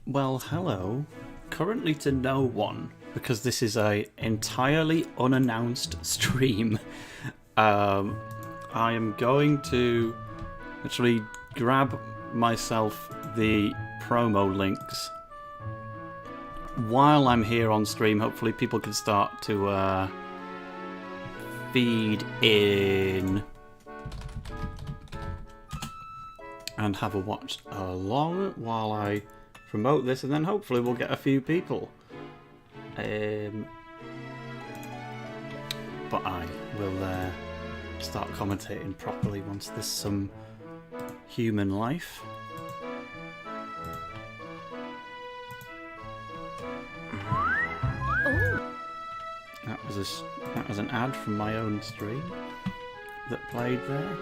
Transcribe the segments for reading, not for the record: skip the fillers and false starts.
Well, hello. Currently to no one, because this is a entirely unannounced stream. I am going to actually grab myself the promo links while I'm here on stream. Hopefully people can start to feed in and have a watch along while I promote this, and then hopefully we'll get a few people. But I will start commentating properly once there's some human life. Oh. That was an ad from my own stream that played there.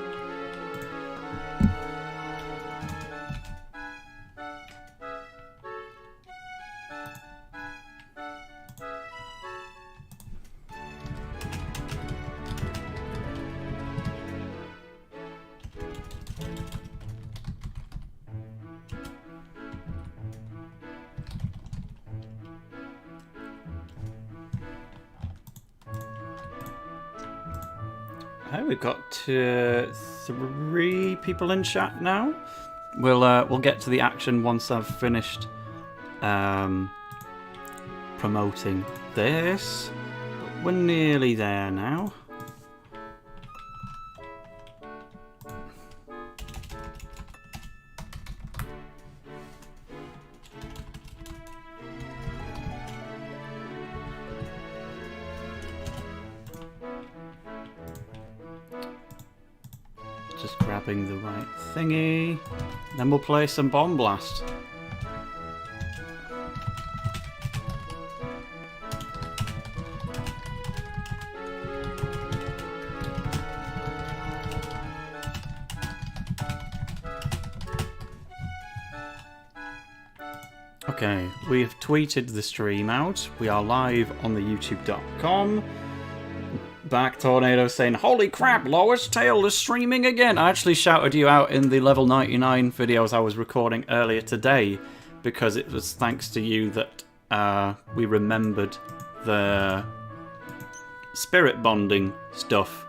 We've got 3 people in chat now. We'll get to the action once I've finished promoting this. But we're nearly there now. Just grabbing the right thingy. Then we'll play some Bomb Blast. Okay, we've tweeted the stream out. We are live on the youtube.com. Back Tornado saying, "Holy crap, Lois Tail is streaming again." I actually shouted you out in the level 99 videos I was recording earlier today, because it was thanks to you that we remembered the spirit bonding stuff.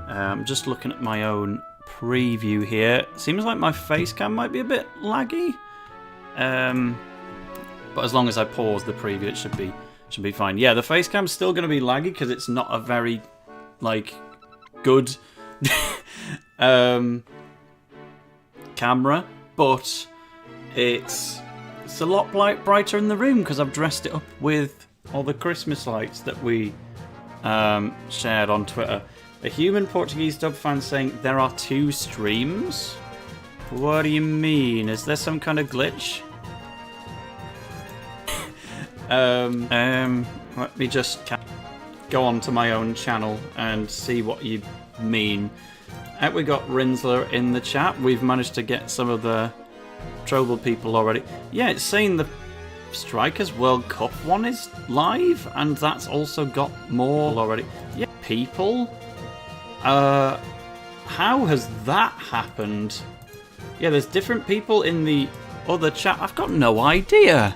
I'm just looking at my own preview here. Seems like my face cam might be a bit laggy, but as long as I pause the preview, it should be fine. Yeah, the face cam's still going to be laggy because it's not a very good camera, but it's a lot brighter in the room because I've dressed it up with all the Christmas lights that we shared on Twitter. A human Portuguese dub fan saying there are 2 streams. What do you mean? Is there some kind of glitch? Let me just go on to my own channel and see what you mean. We got Rinsler in the chat. We've managed to get some of the Trouble people already. Yeah, it's saying the Strikers World Cup one is live, and that's also got more already. Yeah, people. How has that happened? Yeah, there's different people in the other chat. I've got no idea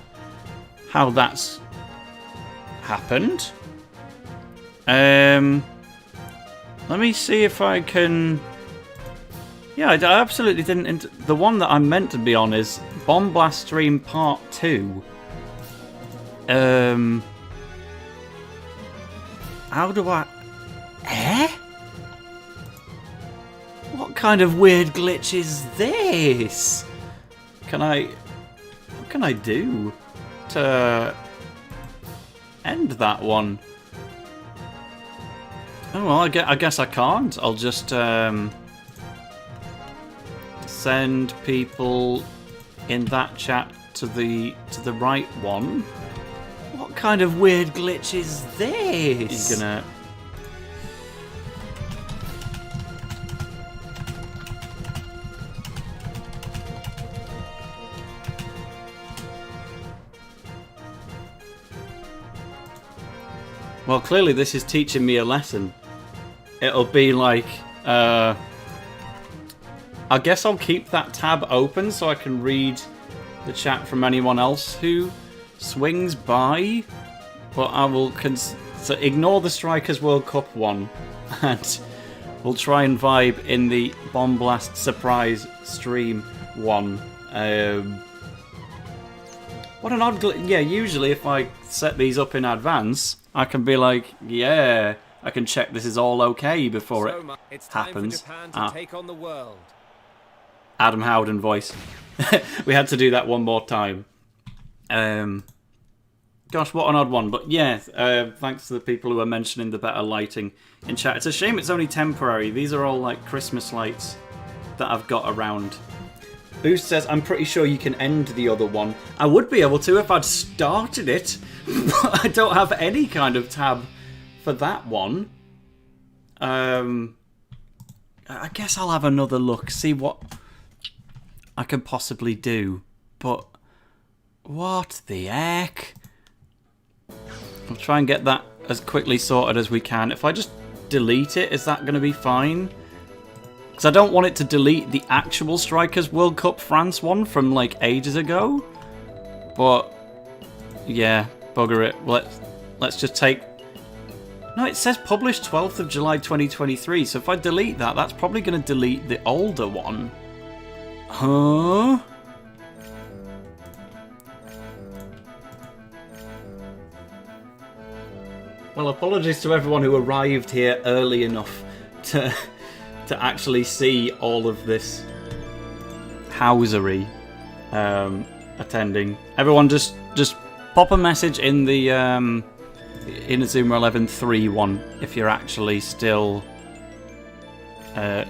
how that's happened. Let me see if I can. Yeah, I absolutely didn't. The one that I'm meant to be on is Bomb Blast Stream Part 2. How do I? What kind of weird glitch is this? What can I do to end that one? Oh well, I guess I can't. I'll just send people in that chat to the right one. What kind of weird glitch is this? He's gonna. Well, clearly this is teaching me a lesson. It'll be like, I guess I'll keep that tab open so I can read the chat from anyone else who swings by. But I will so ignore the Strikers World Cup one, and we'll try and vibe in the Bomb Blast surprise stream one. What an odd... Yeah, usually if I set these up in advance, I can be like, yeah, I can check this is all okay before it happens. Take on the world. Adam Howden voice. We had to do that one more time. Gosh, what an odd one. But yeah, thanks to the people who are mentioning the better lighting in chat. It's a shame it's only temporary. These are all like Christmas lights that I've got around. Boost says, I'm pretty sure you can end the other one. I would be able to if I'd started it, but I don't have any kind of tab for that one. I guess I'll have another look, see what I can possibly do. But what the heck? I'll try and get that as quickly sorted as we can. If I just delete it, is that going to be fine? Because I don't want it to delete the actual Strikers World Cup France one from like ages ago. But yeah, bugger it. Let's just take... No, it says published 12th of July 2023. So if I delete that, that's probably going to delete the older one. Huh? Well, apologies to everyone who arrived here early enough to actually see all of this housery attending. Everyone just pop a message in the Inazuma 11 3 one if you're actually still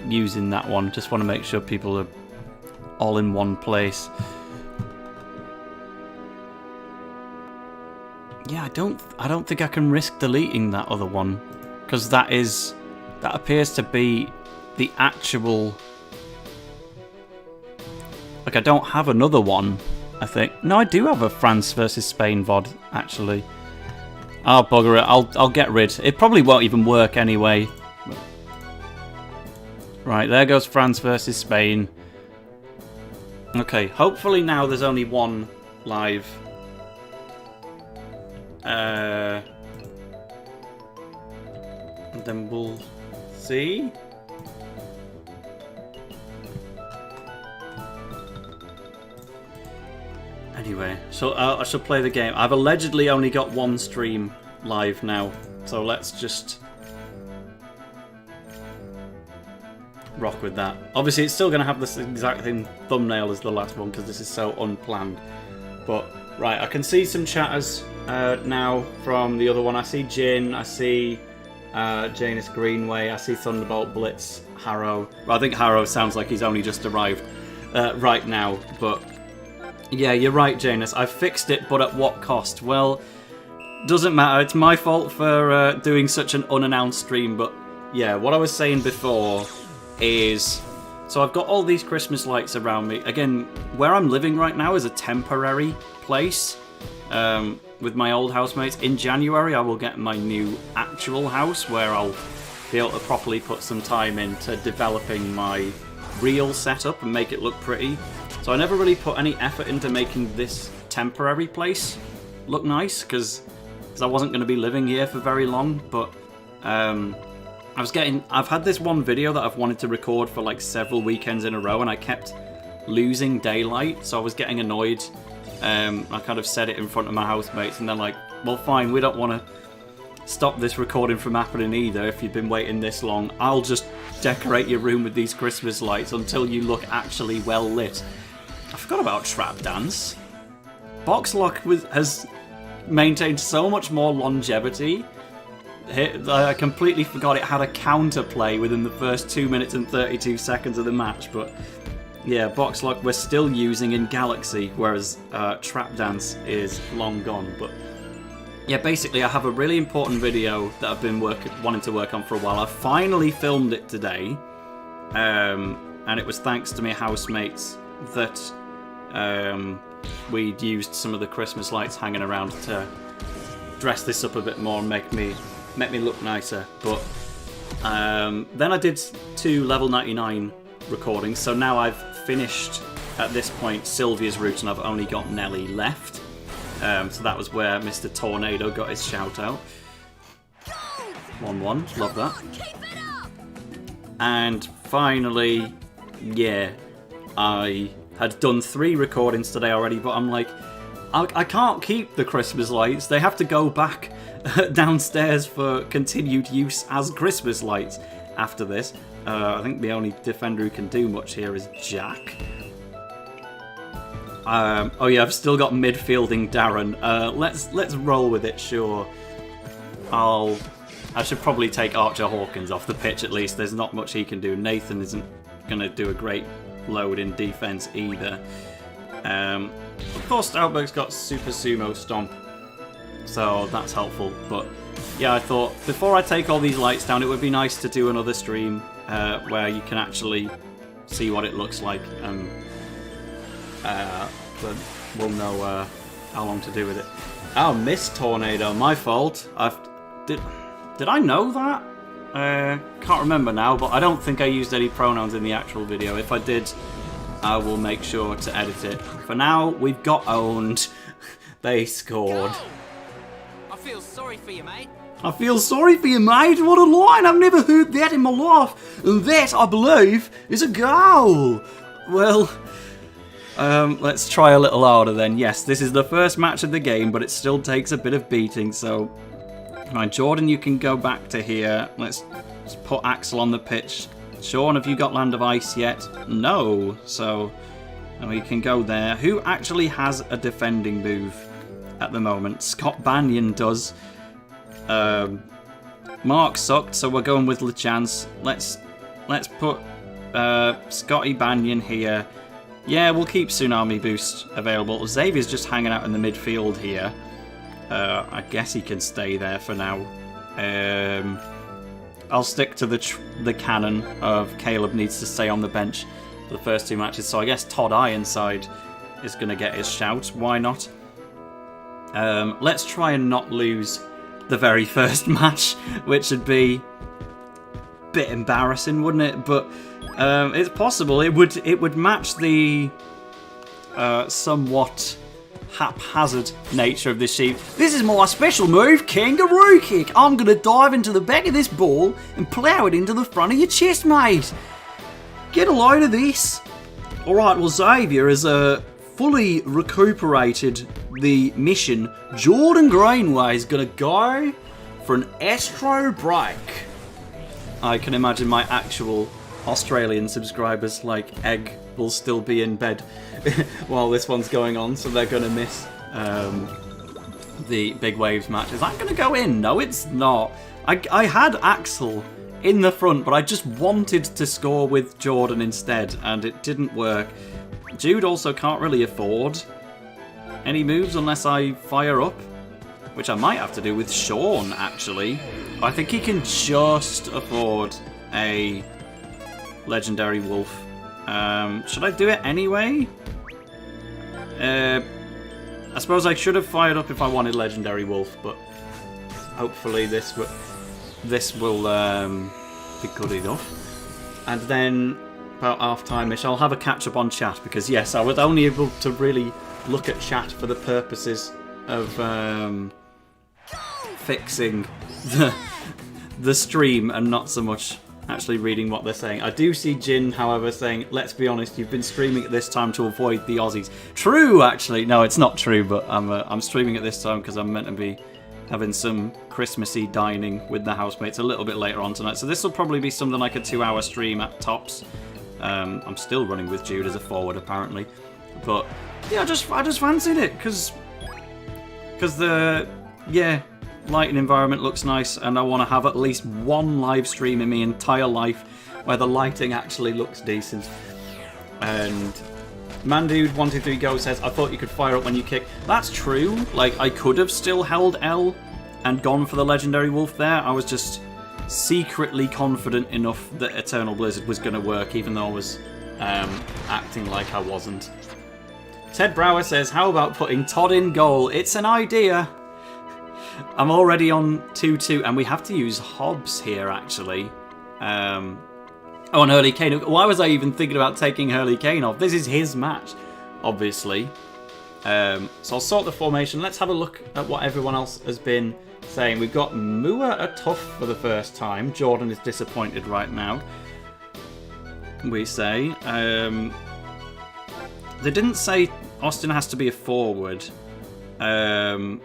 using that one. Just want to make sure people are all in one place. Yeah, I don't think I can risk deleting that other one, because that appears to be the actual... Like, I don't have another one, I think. No, I do have a France versus Spain VOD, actually. Oh, bugger it. I'll get rid. It probably won't even work anyway. Right, there goes France versus Spain. Okay, hopefully now there's only one live. And then we'll see. Anyway, so I shall play the game. I've allegedly only got one stream live now, so let's just rock with that. Obviously, it's still going to have this exact same thumbnail as the last one because this is so unplanned. But right, I can see some chatters now from the other one. I see Jin, I see Janus Greenway, I see Thunderbolt Blitz, Harrow. Well, I think Harrow sounds like he's only just arrived right now, but yeah, you're right, Janus. I've fixed it, but at what cost? Well, doesn't matter. It's my fault for doing such an unannounced stream, but yeah, what I was saying before is... So I've got all these Christmas lights around me. Again, where I'm living right now is a temporary place with my old housemates. In January, I will get my new actual house where I'll be able to properly put some time into developing my real setup and make it look pretty. So I never really put any effort into making this temporary place look nice because I wasn't going to be living here for very long. But I've had this one video that I've wanted to record for like several weekends in a row, and I kept losing daylight, so I was getting annoyed. I kind of said it in front of my housemates, and they're like, well, fine, we don't want to stop this recording from happening either if you've been waiting this long. I'll just decorate your room with these Christmas lights until you look actually well lit. I forgot about Trap Dance. Box Lock has maintained so much more longevity. I completely forgot it had a counterplay within the first 2 minutes and 32 seconds of the match, but yeah, Box Lock we're still using in Galaxy, whereas Trap Dance is long gone. But yeah, basically I have a really important video that I've been wanting to work on for a while. I finally filmed it today, and it was thanks to my housemates that we'd used some of the Christmas lights hanging around to dress this up a bit more and make me look nicer. But then I did 2 level 99 recordings, so now I've finished at this point Sylvia's route and I've only got Nelly left. So that was where Mr. Tornado got his shout out. 1-1, love that. And finally, yeah, I had done 3 recordings today already, but I'm like, I can't keep the Christmas lights. They have to go back downstairs for continued use as Christmas lights after this. I think the only defender who can do much here is Jack. Oh yeah, I've still got midfielding Darren. Let's roll with it, sure. I should probably take Archer Hawkins off the pitch at least. There's not much he can do. Nathan isn't going to do a great load in defence either. Of course, Stouberg's got Super Sumo Stomp, so that's helpful. But yeah, I thought before I take all these lights down, it would be nice to do another stream where you can actually see what it looks like. But we'll know how long to do with it. Oh, Miss Tornado, my fault. Did I know that? Can't remember now, but I don't think I used any pronouns in the actual video. If I did, I will make sure to edit it. For now, we've got owned. They scored. I feel sorry for you, mate. I feel sorry for you, mate. What a line. I've never heard that in my life. And that, I believe, is a goal. Well, let's try a little harder then. Yes, this is the first match of the game, but it still takes a bit of beating, so... Right, Jordan, you can go back to here. Let's put Axel on the pitch. Sean, have you got Land of Ice yet? No, so we can go there. Who actually has a defending move at the moment? Scott Banyan does. Mark sucked, so we're going with LeChance. Let's put Scotty Banyan here. Yeah, we'll keep Tsunami Boost available. Xavier's just hanging out in the midfield here. I guess he can stay there for now. I'll stick to the canon of Caleb needs to stay on the bench for the first 2 matches. So I guess Todd Ironside is going to get his shout. Why not? Let's try and not lose the very first match, which would be a bit embarrassing, wouldn't it? But it's possible. It would match the somewhat haphazard nature of this sheep. This is my special move, kangaroo kick. I'm going to dive into the back of this ball and plough it into the front of your chest, mate. Get a load of this. Alright, well, Xavier has fully recuperated the mission. Jordan Greenway is going to go for an Astro break. I can imagine my actual Australian subscribers like Egg will still be in bed while this one's going on, so they're going to miss the Big Waves match. Is that going to go in? No, it's not. I had Axel in the front, but I just wanted to score with Jordan instead, and it didn't work. Jude also can't really afford any moves unless I fire up, which I might have to do with Sean, actually. I think he can just afford a Legendary Wolf. Should I do it anyway? I suppose I should have fired up if I wanted Legendary Wolf, but hopefully this will be good enough. And then about half-time-ish, I'll have a catch-up on chat, because yes, I was only able to really look at chat for the purposes of fixing the stream and not so much actually reading what they're saying. I do see Jin, however, saying, let's be honest, you've been streaming at this time to avoid the Aussies. True, actually. No, it's not true, but I'm streaming at this time because I'm meant to be having some Christmassy dining with the housemates a little bit later on tonight. So this will probably be something like a 2-hour stream at tops. I'm still running with Jude as a forward, apparently. But, yeah, I just fancied it, because the, lighting environment looks nice, and I want to have at least one live stream in my entire life where the lighting actually looks decent. And Mandude123Go says, I thought you could fire up when you kick. That's true. Like, I could have still held L and gone for the Legendary Wolf there. I was just secretly confident enough that Eternal Blizzard was going to work, even though I was acting like I wasn't. Ted Brower says, how about putting Todd in goal? It's an idea. I'm already on 2-2, and we have to use Hobbs here, actually. Oh, and Hurley Kane. Why was I even thinking about taking Hurley Kane off? This is his match, obviously. So I'll sort the formation. Let's have a look at what everyone else has been saying. We've got Mua a tough for the first time. Jordan is disappointed right now. We say. They didn't say Austin has to be a forward. Let's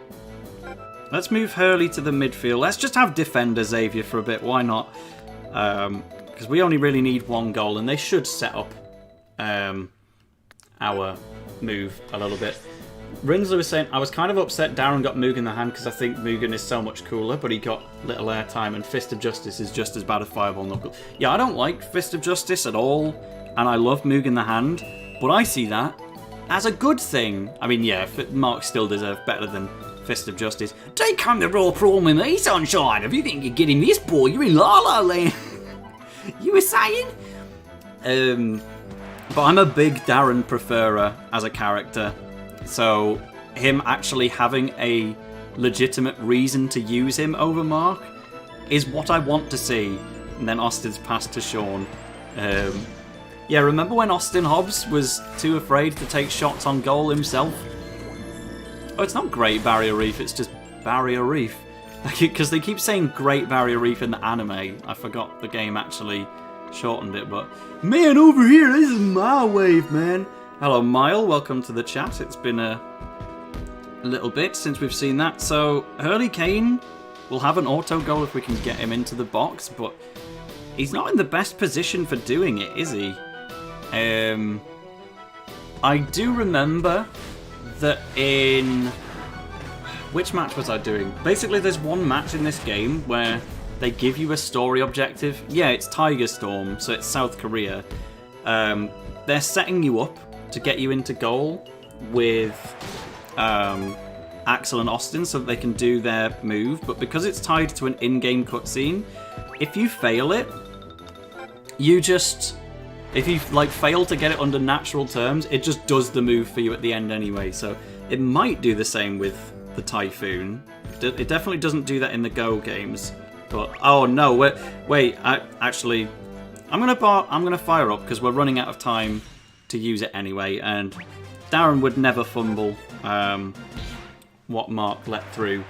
move Hurley to the midfield. Let's just have defender Xavier for a bit. Why not? Because we only really need one goal, and they should set up our move a little bit. Rinsler was saying, I was kind of upset Darren got Mugen in the hand because I think Mugen is so much cooler, but he got little airtime, and Fist of Justice is just as bad as Fireball Knuckle. Yeah, I don't like Fist of Justice at all, and I love Mugen in the hand, but I see that as a good thing. I mean, yeah, Mark still deserves better than Fist of Justice. Don't come to Raw Prawn with me, sunshine. If you think you're getting this boy, you're in La La Land. You were saying? But I'm a big Darren preferer as a character. So him actually having a legitimate reason to use him over Mark is what I want to see. And then Austin's passed to Sean. Yeah, remember when Austin Hobbs was too afraid to take shots on goal himself? Oh, it's not Great Barrier Reef, it's just Barrier Reef. Because they keep saying Great Barrier Reef in the anime. I forgot the game actually shortened it, but... Man, over here, this is my wave, man. Hello, Mile. Welcome to the chat. It's been a little bit since we've seen that. So, Hurley Kane will have an auto goal if we can get him into the box, but he's not in the best position for doing it, is he? I do remember that in... Which match was I doing? Basically, there's one match in this game where they give you a story objective. Yeah, it's Tiger Storm, so it's South Korea. They're setting you up to get you into goal with Axel and Austin so that they can do their move, but because it's tied to an in-game cutscene, if you fail it, if you fail to get it under natural terms, it just does the move for you at the end anyway, so it might do the same with the Typhoon. It definitely doesn't do that in the Go games, but oh no, wait, actually, I'm gonna fire up because we're running out of time to use it anyway, and Darren would never fumble what Mark let through.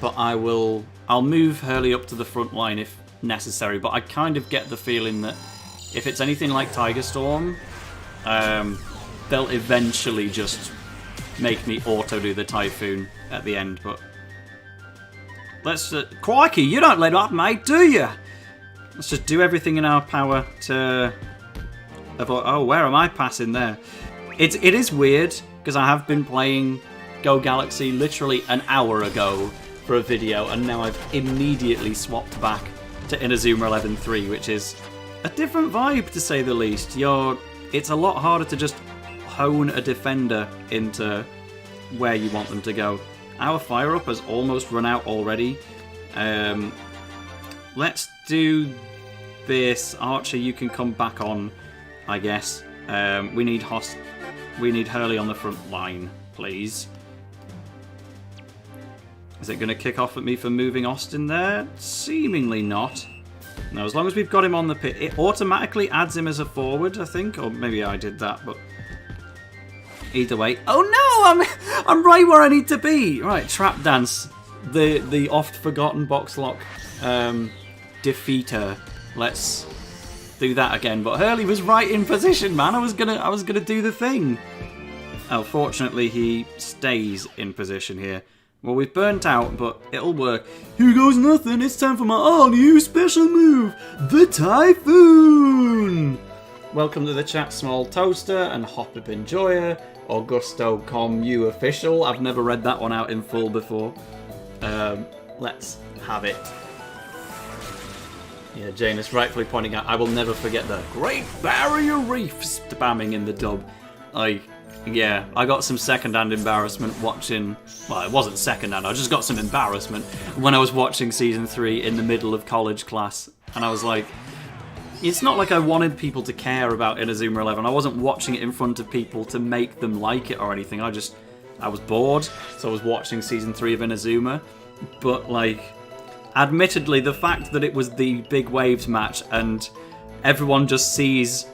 But I'll move Hurley up to the front line if necessary, but I kind of get the feeling that if it's anything like Tiger Storm, they'll eventually just make me auto do the Typhoon at the end, but let's... Crikey, you don't let up, mate, do you? Let's just do everything in our power to avoid... Oh, where am I passing there? It is weird, because I have been playing Go Galaxy literally an hour ago for a video, and now I've immediately swapped back to Inazuma 11 3, which is a different vibe, to say the least. It's a lot harder to just hone a defender into where you want them to go. Our fire up has almost run out already. Let's do this. Archer, you can come back on, I guess. We need Hurley on the front line, please. Is it going to kick off at me for moving Austin there? Seemingly not. No, as long as we've got him on the pit, it automatically adds him as a forward, I think, or maybe I did that, but either way. Oh no, I'm right where I need to be. Right, trap dance, the oft forgotten box lock defeater. Let's do that again. But Hurley was right in position, man. I was gonna do the thing. Oh, fortunately he stays in position here. Well, we've burnt out, but it'll work. Here goes nothing. It's time for my all-new special move, the Typhoon. Welcome to the chat, Small Toaster and Hop-Up Enjoyer, Augusto Comu Official. I've never read that one out in full before. Let's have it. Yeah, Janus rightfully pointing out, I will never forget the Great Barrier Reef spamming in the dub. Yeah, I got some second-hand embarrassment watching... Well, it wasn't second-hand, I just got some embarrassment when I was watching Season 3 in the middle of college class. And I was like... It's not like I wanted people to care about Inazuma 11. I wasn't watching it in front of people to make them like it or anything. I was bored, so I was watching Season 3 of Inazuma. But, admittedly, the fact that it was the Big Waves match and everyone just sees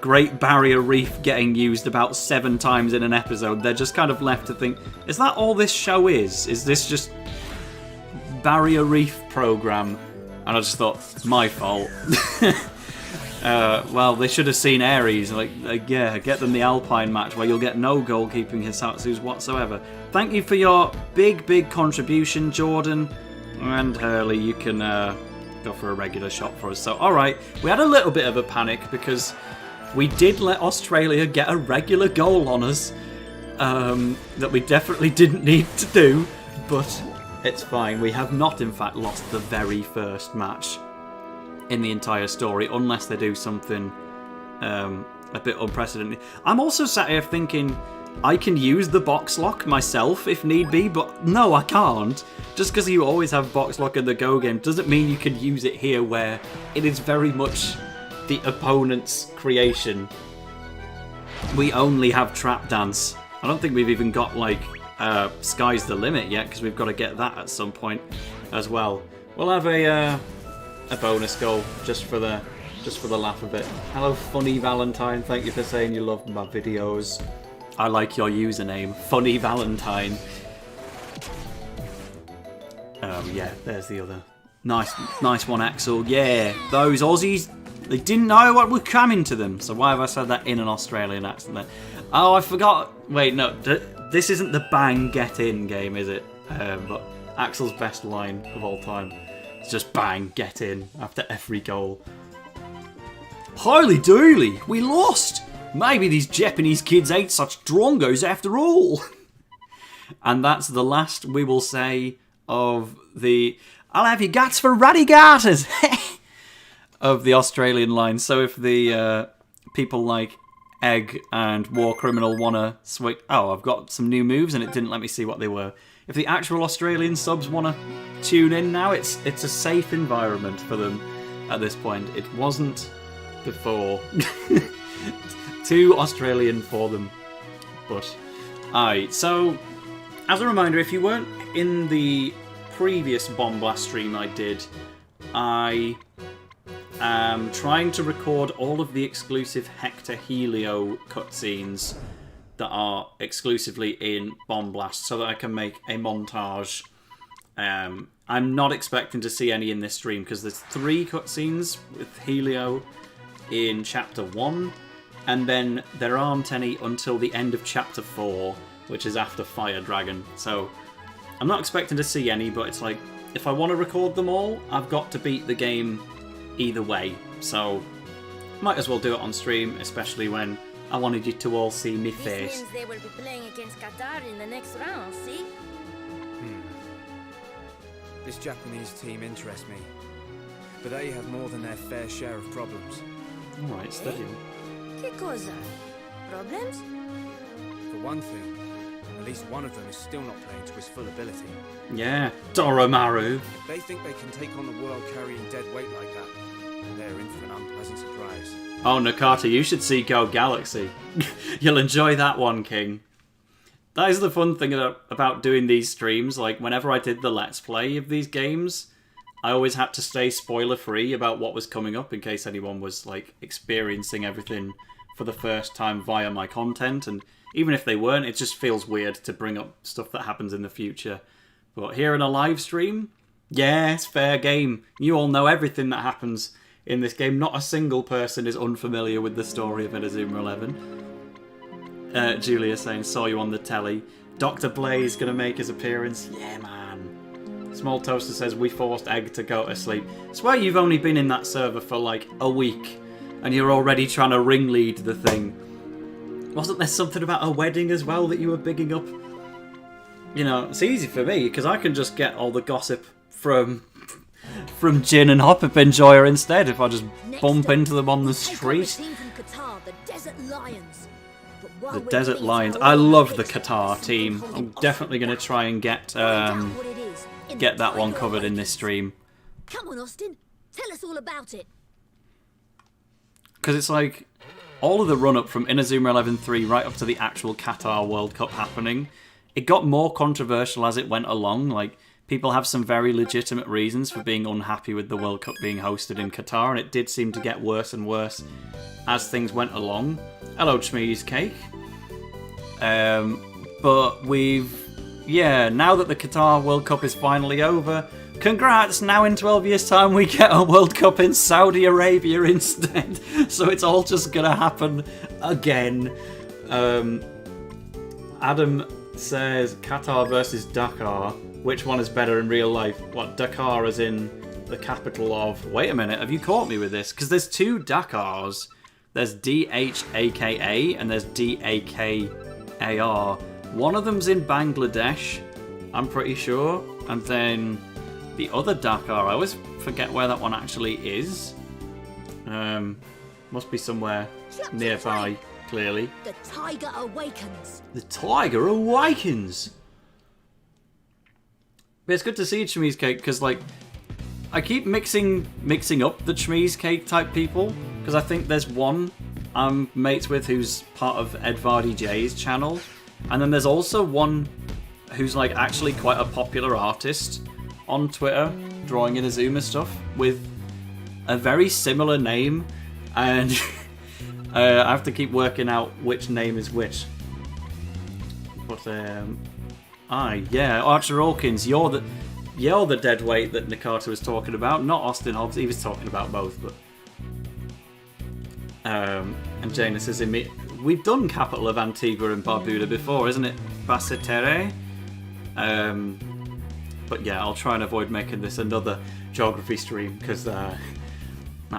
Great Barrier Reef getting used about 7 times in an episode. They're just kind of left to think, is that all this show is? Is this just Barrier Reef program? And I just thought, my fault. Well, they should have seen Ares. Yeah, get them the Alpine match where you'll get no goalkeeping Hisatsus whatsoever. Thank you for your big contribution, Jordan. And Hurley, you can go for a regular shot for us. So, alright, we had a little bit of a panic because we did let Australia get a regular goal on us that we definitely didn't need to do, but it's fine. We have not, in fact, lost the very first match in the entire story, unless they do something a bit unprecedented. I'm also sat here thinking I can use the box lock myself if need be, but no, I can't. Just because you always have box lock in the Go game doesn't mean you can use it here, where it is very much the opponent's creation. We only have Trap Dance. I don't think we've even got, like, Sky's the Limit yet, because we've got to get that at some point as well. We'll have a bonus goal just for the laugh of it. Hello, Funny Valentine. Thank you for saying you love my videos. I like your username, Funny Valentine. Yeah, there's the other. Nice one, Axel. Yeah, those Aussies, they didn't know what was coming to them. So why have I said that in an Australian accent then? Oh, I forgot. Wait, no, this isn't the bang get in game, is it? But Axel's best line of all time is just bang get in after every goal. Holy dooly, we lost. Maybe these Japanese kids ain't such drongos after all. And that's the last we will say of the I'll have your guts for ruddy garters of the Australian line. So if the people like Egg and War Criminal want to switch... Oh, I've got some new moves and it didn't let me see what they were. If the actual Australian subs want to tune in now, it's a safe environment for them at this point. It wasn't before. Too Australian for them. But, alright, so as a reminder, if you weren't in the previous Bomb Blast stream I did, I am trying to record all of the exclusive Hector Helio cutscenes that are exclusively in Bomb Blast so that I can make a montage. I'm not expecting to see any in this stream because there's 3 cutscenes with Helio in Chapter 1, and then there aren't any until the end of Chapter 4, which is after Fire Dragon. So I'm not expecting to see any, but it's like, if I want to record them all, I've got to beat the game either way. So might as well do it on stream, especially when I wanted you to all see me face. This means they will be playing against Qatar in the next round, see? This Japanese team interests me, but they have more than their fair share of problems. Alright, steady. Que cosa? Problems? For one thing, at least one of them is still not playing to his full ability. Yeah, Doromaru. They think they can take on the world carrying dead weight like that, and they're in for an unpleasant surprise. Oh, Nakata, you should see Go Galaxy. You'll enjoy that one, King. That is the fun thing about doing these streams. Like, whenever I did the Let's Play of these games, I always had to stay spoiler-free about what was coming up in case anyone was, like, experiencing everything for the first time via my content. And even if they weren't, it just feels weird to bring up stuff that happens in the future. But here in a live stream, yeah, it's fair game. You all know everything that happens in this game. Not a single person is unfamiliar with the story of Inazuma 11. Julia saying, saw you on the telly. Dr. Blaze gonna make his appearance. Yeah, man. Small Toaster says, we forced Egg to go to sleep. Swear you've only been in that server for like a week, and you're already trying to ringlead the thing. Wasn't there something about a wedding as well that you were bigging up? You know, it's easy for me, because I can just get all the gossip from Jin and Hop-Up Enjoyer instead, if I just bump into them on the street. The Desert Lions. I love the Qatar team. I'm definitely going to try and get that one covered in this stream. Come on, Austin. Tell us all about it. Because it's like, all of the run-up from Inazuma 11-3 right up to the actual Qatar World Cup happening, it got more controversial as it went along. Like, people have some very legitimate reasons for being unhappy with the World Cup being hosted in Qatar, and it did seem to get worse and worse as things went along. Hello, Cheesecake. But now that the Qatar World Cup is finally over, congrats, now in 12 years' time we get a World Cup in Saudi Arabia instead. So it's all just going to happen again. Adam says Qatar versus Dakar. Which one is better in real life? What, Dakar as in the capital of... Wait a minute, have you caught me with this? Because there's two Dakars. There's D-H-A-K-A and there's D-A-K-A-R. One of them's in Bangladesh, I'm pretty sure. And then the other Dakar, I always forget where that one actually is. Must be somewhere nearby, clearly. The tiger awakens. The tiger awakens! But it's good to see Cheesecake, because, like, I keep mixing up the Cheesecake type people, because I think there's one I'm mates with who's part of Edvardy J's channel, and then there's also one who's, like, actually quite a popular artist on Twitter, drawing Inazuma stuff, with a very similar name, and I have to keep working out which name is which. But, yeah, Archer Hawkins, you're the dead weight that Nakata was talking about, not Austin Hobbs. He was talking about both, but and Jaina says, we've done capital of Antigua and Barbuda before, isn't it? Basseterre. But yeah, I'll try and avoid making this another geography stream, because that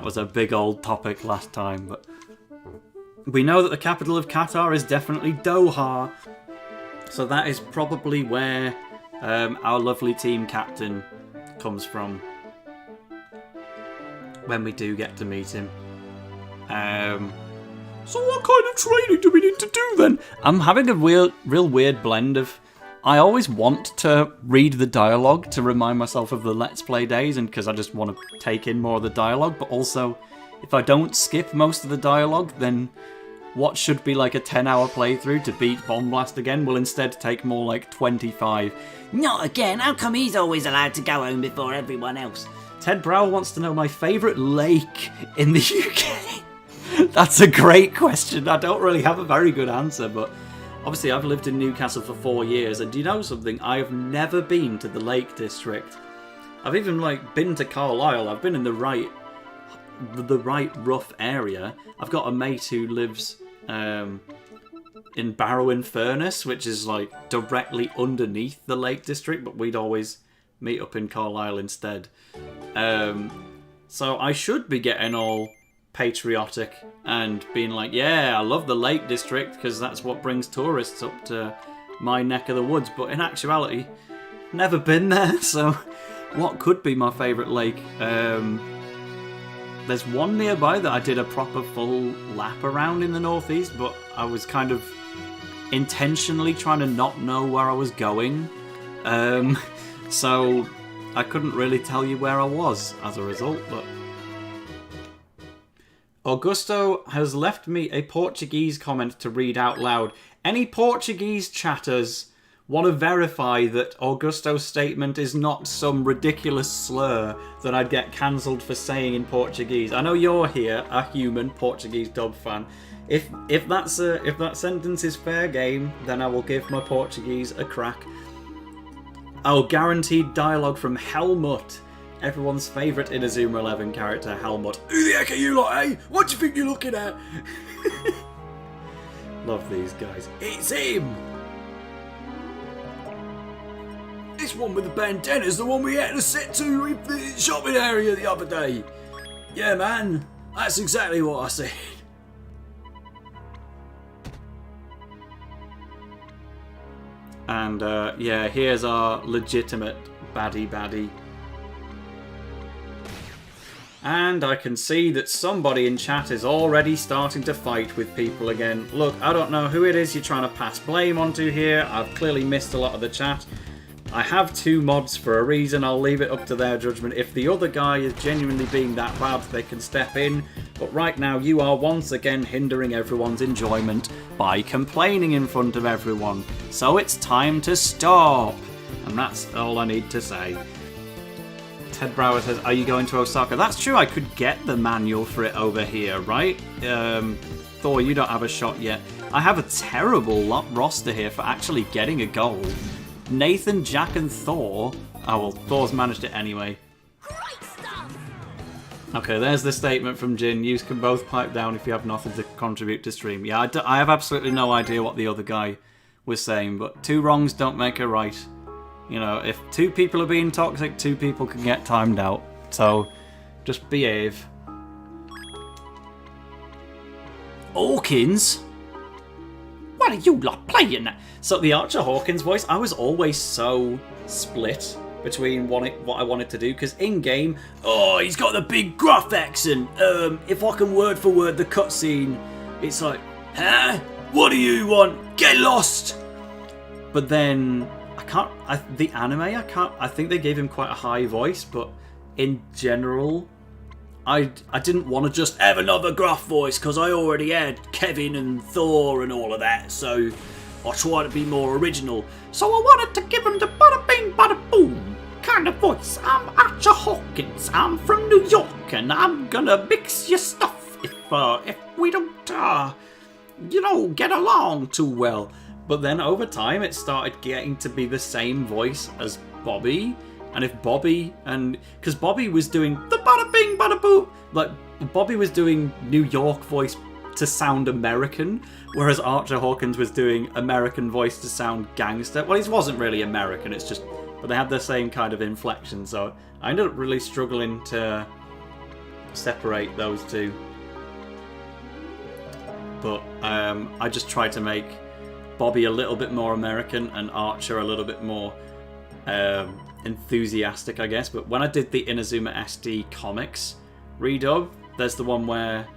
was a big old topic last time. But we know that the capital of Qatar is definitely Doha. So that is probably where our lovely team captain comes from when we do get to meet him. So what kind of training do we need to do then? I'm having a real weird blend of... I always want to read the dialogue to remind myself of the Let's Play days, and because I just want to take in more of the dialogue, but also if I don't skip most of the dialogue, then what should be like a 10-hour playthrough to beat Bomb Blast again will instead take more like 25. Not again, how come he's always allowed to go home before everyone else? Ted Brow wants to know my favourite lake in the UK. That's a great question. I don't really have a very good answer, but obviously I've lived in Newcastle for 4 years, and do you know something? I have never been to the Lake District. I've even been to Carlisle. I've been in the right rough area. I've got a mate who lives in Barrow-in-Furness, which is like directly underneath the Lake District, but we'd always meet up in Carlisle instead. So I should be getting all patriotic and being like, yeah, I love the Lake District because that's what brings tourists up to my neck of the woods, but in actuality, never been there. So what could be my favourite lake? There's one nearby that I did a proper full lap around in the northeast, but I was kind of intentionally trying to not know where I was going. So I couldn't really tell you where I was as a result, but... Augusto has left me a Portuguese comment to read out loud. Any Portuguese chatters want to verify that Augusto's statement is not some ridiculous slur that I'd get cancelled for saying in Portuguese. I know you're here, a human Portuguese dub fan. If that sentence is fair game, then I will give my Portuguese a crack. Oh, guaranteed dialogue from Helmut, everyone's favourite Inazuma 11 character, Helmut. Who the heck are you lot, eh? What do you think you're looking at? Love these guys. It's him! This one with the bandana's the one we had to sit to in the shopping area the other day. Yeah, man, that's exactly what I said. And yeah, here's our legitimate baddie. And I can see that somebody in chat is already starting to fight with people again. Look, I don't know who it is you're trying to pass blame onto here. I've clearly missed a lot of the chat. I have 2 mods for a reason. I'll leave it up to their judgment. If the other guy is genuinely being that bad, they can step in. But right now, you are once again hindering everyone's enjoyment by complaining in front of everyone. So it's time to stop. And that's all I need to say. Ted Brower says, are you going to Osaka? That's true, I could get the manual for it over here, right? Thor, you don't have a shot yet. I have a terrible roster here for actually getting a goal. Nathan, Jack, and Thor. Oh, well, Thor's managed it anyway. Okay, there's the statement from Jin. You can both pipe down if you have nothing to contribute to stream. Yeah, I have absolutely no idea what the other guy was saying, but two wrongs don't make a right. You know, if two people are being toxic, two people can get timed out. So, just behave. Hawkins? What are you lot playing at? So the Archer Hawkins voice, I was always so split between what I wanted to do, because in-game, oh, he's got the big gruff accent. If I can word for word the cutscene, it's like, huh? What do you want? Get lost! But then, the anime, I think they gave him quite a high voice, but in general, I didn't want to just have another gruff voice, because I already had Kevin and Thor and all of that, so I tried to be more original. So I wanted to give him the bada bing bada boom kind of voice. I'm Archer Hawkins, I'm from New York, and I'm gonna mix your stuff if we don't, get along too well. But then over time it started getting to be the same voice as Bobby. And if Bobby, because Bobby was doing the bada bing bada boo, like Bobby was doing New York voice to sound American, whereas Archer Hawkins was doing American voice to sound gangster. Well, he wasn't really American, it's just, but they had the same kind of inflection, so I ended up really struggling to separate those two. But I just tried to make Bobby a little bit more American and Archer a little bit more enthusiastic, I guess. But when I did the Inazuma SD comics redub, there's the one where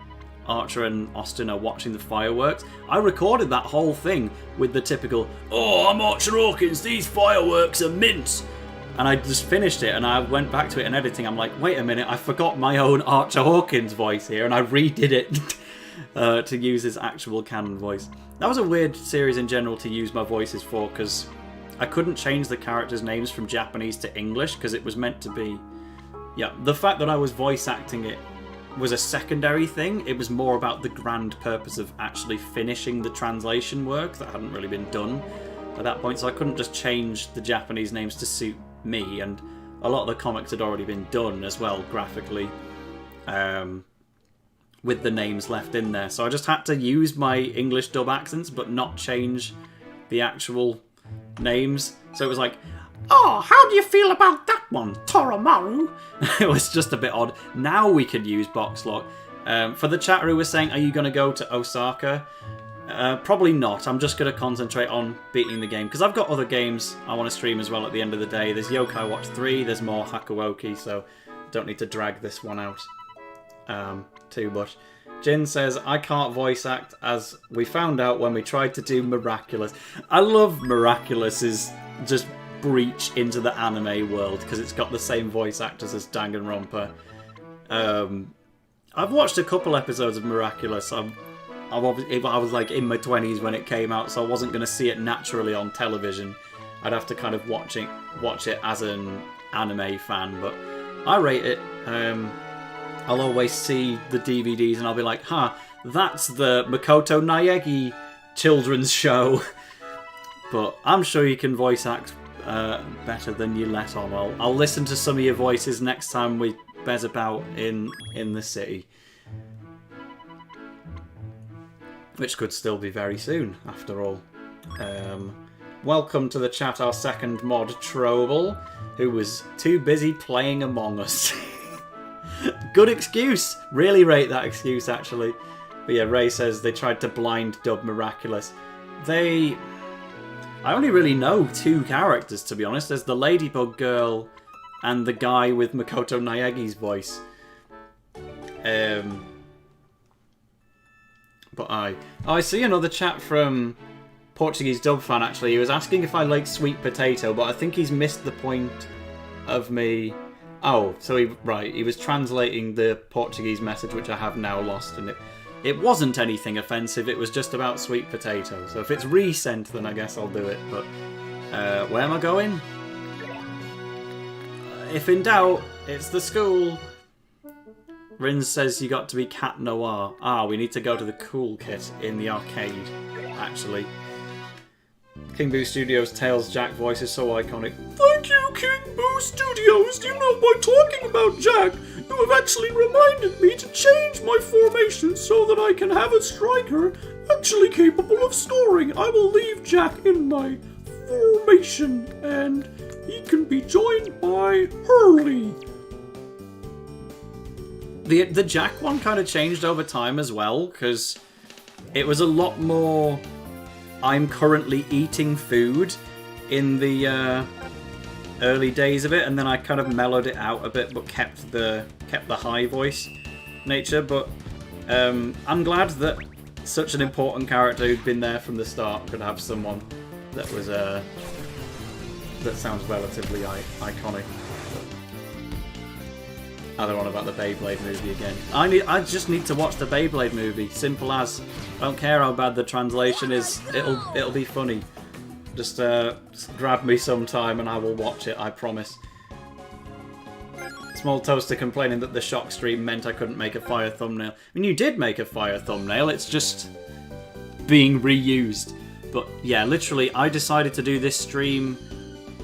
Archer and Austin are watching the fireworks. I recorded that whole thing with the typical, oh, I'm Archer Hawkins, these fireworks are mint. And I just finished it and I went back to it in editing. I'm like, wait a minute, I forgot my own Archer Hawkins voice here, and I redid it to use his actual canon voice. That was a weird series in general to use my voices for, because I couldn't change the characters' names from Japanese to English, because it was meant to be... Yeah, the fact that I was voice acting it was a secondary thing. It was more about the grand purpose of actually finishing the translation work that hadn't really been done at that point, so I couldn't just change the Japanese names to suit me, and a lot of the comics had already been done as well, graphically, with the names left in there. So I just had to use my English dub accents, but not change the actual names. So it was like, oh, how do you feel about that one, Toromaru? It was just a bit odd. Now we can use box lock. For the chatter who was saying, are you going to go to Osaka? Probably not. I'm just going to concentrate on beating the game, because I've got other games I want to stream as well at the end of the day. There's Yokai Watch 3, there's more Hakuoki, so don't need to drag this one out too much. Jin says, I can't voice act, as we found out when we tried to do Miraculous. I love Miraculous's just breach into the anime world, because it's got the same voice actors as Danganronpa. I've watched a couple episodes of Miraculous. I was like in my 20s when it came out, so I wasn't going to see it naturally on television. I'd have to kind of watch it as an anime fan, but I rate it. I'll always see the DVDs and I'll be like, that's the Makoto Naegi children's show. But I'm sure you can voice act better than you let on. I'll listen to some of your voices next time we bez about in the city. Which could still be very soon, after all. Welcome to the chat, our second mod, Trobel, who was too busy playing Among Us. Good excuse. Really rate that excuse, actually. But yeah, Ray says they tried to blind dub Miraculous. I only really know two characters, to be honest. There's the Ladybug girl and the guy with Makoto Naegi's voice. But I see another chat from Portuguese dub fan, actually. He was asking if I like sweet potato, but I think he's missed the point of me... Oh, so he was translating the Portuguese message, which I have now lost, and it wasn't anything offensive, it was just about sweet potato. So if it's resent, then I guess I'll do it, but where am I going? if in doubt, it's the school. Rins says you got to be Cat Noir. Ah, we need to go to the cool kit in the arcade, actually. King Boo Studios' Tails Jack voice is so iconic. Thank you, King Boo Studios! You know, by talking about Jack, you have actually reminded me to change my formation so that I can have a striker actually capable of scoring. I will leave Jack in my formation, and he can be joined by Hurley. The Jack one kind of changed over time as well, because it was a lot more I'm currently eating food in the early days of it, and then I kind of mellowed it out a bit but kept the high voice nature. But I'm glad that such an important character who'd been there from the start could have someone that was that sounds relatively iconic. I don't want about the Beyblade movie again. I just need to watch the Beyblade movie. Simple as. I don't care how bad the translation is. It'll be funny. Just grab me sometime and I will watch it. I promise. Small Toaster complaining that the shock stream meant I couldn't make a fire thumbnail. I mean, you did make a fire thumbnail. It's just being reused. But yeah, literally, I decided to do this stream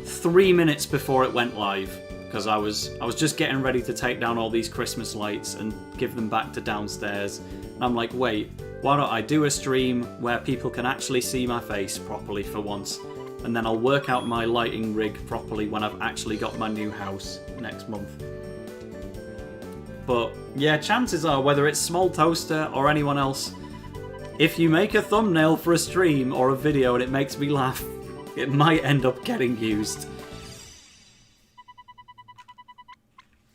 3 minutes before it went live. Because I was just getting ready to take down all these Christmas lights and give them back to downstairs. And I'm like, wait, why don't I do a stream where people can actually see my face properly for once? And then I'll work out my lighting rig properly when I've actually got my new house next month. But yeah, chances are, whether it's Small Toaster or anyone else, if you make a thumbnail for a stream or a video and it makes me laugh, it might end up getting used.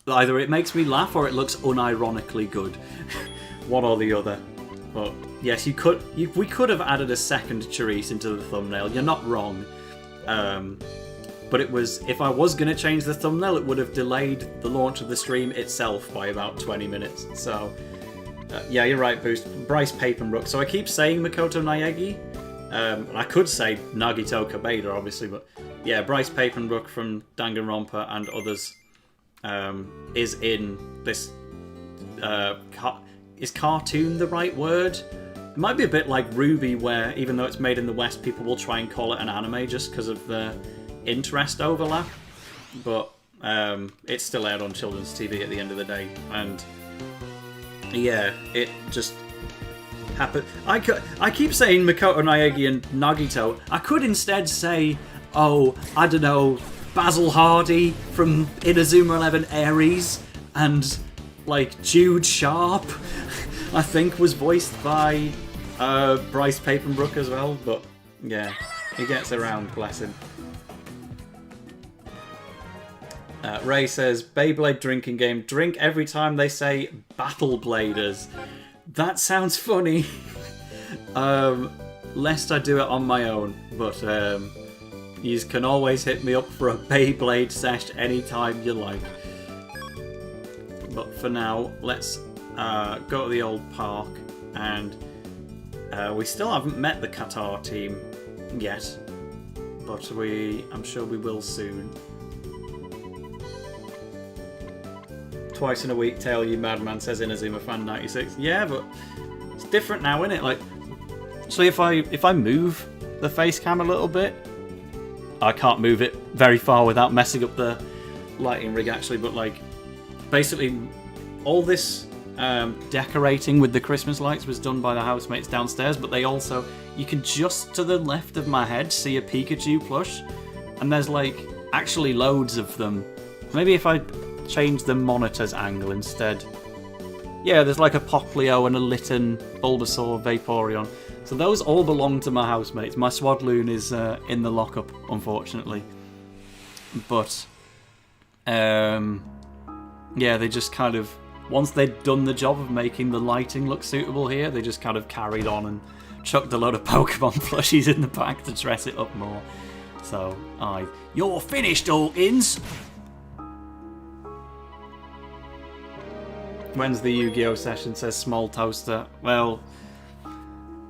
Either it makes me laugh or it looks unironically good. One or the other. But yes, we could have added a second Charisse into the thumbnail. You're not wrong. But it was, if I was going to change the thumbnail, it would have delayed the launch of the stream itself by about 20 minutes. So, yeah, you're right, Boost. Bryce Papenbrook. So I keep saying Makoto Naegi. I could say Nagito Kabeda, obviously, but yeah, Bryce Papenbrook from Danganronpa and others. Is in this is cartoon the right word? It might be a bit like Ruby, where even though it's made in the West, people will try and call it an anime just because of the interest overlap. But it's still aired on children's TV at the end of the day, and yeah, it just happened. I keep saying Makoto Naegi and Nagito. I could instead say, oh, I don't know, Basil Hardy from Inazuma 11 Aries, and like Jude Sharp, I think was voiced by Bryce Papenbrook as well. But yeah, he gets around, bless him. Ray says, Beyblade drinking game. Drink every time they say Battle Bladers. That sounds funny. Lest I do it on my own, but you can always hit me up for a Beyblade sesh anytime you like. But for now, let's go to the old park, and we still haven't met the Qatar team yet, but I'm sure we will soon. Twice in a week, tail you madman, says Inazuma fan 96. Yeah, but it's different now, isn't it? Like, so if I move the face cam a little bit, I can't move it very far without messing up the lighting rig, actually, but like, basically, all this decorating with the Christmas lights was done by the housemates downstairs, but they also, you can just to the left of my head see a Pikachu plush, and there's like actually loads of them. Maybe if I change the monitor's angle instead. Yeah, there's like a Poplio and a Litten, Bulbasaur, Vaporeon. So those all belong to my housemates. My Swadloon is in the lockup, unfortunately. But, yeah, they just kind of, once they'd done the job of making the lighting look suitable here, they just kind of carried on and chucked a load of Pokemon plushies in the back to dress it up more. So, you're finished, Hawkins! When's the Yu-Gi-Oh session, says Small Toaster. Well,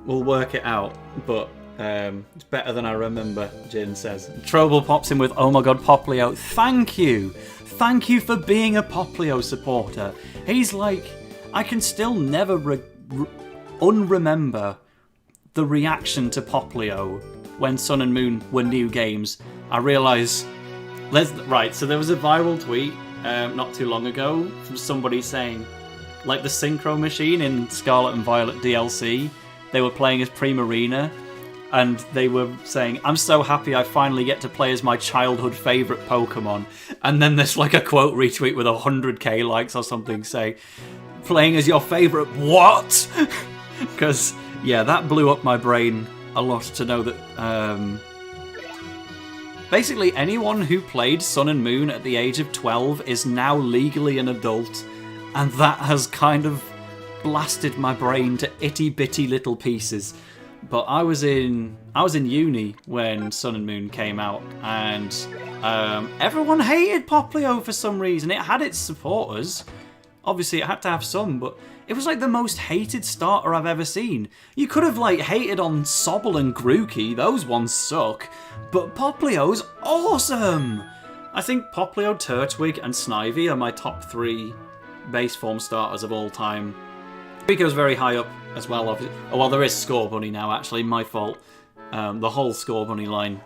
we'll work it out, but It's better than I remember, Jin says. Trouble pops in with, oh my god, Poplio, thank you! Thank you for being a Poplio supporter. He's like, I can still never unremember the reaction to Poplio when Sun and Moon were new games. I realise... Right, so there was a viral tweet not too long ago from somebody saying, like the Synchro Machine in Scarlet and Violet DLC, they were playing as Primarina, and they were saying, I'm so happy I finally get to play as my childhood favourite Pokemon. And then there's like a quote retweet with 100k likes or something saying, playing as your favourite what? Because, yeah, that blew up my brain a lot to know that... basically, anyone who played Sun and Moon at the age of 12 is now legally an adult, and that has kind of blasted my brain to itty-bitty little pieces. But I was in uni when Sun and Moon came out, and everyone hated Poplio for some reason. It had its supporters. Obviously, it had to have some, but it was like the most hated starter I've ever seen. You could have like hated on Sobble and Grookey, those ones suck, but Poplio's awesome! I think Poplio, Turtwig, and Snivy are my top 3 base form starters of all time. Rico's very high up as well, obviously. Oh, well, there is Scorbunny now, actually, my fault. The whole Scorbunny line.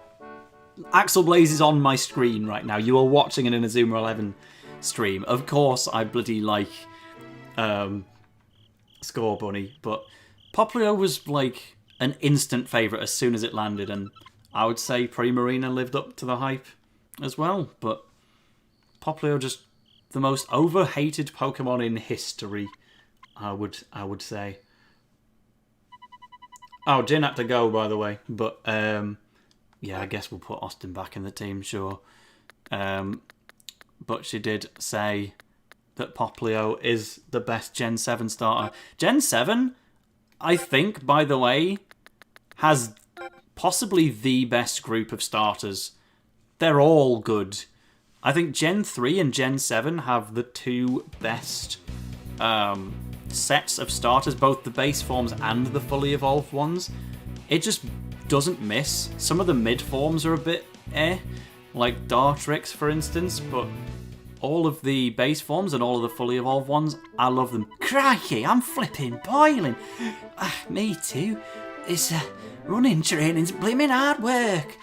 Axel Blaze is on my screen right now. You are watching an Inazuma 11 stream. Of course, I bloody like Scorbunny, but Poplio was like an instant favourite as soon as it landed, and I would say Primarina lived up to the hype as well, but Poplio just the most overhated Pokemon in history, I would say. Oh, Jin had to go, by the way, but yeah, I guess we'll put Austin back in the team, sure. But she did say that Poplio is the best Gen 7 starter. Gen 7, I think, by the way, has possibly the best group of starters. They're all good. I think Gen 3 and Gen 7 have the 2 best sets of starters, both the base forms and the fully evolved ones. It just doesn't miss. Some of the mid forms are a bit like Dartrix, for instance, but all of the base forms and all of the fully evolved ones, I love them. Crikey, I'm flipping boiling. Me too. It's running training's blimmin' hard work.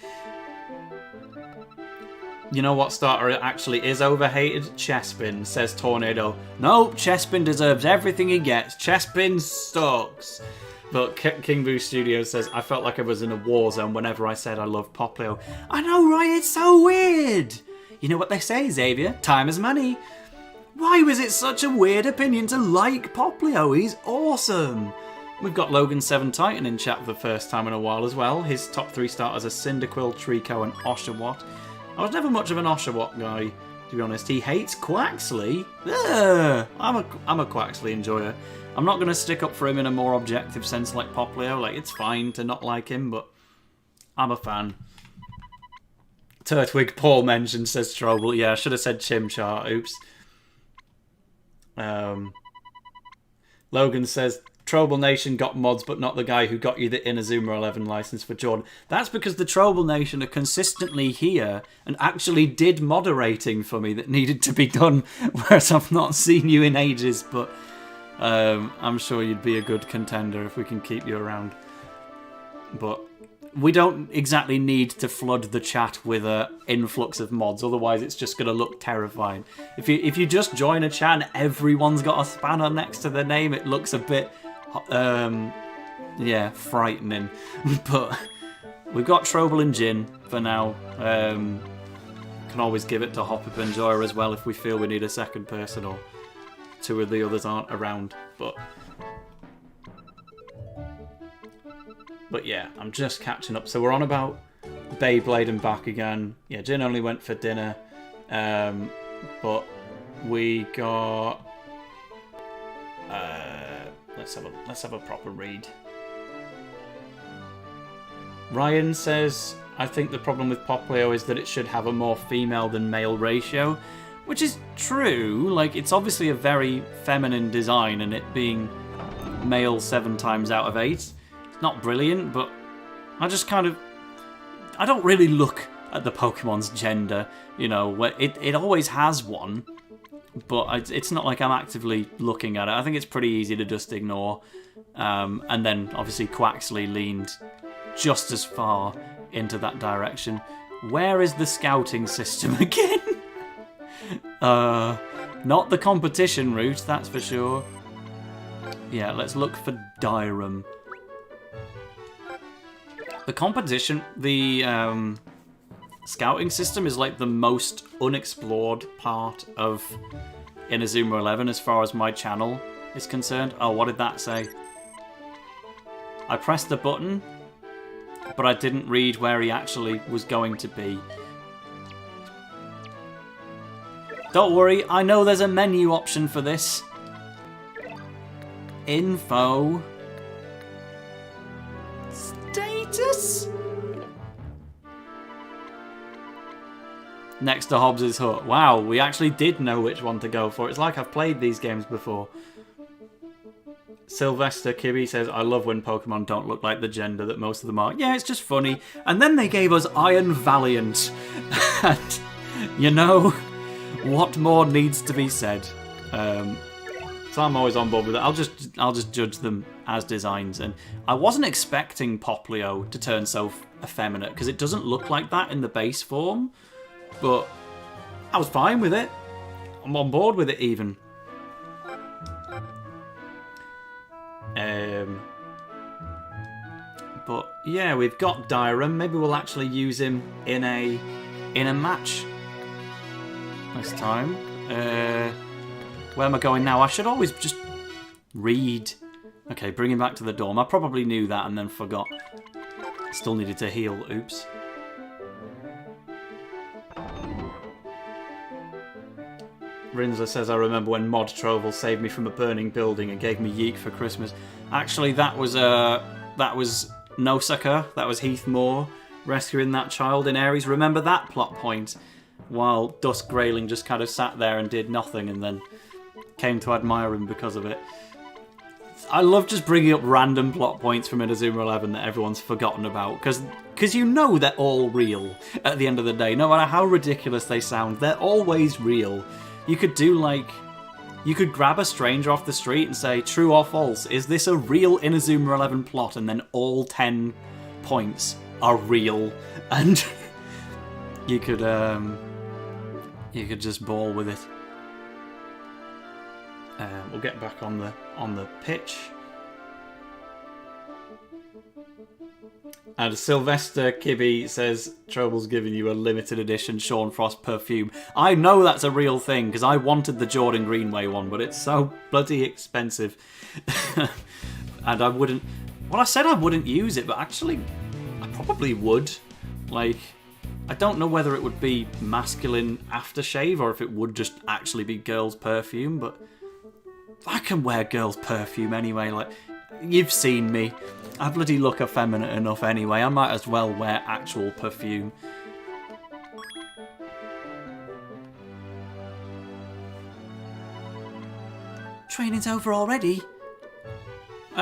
You know what starter actually is overhated? Chespin, says Tornado. No, Chespin deserves everything he gets. Chespin sucks. But King Boo Studios says, I felt like I was in a war zone whenever I said I love Poplio. I know, right? It's so weird. You know what they say, Xavier? Time is money. Why was it such a weird opinion to like Poplio? He's awesome. We've got Logan 7 Titan in chat for the first time in a while as well. His top 3 starters are Cyndaquil, Trico, and Oshawott. I was never much of an Oshawott guy, to be honest. He hates Quaxley. Ugh, I'm a Quaxley enjoyer. I'm not going to stick up for him in a more objective sense like Poplio. Like, it's fine to not like him, but I'm a fan. Turtwig, Paul mentioned, says Trouble. Yeah, I should have said Chimchar. Oops. Logan says, Trouble Nation got mods, but not the guy who got you the Inazuma 11 license for Jordan. That's because the Trouble Nation are consistently here and actually did moderating for me that needed to be done, whereas I've not seen you in ages, but I'm sure you'd be a good contender if we can keep you around. But we don't exactly need to flood the chat with an influx of mods, otherwise it's just going to look terrifying. If you just join a chat and everyone's got a spanner next to their name, it looks a bit... yeah, frightening. But we've got Trouble and Jin for now. Can always give it to Hop-Up and Joya as well if we feel we need a second person or 2 of the others aren't around. But yeah, I'm just catching up. So we're on about Beyblade and back again. Yeah, Jin only went for dinner. But we got... Let's have a proper read. Ryan says, I think the problem with Poplio is that it should have a more female than male ratio, which is true. Like, it's obviously a very feminine design, and it being male 7 times out of 8, it's not brilliant, but I just kind of... I don't really look at the Pokemon's gender, you know, it always has one, but it's not like I'm actively looking at it. I think it's pretty easy to just ignore. And then, obviously, Quaxley leaned just as far into that direction. Where is the scouting system again? Not the competition route, that's for sure. Yeah, let's look for Dyram. The competition, the scouting system is like the most unexplored part of Inazuma 11 as far as my channel is concerned. Oh, what did that say? I pressed the button, but I didn't read where he actually was going to be. Don't worry, I know there's a menu option for this. Info. Status? Next to Hobbs's Hut. Wow, we actually did know which one to go for. It's like I've played these games before. Sylvester Kibby says, I love when Pokemon don't look like the gender that most of them are. Yeah, it's just funny. And then they gave us Iron Valiant. And, you know, what more needs to be said? So I'm always on board with it. I'll just judge them as designs. And I wasn't expecting Poplio to turn so effeminate, because it doesn't look like that in the base form. But I was fine with it. I'm on board with it even. But yeah, we've got Dyram. Maybe we'll actually use him in a match this time. Where am I going now? I should always just read. Okay, bring him back to the dorm. I probably knew that and then forgot. Still needed to heal. Oops. Rinzler says, I remember when Mod Trovel saved me from a burning building and gave me Yeek for Christmas. Actually, that was Nosaka. That was Heath Moore rescuing that child in Ares. Remember that plot point? While Dusk Grayling just kind of sat there and did nothing and then came to admire him because of it. I love just bringing up random plot points from Inazuma 11 that everyone's forgotten about, because you know they're all real at the end of the day. No matter how ridiculous they sound, they're always real. You could do like... You could grab a stranger off the street and say, true or false, is this a real Inazuma 11 plot? And then all 10 points are real. And you could just ball with it. We'll get back on the pitch. And Sylvester Kibby says, Trouble's giving you a limited edition Sean Frost perfume. I know that's a real thing, because I wanted the Jordan Greenway one, but it's so bloody expensive. And I wouldn't... Well, I said I wouldn't use it, but actually, I probably would. Like, I don't know whether it would be masculine aftershave, or if it would just actually be girls' perfume, but I can wear girls' perfume anyway. Like, you've seen me. I bloody look effeminate enough anyway. I might as well wear actual perfume. Training's over already?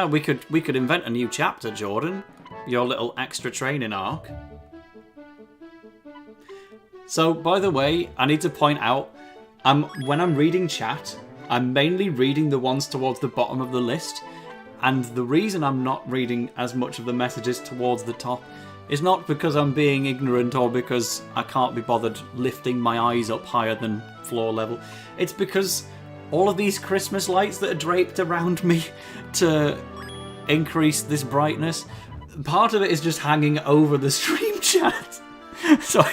We could invent a new chapter, Jordan. Your little extra training arc. So, by the way, I need to point out, when I'm reading chat, I'm mainly reading the ones towards the bottom of the list. And the reason I'm not reading as much of the messages towards the top is not because I'm being ignorant or because I can't be bothered lifting my eyes up higher than floor level. It's because all of these Christmas lights that are draped around me to increase this brightness, part of it is just hanging over the stream chat. So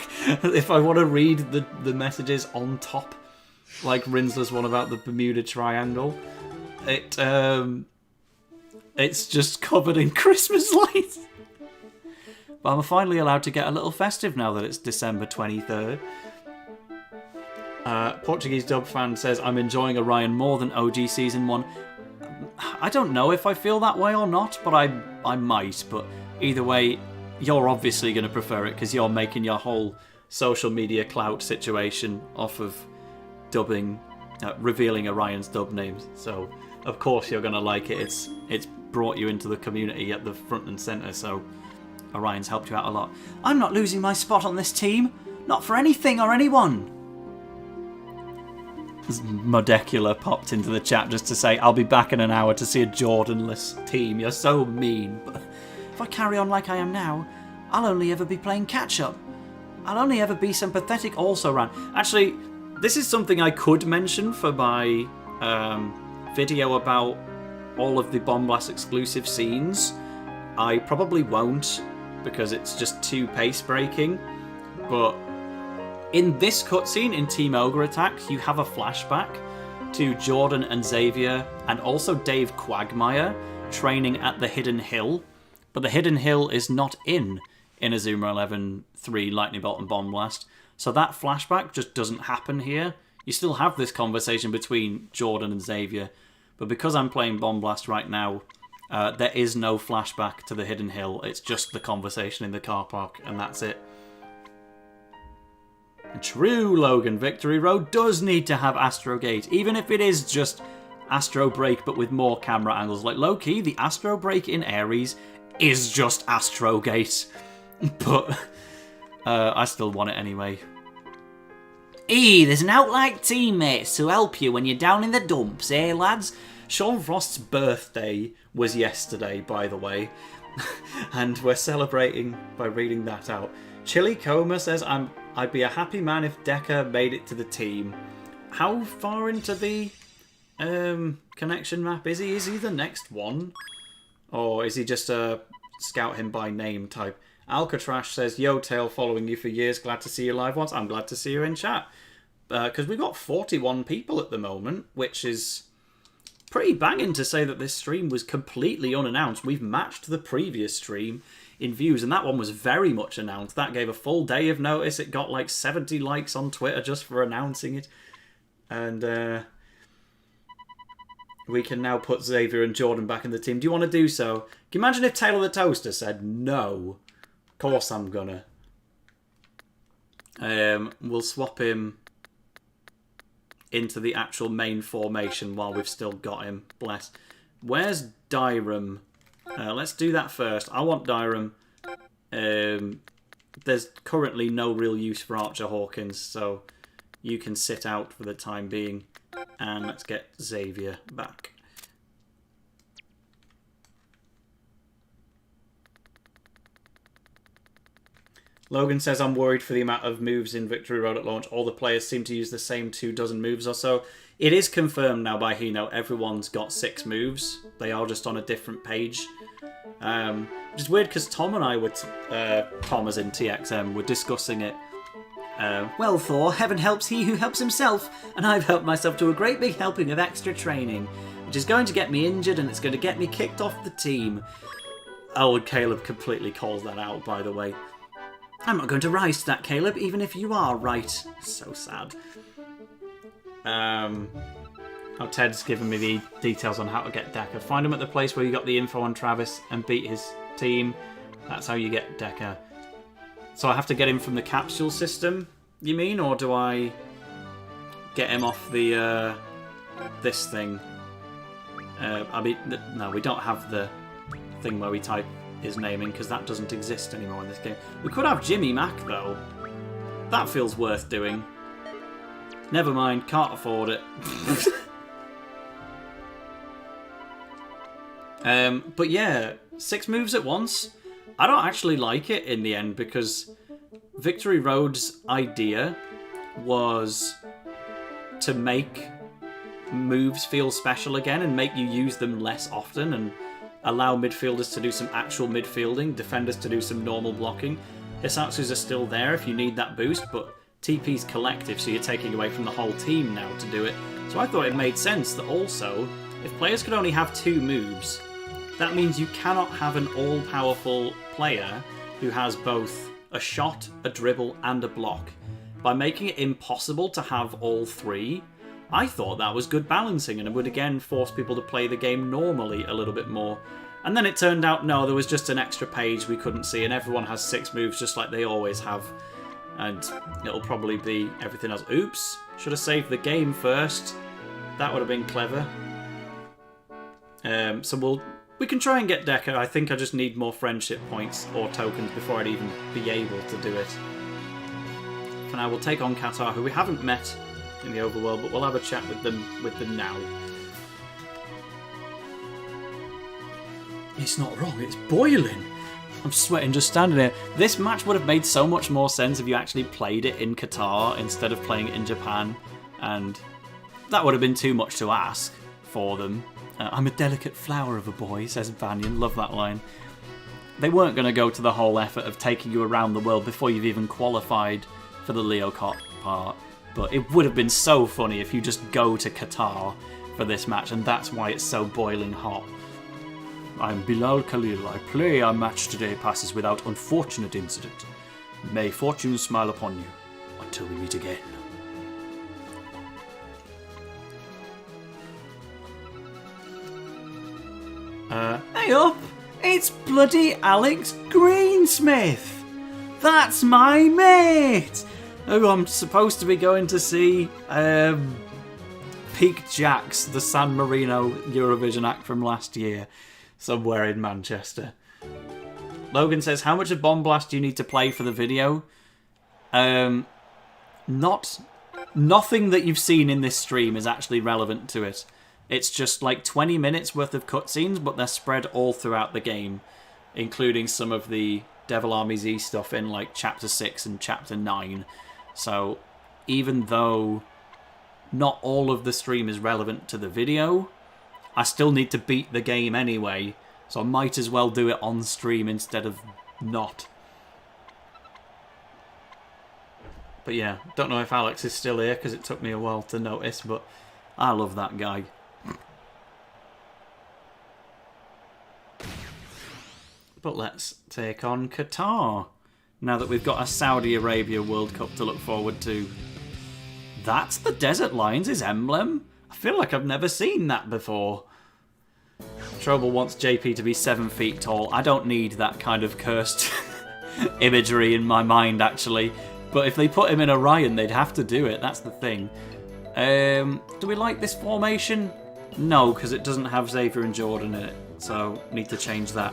if I want to read the messages on top, like Rinzler's one about the Bermuda Triangle, it's just covered in Christmas lights. But I'm finally allowed to get a little festive now that it's December 23rd. Portuguese dub fan says, I'm enjoying Orion more than OG Season 1. I don't know if I feel that way or not, but I might. But either way, you're obviously going to prefer it because you're making your whole social media clout situation off of dubbing, revealing Orion's dub names. So, of course you're going to like it. It's brought you into the community at the front and centre, so Orion's helped you out a lot. I'm not losing my spot on this team. Not for anything or anyone. Modecula popped into the chat just to say, I'll be back in an hour to see a Jordanless team. You're so mean. But if I carry on like I am now, I'll only ever be playing catch-up. I'll only ever be some pathetic also-ran. Actually, this is something I could mention for my video about all of the Bomb Blast exclusive scenes. I probably won't, because it's just too pace-breaking. But in this cutscene, in Team Ogre Attacks, you have a flashback to Jordan and Xavier, and also Dave Quagmire, training at the Hidden Hill. But the Hidden Hill is not in Inazuma 11 3 Lightning Bolt and Bomb Blast. So that flashback just doesn't happen here. You still have this conversation between Jordan and Xavier, but because I'm playing Bomb Blast right now, there is no flashback to the Hidden Hill. It's just the conversation in the car park, and that's it. And true, Logan, Victory Road does need to have Astro Gate, even if it is just Astro Break but with more camera angles. Like, low-key, the Astro Break in Ares is just Astro Gate. But I still want it anyway. There's an out-like teammates to help you when you're down in the dumps, eh, lads? Sean Frost's birthday was yesterday, by the way. And we're celebrating by reading that out. Chili Coma says, I'd be a happy man if Decker made it to the team. How far into the connection map is he? Is he the next one? Or is he just a scout him by name type? Alcatraz says, Yo, Tail, following you for years. Glad to see you live once. I'm glad to see you in chat. Because we've got 41 people at the moment, which is pretty banging to say that this stream was completely unannounced. We've matched the previous stream in views, and that one was very much announced. That gave a full day of notice. It got like 70 likes on Twitter just for announcing it. And we can now put Xavier and Jordan back in the team. Do you want to do so? Can you imagine if Taylor the Toaster said no? Of course I'm gonna. We'll swap him into the actual main formation while we've still got him. Bless. Where's Dyram? Let's do that first. I want Dyram. There's currently no real use for Archer Hawkins, so you can sit out for the time being. And let's get Xavier back. Logan says, I'm worried for the amount of moves in Victory Road at launch. All the players seem to use the same 24 moves or so. It is confirmed now by Hino. Everyone's got 6 moves. They are just on a different page. Which is weird because Tom and I were, Tom as in TXM, were discussing it. Well, Thor, heaven helps he who helps himself, and I've helped myself to a great big helping of extra training, which is going to get me injured and it's going to get me kicked off the team. Oh, and Caleb completely calls that out, by the way. I'm not going to rise to that, Caleb, even if you are right. So sad. Ted's given me the details on how to get Decker. Find him at the place where you got the info on Travis and beat his team. That's how you get Decker. So I have to get him from the capsule system, you mean? Or do I get him off the this thing? I mean, no, we don't have the thing where we type his name in because that doesn't exist anymore in this game. We could have Jimmy Mac, though. That feels worth doing. Never mind, can't afford it. But yeah, 6 moves at once. I don't actually like it in the end because Victory Road's idea was to make moves feel special again and make you use them less often and allow midfielders to do some actual midfielding, defenders to do some normal blocking. Hisatsus are still there if you need that boost, but TP's collective, so you're taking away from the whole team now to do it. So I thought it made sense that also, if players could only have 2 moves, that means you cannot have an all-powerful player who has both a shot, a dribble, and a block. By making it impossible to have all 3, I thought that was good balancing and it would again force people to play the game normally a little bit more. And then it turned out, no, there was just an extra page we couldn't see and everyone has 6 moves just like they always have. And it'll probably be everything else. Oops, should have saved the game first. That would have been clever. So we'll We can try and get Decker. I think I just need more friendship points or tokens before I'd even be able to do it. For now, we'll take on Qatar, who we haven't met in the overworld, but we'll have a chat with them now. It's not wrong, it's boiling. I'm sweating just standing here. This match would have made so much more sense if you actually played it in Qatar instead of playing it in Japan, and that would have been too much to ask for them. I'm a delicate flower of a boy, says Vanyan. Love that line. They weren't going to go to the whole effort of taking you around the world before you've even qualified for the Leo Cup part, but it would have been so funny if you just go to Qatar for this match, and that's why it's so boiling hot. I'm Bilal Khalil. I pray our match today passes without unfortunate incident. May fortune smile upon you until we meet again. Hey up! It's bloody Alex Greensmith! That's my mate! Who I'm supposed to be going to see Peak Jacks, the San Marino Eurovision act from last year, somewhere in Manchester. Logan says, how much of Bomb Blast do you need to play for the video? Nothing that you've seen in this stream is actually relevant to it. It's just like 20 minutes worth of cutscenes, but they're spread all throughout the game, including some of the Devil Army Z stuff in like Chapter 6 and Chapter 9. So even though not all of the stream is relevant to the video, I still need to beat the game anyway, so I might as well do it on stream instead of not. But yeah, don't know if Alex is still here because it took me a while to notice, but I love that guy. But let's take on Qatar, now that we've got a Saudi Arabia World Cup to look forward to. That's the Desert Lions' emblem? I feel like I've never seen that before. Trouble wants JP to be 7 feet tall. I don't need that kind of cursed imagery in my mind, actually. But if they put him in Orion, they'd have to do it. That's the thing. Do we like this formation? No, because it doesn't have Xavier and Jordan in it. So, need to change that.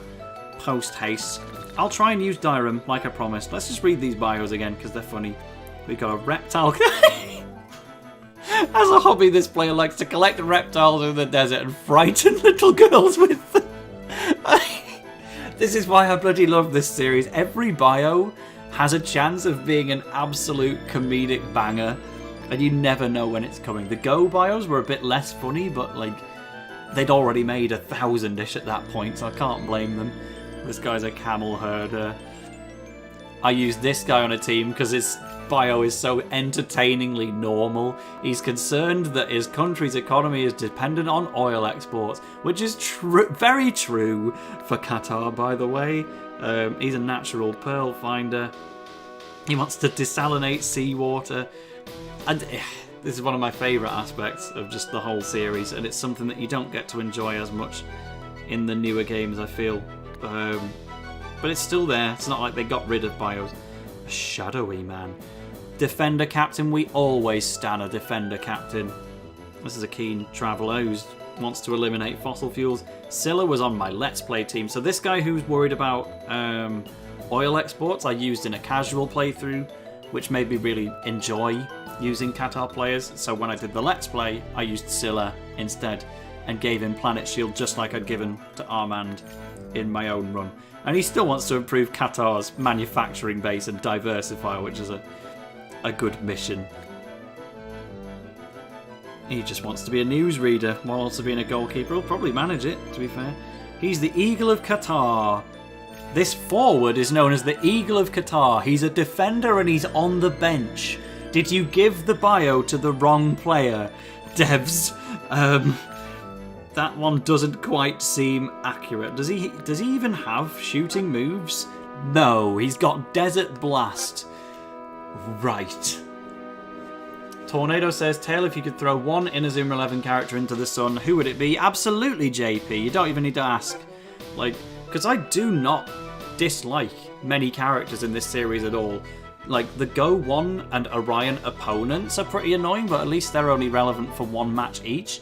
Post-haste. I'll try and use Dirham, like I promised. Let's just read these bios again, because they're funny. We got a reptile. As a hobby, this player likes to collect reptiles in the desert and frighten little girls with them. This is why I bloody love this series. Every bio has a chance of being an absolute comedic banger, and you never know when it's coming. The Go bios were a bit less funny, but like they'd already made 1,000-ish at that point, so I can't blame them. This guy's a camel herder. I use this guy on a team because his bio is so entertainingly normal. He's concerned that his country's economy is dependent on oil exports, which is very true for Qatar, by the way. He's a natural pearl finder. He wants to desalinate seawater. And this is one of my favourite aspects of just the whole series, and it's something that you don't get to enjoy as much in the newer games, I feel. But it's still there. It's not like they got rid of bios. A shadowy man. Defender captain. We always stan a defender captain. This is a keen traveller who wants to eliminate fossil fuels. Scylla was on my Let's Play team. So this guy who's worried about oil exports, I used in a casual playthrough, which made me really enjoy using Qatar players. So when I did the Let's Play, I used Scylla instead and gave him Planet Shield just like I'd given to Armand in my own run. And he still wants to improve Qatar's manufacturing base and diversify, which is a good mission. He just wants to be a newsreader while also being a goalkeeper. He'll probably manage it, to be fair. He's the Eagle of Qatar. This forward is known as the Eagle of Qatar. He's a defender and he's on the bench. Did you give the bio to the wrong player, Devs? That one doesn't quite seem accurate. Does he even have shooting moves? No, he's got Desert Blast. Right. Tornado says, Tail, if you could throw one Inazuma 11 character into the sun, who would it be? Absolutely, JP. You don't even need to ask. Like, because I do not dislike many characters in this series at all. Like, the Go 1 and Orion opponents are pretty annoying, but at least they're only relevant for one match each.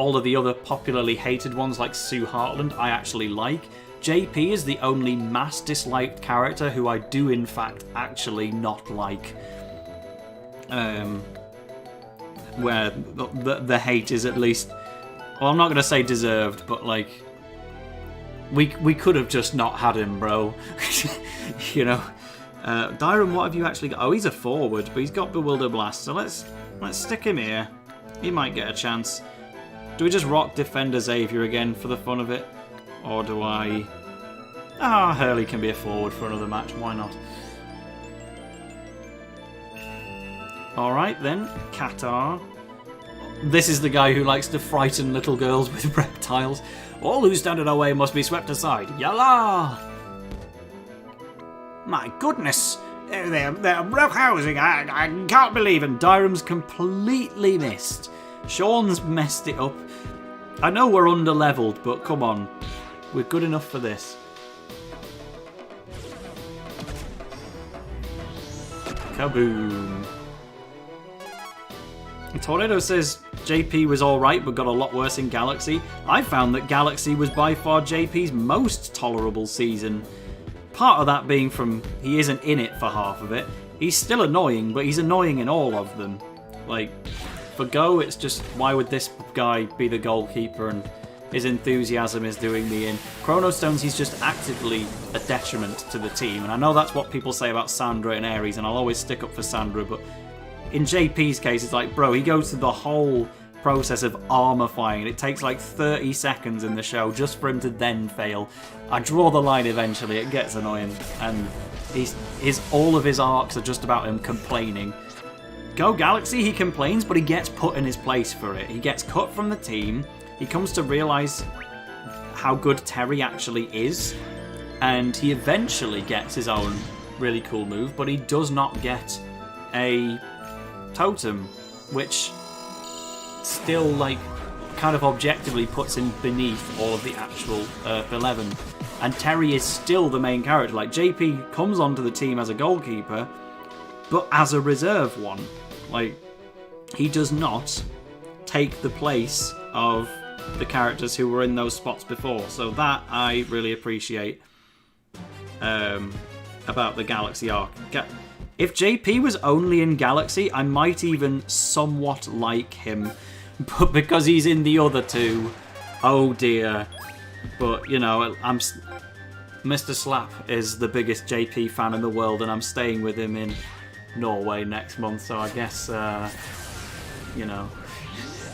all of the other popularly hated ones like Sue Heartland I actually like. JP is the only mass disliked character who I do in fact actually not like. Where the hate is at least, well, I'm not going to say deserved, but like, we could have just not had him, bro. You know. Dyram, what have you actually got? Oh, he's a forward, but he's got Bewilder Blast, so let's stick him here. He might get a chance. Do we just rock Defender Xavier again for the fun of it? Or do I... Ah, Hurley can be a forward for another match, why not? Alright then, Qatar. This is the guy who likes to frighten little girls with reptiles. All who stand in our way must be swept aside. Yalla! My goodness! They're roughhousing. I can't believe it. Dyram's completely missed. Sean's messed it up. I know we're under-leveled, but come on. We're good enough for this. Kaboom. Tornado says JP was alright but got a lot worse in Galaxy. I found that Galaxy was by far JP's most tolerable season. Part of that being from he isn't in it for half of it. He's still annoying, but he's annoying in all of them. Like, for Go, it's just, why would this guy be the goalkeeper and his enthusiasm is doing me in. Chrono Stones, he's just actively a detriment to the team. And I know that's what people say about Sandra and Ares, and I'll always stick up for Sandra, but in JP's case, it's like, bro, he goes through the whole process of armorifying, and it takes like 30 seconds in the show just for him to then fail. I draw the line eventually, it gets annoying, and all of his arcs are just about him complaining. Go Galaxy, he complains, but he gets put in his place for it. He gets cut from the team, he comes to realise how good Terry actually is, and he eventually gets his own really cool move, but he does not get a totem, which still, like, kind of objectively puts him beneath all of the actual Earth 11. And Terry is still the main character. Like, JP comes onto the team as a goalkeeper, but as a reserve one. Like, he does not take the place of the characters who were in those spots before. So that I really appreciate about the Galaxy arc. If JP was only in Galaxy, I might even somewhat like him. But because he's in the other two, oh dear. But, you know, Mr. Slap is the biggest JP fan in the world, and I'm staying with him in Norway next month, so I guess, you know.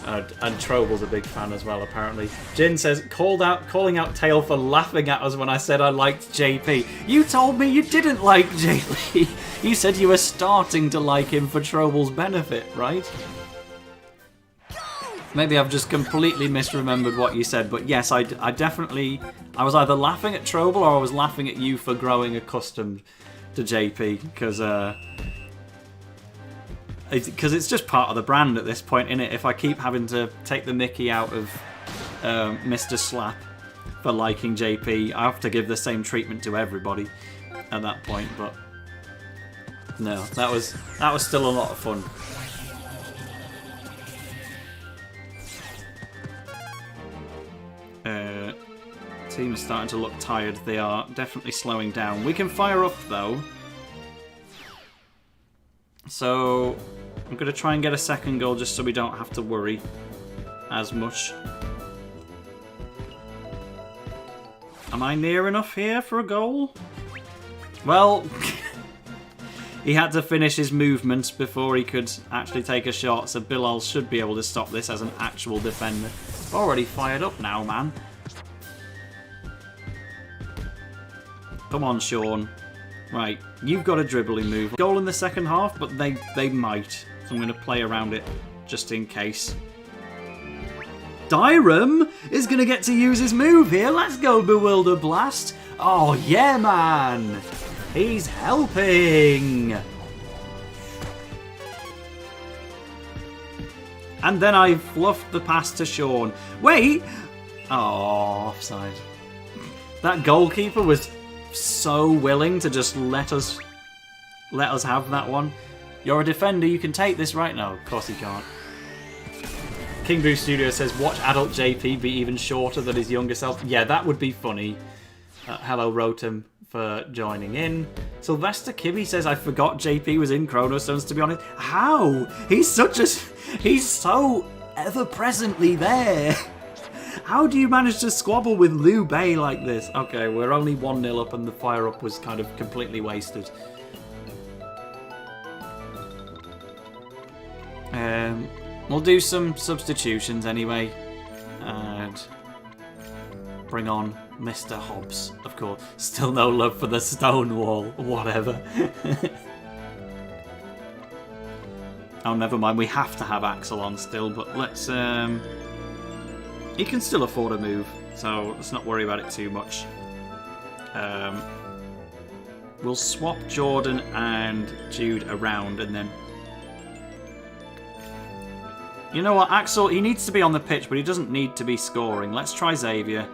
And Troble's a big fan as well, apparently. Jin says, calling out Tail for laughing at us when I said I liked JP. You told me you didn't like JP. You said you were starting to like him for Troble's benefit, right? Maybe I've just completely misremembered what you said, but yes, I definitely... I was either laughing at Troble or I was laughing at you for growing accustomed to JP, because it's just part of the brand at this point, innit? If I keep having to take the mickey out of Mr. Slap for liking JP, I have to give the same treatment to everybody at that point, but no, that was still a lot of fun. Team is starting to look tired. They are definitely slowing down. We can fire up though. So I'm going to try and get a second goal just so we don't have to worry as much. Am I near enough here for a goal? Well, he had to finish his movements before he could actually take a shot, so Bilal should be able to stop this as an actual defender. Already fired up now, man. Come on, Sean. Right, you've got a dribbling move. Goal in the second half, but they might. So I'm going to play around it just in case. Dyram is going to get to use his move here. Let's go, Bewilder Blast. Oh, yeah, man. He's helping. And then I fluffed the pass to Sean. Wait. Oh, offside. That goalkeeper was so willing to just let us have that one. You're a defender, you can take this right now. Of course he can't. King Boo Studio says, watch adult JP be even shorter than his younger self. Yeah, that would be funny. Hello, Rotem, for joining in. Sylvester Kibby says, I forgot JP was in Chrono Stones, to be honest. How? He's so ever-presently there. How do you manage to squabble with Liu Bei like this? Okay, we're only 1-0 up and the fire-up was kind of completely wasted. We'll do some substitutions anyway. And bring on Mr. Hobbs, of course. Still no love for the stone wall. Whatever. Oh, never mind. We have to have Axel on still, but let's... He can still afford a move, so let's not worry about it too much. We'll swap Jordan and Jude around, and then... You know what, Axel, he needs to be on the pitch, but he doesn't need to be scoring. Let's try Xavier.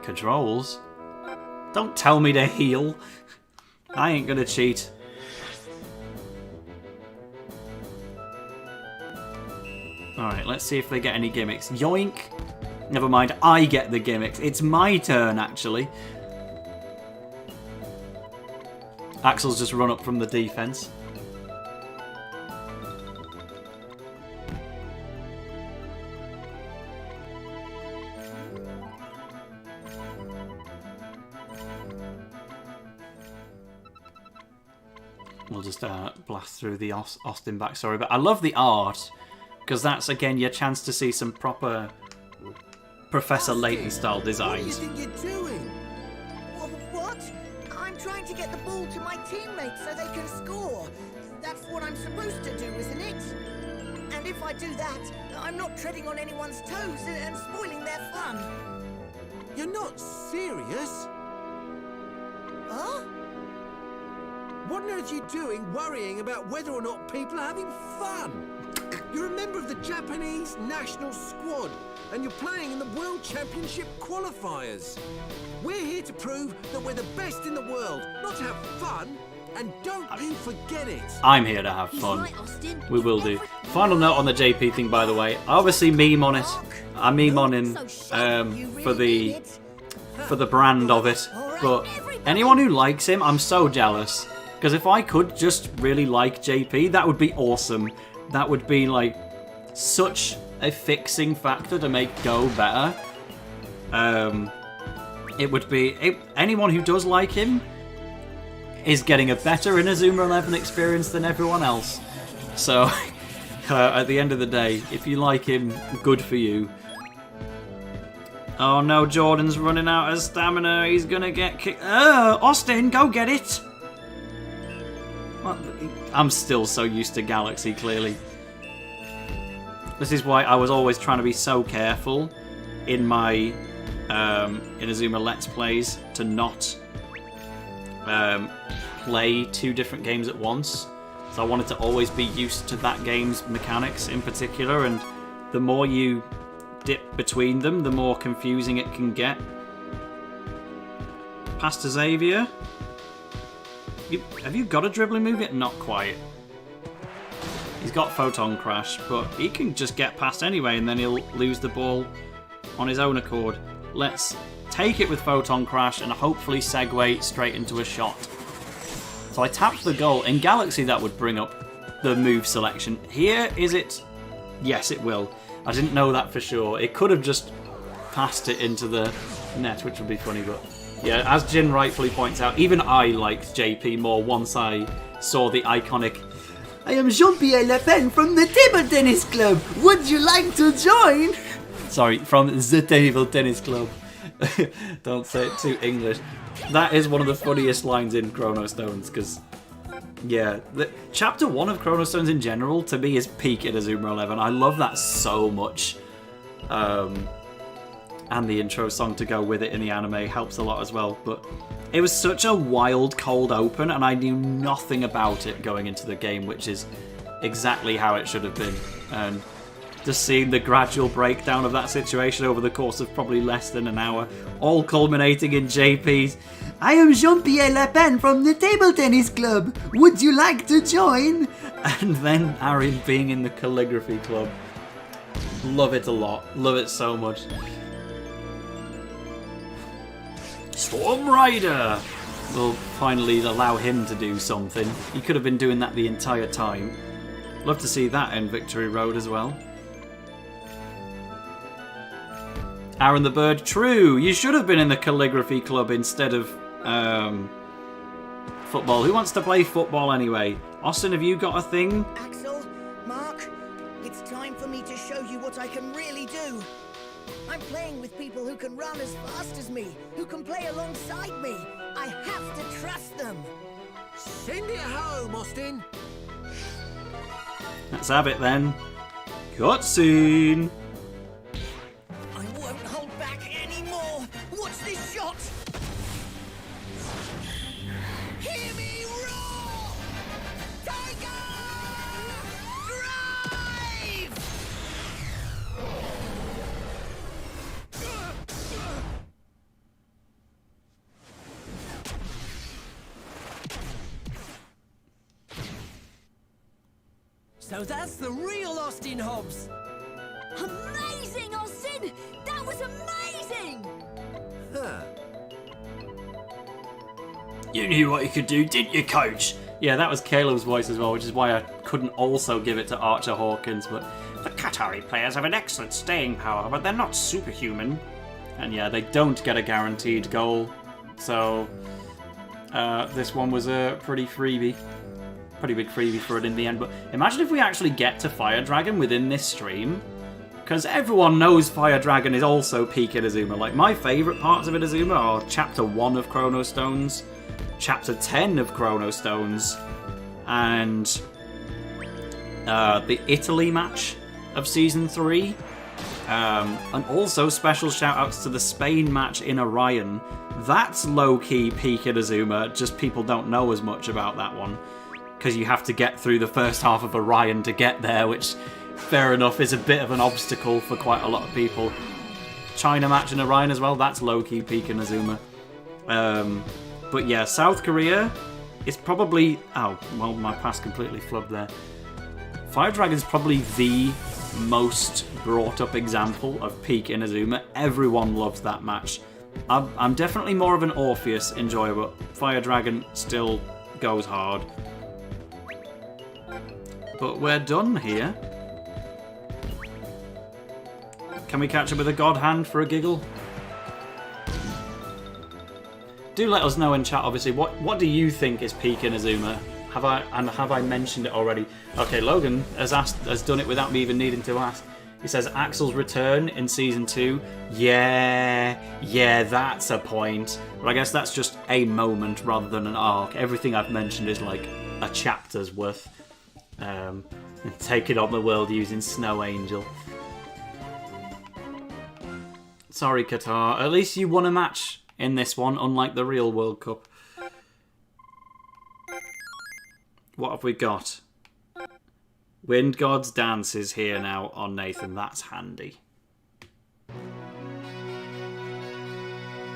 Controls? Don't tell me to heal. I ain't gonna cheat. Alright, let's see if they get any gimmicks. Yoink! Never mind, I get the gimmicks. It's my turn, actually. Axel's just run up from the defense. We'll just blast through the Austin backstory. But I love the art, because that's, again, your chance to see some proper Professor Layton-style designs. What do you think you're doing? What? I'm trying to get the ball to my teammates so they can score. That's what I'm supposed to do, isn't it? And if I do that, I'm not treading on anyone's toes and spoiling their fun. You're not serious? Huh? What on earth are you doing worrying about whether or not people are having fun? You're a member of the Japanese national squad, and you're playing in the World Championship qualifiers. We're here to prove that we're the best in the world, not to have fun, and don't you forget it. I'm here to have fun. Right, Austin. We will do. Final note on the JP thing, by the way. I obviously meme on it. I meme on him for the brand of it. But anyone who likes him, I'm so jealous. Because if I could just really like JP, that would be awesome. That would be, like, such a fixing factor to make Go better. It would be... anyone who does like him is getting a better Inazuma 11 experience than everyone else. So, at the end of the day, if you like him, good for you. Oh no, Jordan's running out of stamina. He's gonna get kicked. Austin, go get it! I'm still so used to Galaxy, clearly. This is why I was always trying to be so careful in my Inazuma Let's Plays to not play two different games at once. So I wanted to always be used to that game's mechanics in particular, and the more you dip between them, the more confusing it can get. Pass to Xavier. Have you got a dribbling move yet? Not quite. He's got Photon Crash, but he can just get past anyway, and then he'll lose the ball on his own accord. Let's take it with Photon Crash and hopefully segue straight into a shot. So I tapped the goal. In Galaxy, that would bring up the move selection. Here, is it? Yes, it will. I didn't know that for sure. It could have just passed it into the net, which would be funny, but... Yeah, as Jin rightfully points out, even I liked JP more once I saw the iconic I am Jean-Pierre Le Pen from the Table Tennis Club. Would you like to join? Sorry, from the Table Tennis Club. Don't say it too English. That is one of the funniest lines in Chrono Stones, because, yeah, Chapter 1 of Chrono Stones in general, to me, is peak Inazuma 11. I love that so much. And the intro song to go with it in the anime helps a lot as well. But it was such a wild, cold open, and I knew nothing about it going into the game, which is exactly how it should have been. And Just seeing the gradual breakdown of that situation over the course of probably less than an hour, all culminating in JP's, "I am Jean-Pierre Lapin from the table tennis club. Would you like to join?" And then Aaron being in the calligraphy club. Love it a lot. Love it so much. Storm Rider! We'll finally allow him to do something. He could have been doing that the entire time. Love to see that in Victory Road as well. Aaron the Bird, true. You should have been in the calligraphy club instead of football. Who wants to play football anyway? Austin, have you got a thing? Axel, Mark, it's time for me to show you what I can really do. I'm playing with people who can run as fast as me, who can play alongside me. I have to trust them. Send it home, Austin. Let's have it then. Cutscene. I won't hold back anymore. Watch this shot. Hear me roar! Tiger! Drive! So that's the real Austin Hobbs. Amazing, Austin! That was amazing! Huh. You knew what you could do, didn't you, coach? Yeah, that was Caleb's voice as well, which is why I couldn't also give it to Archer Hawkins, but the Qatari players have an excellent staying power, but they're not superhuman. And yeah, they don't get a guaranteed goal, so this one was a pretty big freebie for it in the end. But imagine if we actually get to Fire Dragon within this stream, because everyone knows Fire Dragon is also peak Inazuma. Like, my favourite parts of Inazuma are Chapter 1 of Chrono Stones, Chapter 10 of Chrono Stones, and the Italy match of Season 3. And also special shout-outs to the Spain match in Orion. That's low-key peak Inazuma, just people don't know as much about that one, because you have to get through the first half of Orion to get there, which, fair enough, is a bit of an obstacle for quite a lot of people. China match in Orion as well, that's low-key peak Inazuma. But yeah, South Korea is probably... Oh, well, my pass completely flubbed there. Fire Dragon's probably the most brought-up example of peak Inazuma. Everyone loves that match. I'm definitely more of an Orpheus enjoyer, but Fire Dragon still goes hard. But we're done here. Can we catch up with a God Hand for a giggle? Do let us know in chat, obviously. What do you think is peak Inazuma? Have I mentioned it already? Okay, Logan has done it without me even needing to ask. He says Axel's return in Season 2. Yeah, that's a point. But I guess that's just a moment rather than an arc. Everything I've mentioned is like a chapter's worth. Taking on the world using Snow Angel. Sorry, Qatar. At least you won a match in this one, unlike the real World Cup. What have we got? Wind God's Dance is here now on Nathan. That's handy.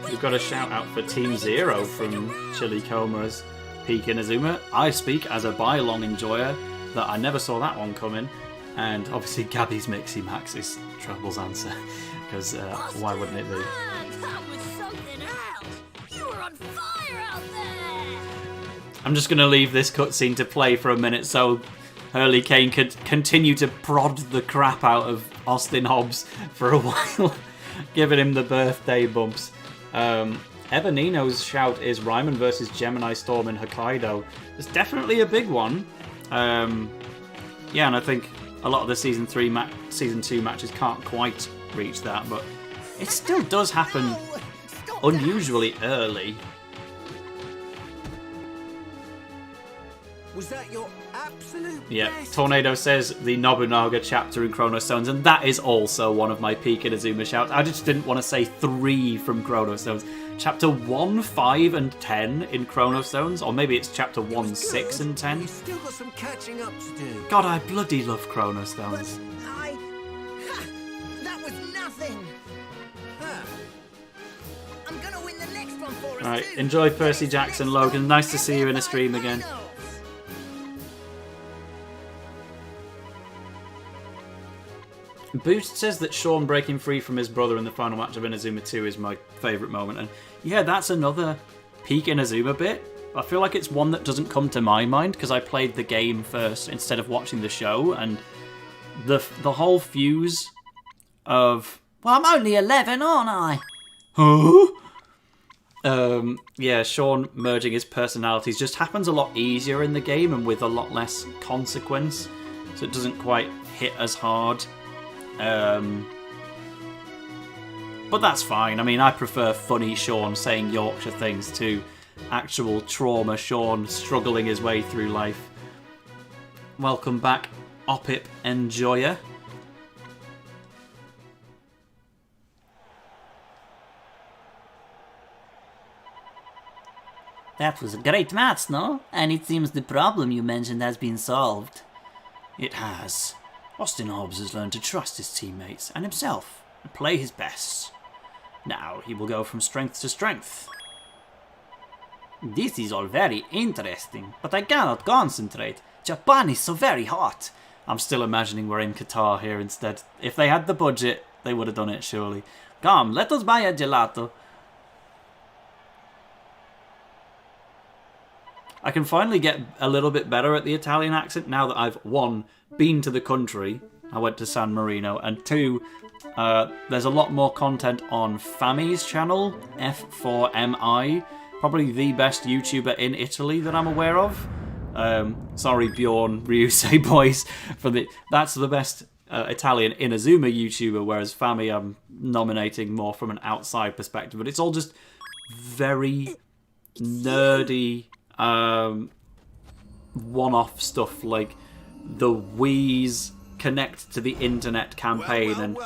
We've got a shout out for Team Zero from Chili Coma's peak Inazuma. I speak as a by-long enjoyer that I never saw that one coming. And obviously Gabby's Mixie Max is Trouble's answer. Because why wouldn't it be? Man, that was something else! You were on fire out there! I'm just going to leave this cutscene to play for a minute so Hurley Kane could continue to prod the crap out of Austin Hobbs for a while, giving him the birthday bumps. Ebonino's shout is Ryman versus Gemini Storm in Hokkaido. It's definitely a big one. Yeah, and I think a lot of the Season 2 matches can't quite reach that, but it still does happen unusually early. Was that your absolute Yeah, best? Tornado says the Nobunaga chapter in Chrono Stones, and that is also one of my peak Inazuma shouts. I just didn't want to say 3 from Chrono Stones. Chapter 1, 5, and 10 in Chrono Stones, or maybe it's chapter 1, 6, and 10. You've still got some catching up to do. God, I bloody love Chrono But Stones. nothing. Ah, I'm gonna win the next one for us. Alright, too. enjoy Percy Next Jackson, one, Logan. Nice to see you in a SFI stream again. Finals. Boost says that Sean breaking free from his brother in the final match of Inazuma 2 is my favourite moment. And yeah, that's another peak Inazuma bit. I feel like it's one that doesn't come to my mind because I played the game first instead of watching the show. And the whole fuse of... Well, I'm only 11, aren't I? Huh? Yeah, Sean merging his personalities just happens a lot easier in the game and with a lot less consequence. So it doesn't quite hit as hard. But that's fine. I mean, I prefer funny Sean saying Yorkshire things to actual trauma Sean struggling his way through life. Welcome back, Opip Enjoyer. That was a great match, no? And it seems the problem you mentioned has been solved. It has. Austin Hobbs has learned to trust his teammates and himself and play his best. Now he will go from strength to strength. This is all very interesting, but I cannot concentrate. Japan is so very hot. I'm still imagining we're in Qatar here instead. If they had the budget, they would have done it surely. Come, let us buy a gelato. I can finally get a little bit better at the Italian accent now that I've, one, been to the country. I went to San Marino. And two, there's a lot more content on Fami's channel, F4MI. Probably the best YouTuber in Italy that I'm aware of. Sorry, Bjorn, Ryusei boys. That's the best Italian Inazuma YouTuber, whereas Fami I'm nominating more from an outside perspective. But it's all just very nerdy... one-off stuff like the Wii's Connect to the Internet campaign and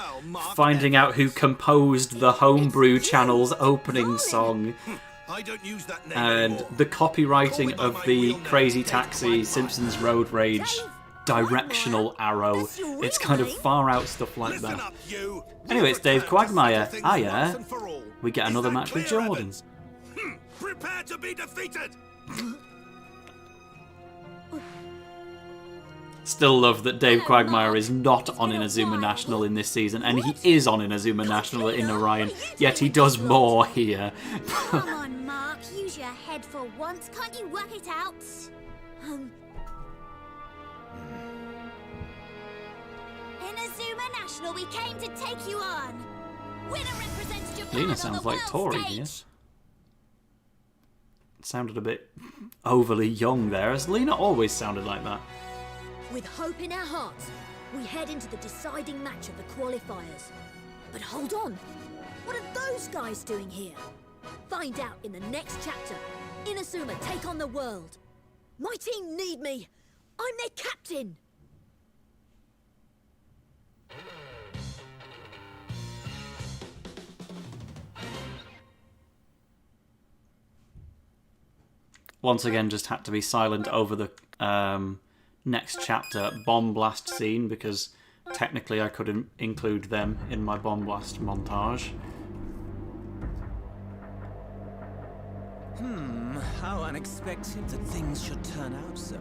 finding out who composed the Homebrew channel's opening song and the copywriting of the Crazy Taxi Simpsons Road Rage directional arrow. It's kind of far out stuff like that. Anyway, it's Dave Quagmire. Ah yeah, we get another match with Jordan. prepare to be defeated. Still love that Dave Quagmire is not on Inazuma National in this season, and he is on Inazuma National in Orion, yet he does more here. Come on, Mark, use your head for once. Can't you work it out? Inazuma National, we came to take you on. Winner represents Japan. Lena on sounds the like world Tori stage. here. Sounded a bit overly young there, as Lena always sounded like that. With hope in our hearts, we head into the deciding match of the qualifiers. But hold on, what are those guys doing here? Find out in the next chapter. Inazuma take on the world. My team need me. I'm their captain. Once again, just had to be silent over the next chapter bomb blast scene because technically I couldn't include them in my bomb blast montage. How unexpected that things should turn out so.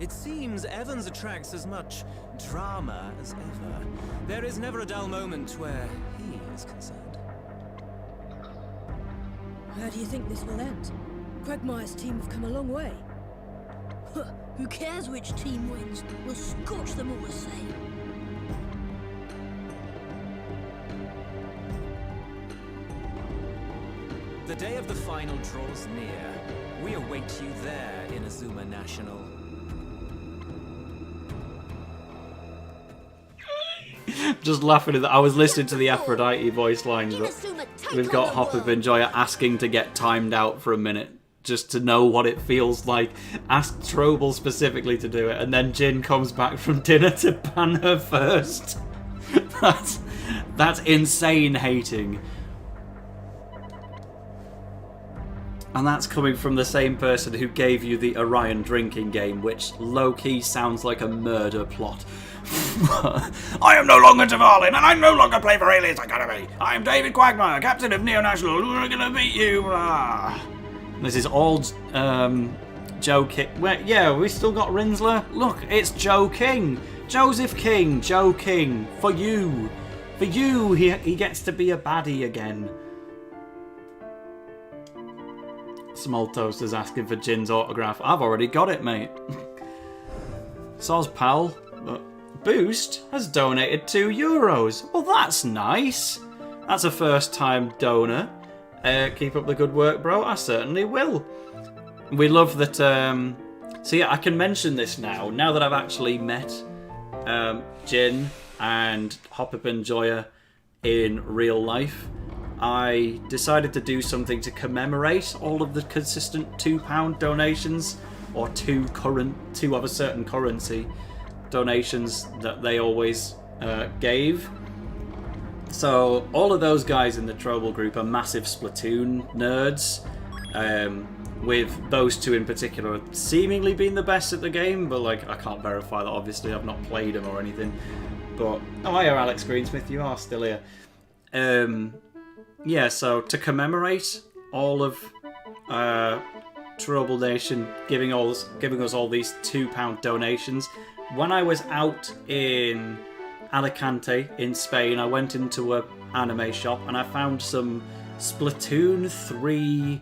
It seems Evans attracts as much drama as ever. There is never a dull moment where he is concerned. How do you think this will end? Quagmire's team have come a long way. Who cares which team wins? We'll scorch them all the same. The day of the final draws near. We await you there, Inazuma National. Just laughing at that. I was listening to the Aphrodite voice lines, but Inazuma take we've on got the Hop of world. Enjoyer asking to get timed out for a minute just to know what it feels like. Ask Trobel specifically to do it, and then Jin comes back from dinner to ban her first. That's insane hating. And that's coming from the same person who gave you the Orion drinking game, which low-key sounds like a murder plot. I am no longer Tavalin, and I no longer play for Alias Academy. I am David Quagmire, captain of Neo National. We're gonna beat you. Blah. This is all Joe King. Yeah, we still got Rinsler. Look, it's Joe King. Joseph King. Joe King. For you. For you, he gets to be a baddie again. Small Toaster's asking for Jin's autograph. I've already got it, mate. Soz pal. Boost has donated €2. Well, that's nice. That's a first-time donor. Keep up the good work, bro. I certainly will. We love that... So yeah, I can mention this now that I've actually met Jin and Hop-Up and Joya in real life. I decided to do something to commemorate all of the consistent £2 donations, or two of a certain currency donations that they always gave. So all of those guys in the Trobal group are massive Splatoon nerds, with those two in particular seemingly being the best at the game, but like I can't verify that, obviously I've not played them or anything. But oh, hiya Alex Greensmith, you are still here. Yeah, so to commemorate all of Trobal Nation giving us all these £2 donations, when I was out in Alicante in Spain, I went into an anime shop and I found some Splatoon 3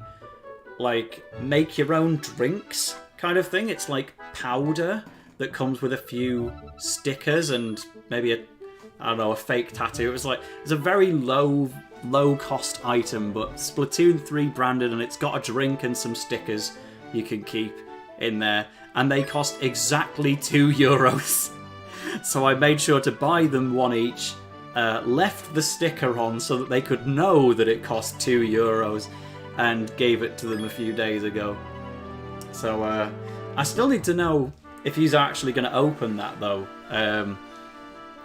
like make your own drinks kind of thing. It's like powder that comes with a few stickers and maybe a fake tattoo. It's a very low cost item, but Splatoon 3 branded, and it's got a drink and some stickers you can keep in there, and they cost exactly €2. So I made sure to buy them one each, left the sticker on so that they could know that it cost €2, and gave it to them a few days ago. So I still need to know if he's actually going to open that though,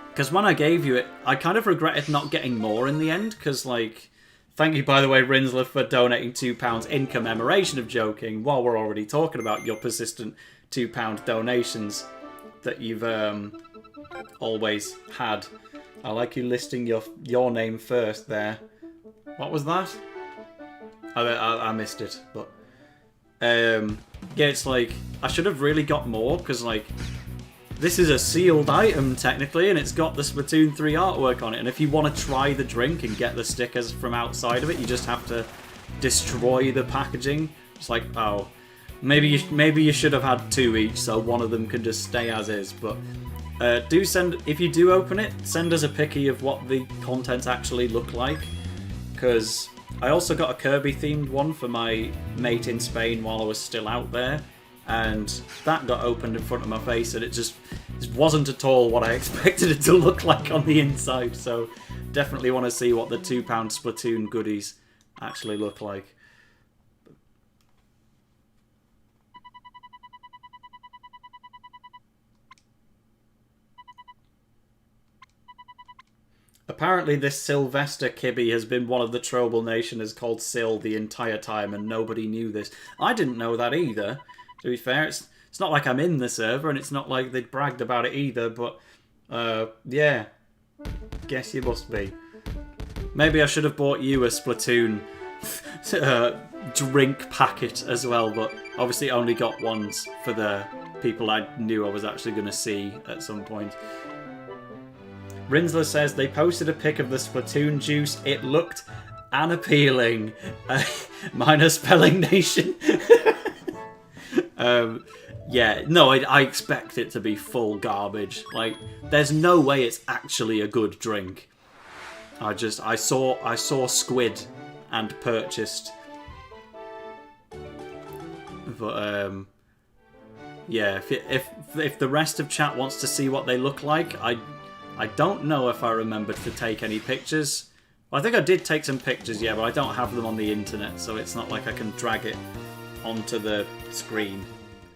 because when I gave you it, I kind of regretted not getting more in the end, because like, thank you by the way Rinsler for donating £2 in commemoration of Joking, while we're already talking about your persistent £2 donations that you've always had. I like you listing your name first there. What was that? I missed it, but yeah, it's like I should have really got more, because like this is a sealed item technically, and it's got the Splatoon 3 artwork on it, and if you want to try the drink and get the stickers from outside of it, you just have to destroy the packaging. It's like, oh, maybe you should have had two each, so one of them can just stay as is. But do send, if you do open it, send us a picky of what the contents actually look like, because I also got a Kirby themed one for my mate in Spain while I was still out there, and that got opened in front of my face, and it just wasn't at all what I expected it to look like on the inside. So definitely want to see what the £2 Splatoon goodies actually look like. Apparently this Sylvester Kibbe has been one of the Trobal Nationers called Syl the entire time, and nobody knew this. I didn't know that either, to be fair. It's not like I'm in the server, and it's not like they bragged about it either, but yeah, guess you must be. Maybe I should have bought you a Splatoon drink packet as well, but obviously only got ones for the people I knew I was actually going to see at some point. Rinsler says they posted a pic of the Splatoon juice. It looked unappealing. Minor spelling nation. Yeah, no, I expect it to be full garbage. Like, there's no way it's actually a good drink. I saw squid and purchased. But yeah, if the rest of chat wants to see what they look like, I don't know if I remembered to take any pictures. Well, I think I did take some pictures, yeah, but I don't have them on the internet, so it's not like I can drag it onto the screen.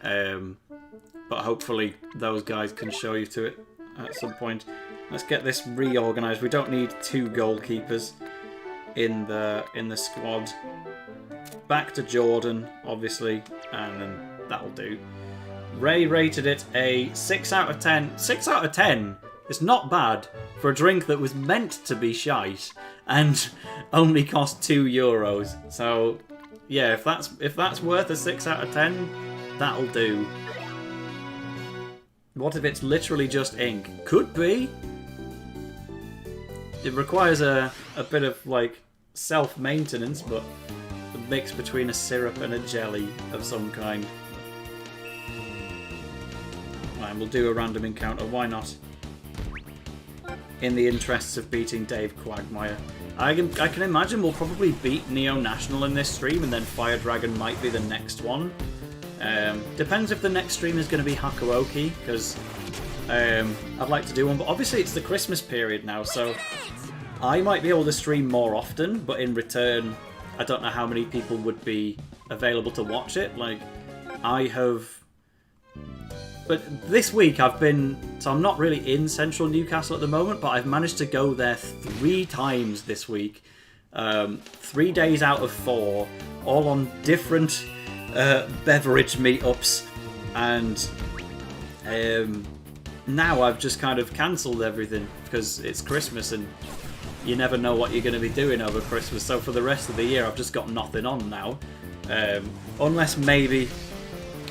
But hopefully those guys can show you to it at some point. Let's get this reorganised. We don't need two goalkeepers in the squad. Back to Jordan, obviously, and then that'll do. Ray rated it a 6 out of 10. 6 out of 10? It's not bad for a drink that was meant to be shite and only cost €2. So, yeah, if that's worth a 6 out of 10, that'll do. What if it's literally just ink? Could be. It requires a bit of, like, self-maintenance, but a mix between a syrup and a jelly of some kind. Right, we'll do a random encounter, why not? In the interests of beating Dave Quagmire. I can imagine we'll probably beat Neo National in this stream, and then Fire Dragon might be the next one. Depends if the next stream is going to be Hakuoki, because I'd like to do one, but obviously it's the Christmas period now, so I might be able to stream more often, but in return, I don't know how many people would be available to watch it. Like, I have... But this week I've been... So I'm not really in central Newcastle at the moment, but I've managed to go there 3 times this week. 3 days out of 4, all on different beverage meetups. And now I've just kind of cancelled everything because it's Christmas and you never know what you're going to be doing over Christmas. So for the rest of the year I've just got nothing on now. Unless maybe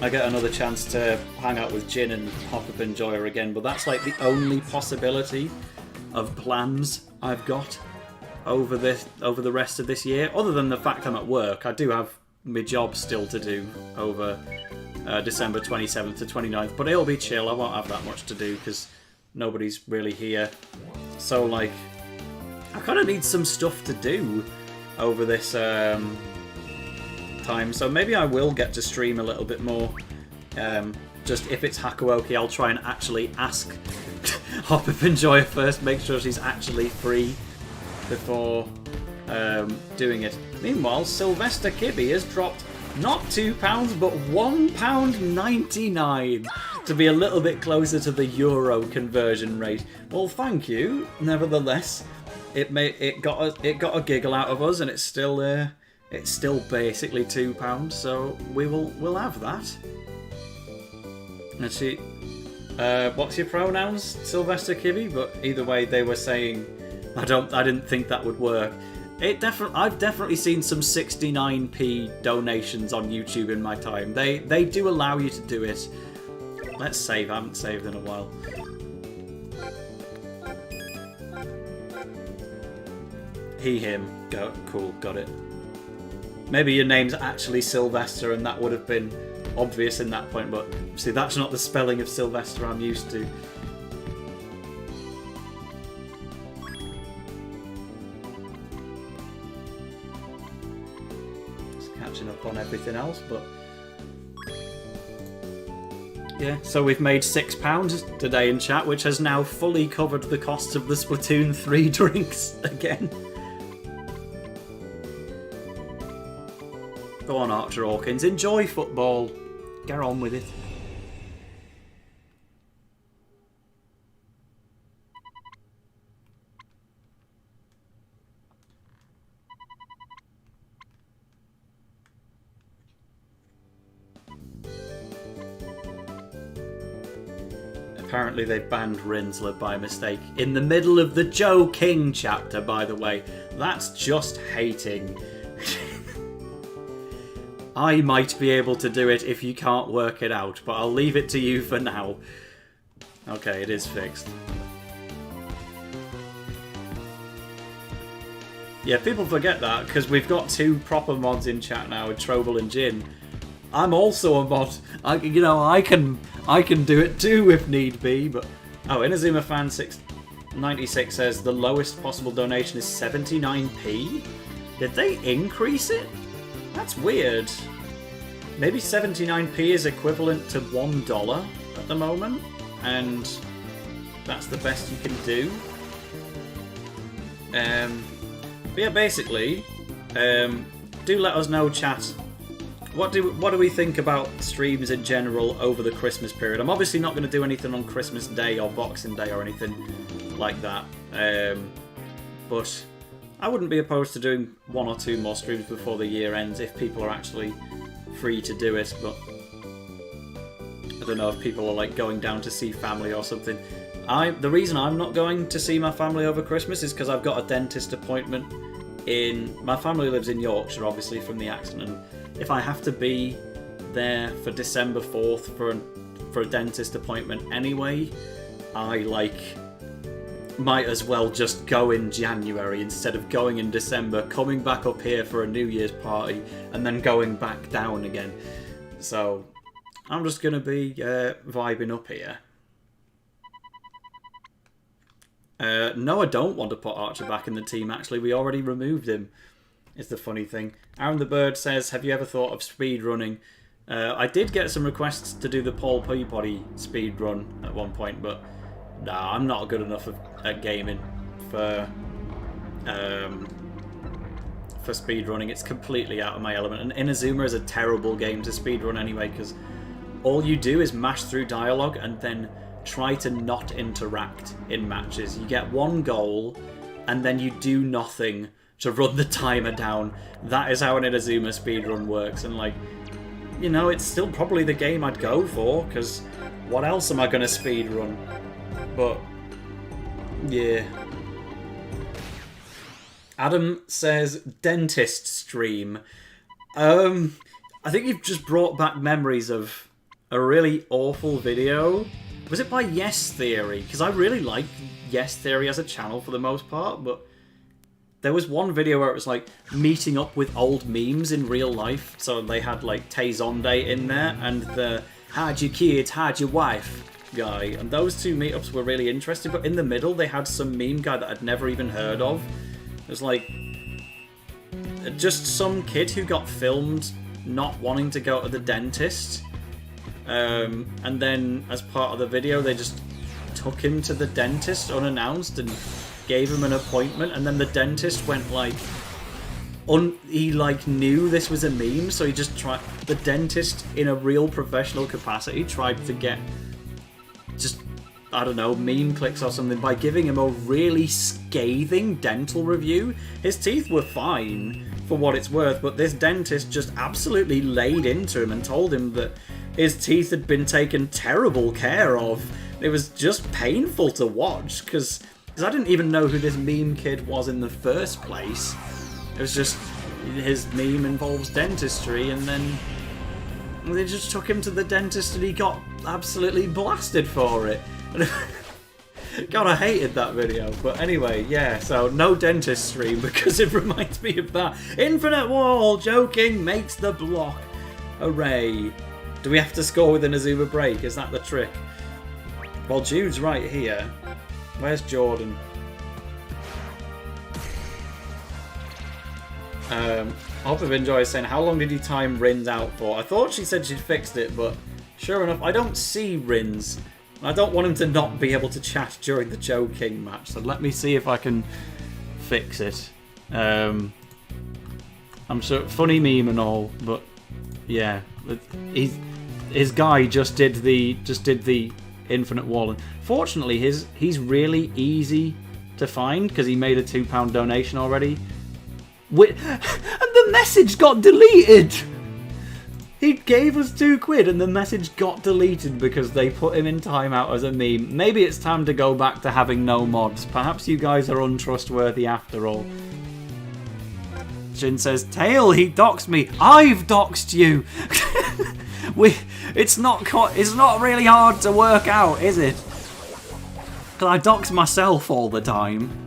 I get another chance to hang out with Jin and Hop Up Enjoyer again, but that's like the only possibility of plans I've got over the rest of this year. Other than the fact I'm at work, I do have my job still to do over December 27th to 29th, but it'll be chill. I won't have that much to do because nobody's really here. So like, I kind of need some stuff to do over this time, so maybe I will get to stream a little bit more. Just if it's Hakuoki, I'll try and actually ask Hop Up Enjoyer first, make sure she's actually free before doing it. Meanwhile, Sylvester Kibbe has dropped not £2, but £1.99 to be a little bit closer to the euro conversion rate. Well, thank you. Nevertheless, it got a giggle out of us, and it's still basically £2, so we'll have that. Let's see. What's your pronouns, Sylvester Kibbe? But either way, they were saying I didn't think that would work. I've definitely seen some 69p donations on YouTube in my time. They do allow you to do it. Let's save. I haven't saved in a while. He, him. Go. Cool. Got it. Maybe your name's actually Sylvester and that would have been obvious in that point, but see, that's not the spelling of Sylvester I'm used to. Just catching up on everything else, but... yeah, so we've made £6 today in chat, which has now fully covered the cost of the Splatoon 3 drinks again. Go on, Archer Hawkins. Enjoy football. Get on with it. Apparently they banned Rinsler by mistake. In the middle of the Joe King chapter, by the way. That's just hating. I might be able to do it if you can't work it out, but I'll leave it to you for now. Okay, it is fixed. Yeah, people forget that, because we've got 2 proper mods in chat now with Trouble and Jin. I'm also a mod. I can do it too if need be, but... oh, Inazuma Fan 696 says the lowest possible donation is 79p? Did they increase it? That's weird. Maybe 79p is equivalent to $1 at the moment, and that's the best you can do. But yeah, basically, do let us know, chat. What do we think about streams in general over the Christmas period? I'm obviously not going to do anything on Christmas Day or Boxing Day or anything like that, but I wouldn't be opposed to doing 1 or 2 more streams before the year ends if people are actually free to do it, but I don't know if people are like going down to see family or something. The reason I'm not going to see my family over Christmas is because I've got a dentist appointment my family lives in Yorkshire, obviously, from the accent, and if I have to be there for December 4th for a dentist appointment anyway, I might as well just go in January instead of going in December, coming back up here for a New Year's party, and then going back down again. So I'm just going to be vibing up here. No, I don't want to put Archer back in the team, actually. We already removed him, is the funny thing. Aaron the Bird says, have you ever thought of speed running? I did get some requests to do the Paul Peabody speed run at one point, but nah, I'm not good enough at gaming for speed running. It's completely out of my element, and Inazuma is a terrible game to speed run anyway, because all you do is mash through dialogue and then try to not interact in matches. You get one goal and then you do nothing to run the timer down. That is how an Inazuma speedrun works, and you know, it's still probably the game I'd go for, because what else am I going to speedrun? But yeah. Adam says dentist stream. I think you've just brought back memories of a really awful video. Was it by Yes Theory? Because I really like Yes Theory as a channel for the most part, but there was one video where it was meeting up with old memes in real life. So they had Tay Zonde in there and the "How'd your kids, how'd your wife" guy. And those two meetups were really interesting, but in the middle they had some meme guy that I'd never even heard of. It was just some kid who got filmed not wanting to go to the dentist. And then, as part of the video, they just took him to the dentist unannounced and gave him an appointment. And then the dentist went he knew this was a meme, so he just tried. The dentist, in a real professional capacity, tried to get I don't know, meme clicks or something by giving him a really scathing dental review. His teeth were fine for what it's worth, but this dentist just absolutely laid into him and told him that his teeth had been taken terrible care of. It was just painful to watch, because I didn't even know who this meme kid was in the first place. It was just, his meme involves dentistry, and then they just took him to the dentist and he got absolutely blasted for it. God, I hated that video. But anyway, yeah, so no dentist stream, because it reminds me of that. Infinite Wall, joking, makes the block. Hooray. Do we have to score with an Inazuma break? Is that the trick? Well, Jude's right here. Where's Jordan? Hope of Enjoy is saying, how long did you time Rins out for? I thought she said she'd fixed it, but sure enough, I don't see Rins. I don't want him to not be able to chat during the Joe King match, so let me see if I can fix it. I'm sure, funny meme and all, but yeah, his guy just did the Infinite Wall, and fortunately he's really easy to find because he made a £2 donation already. And the message got deleted. He gave us £2 and the message got deleted because they put him in timeout as a meme. Maybe it's time to go back to having no mods. Perhaps you guys are untrustworthy after all. Jin says, Tail, he doxed me. I've doxed you. It's not really hard to work out, is it? Because I dox myself all the time.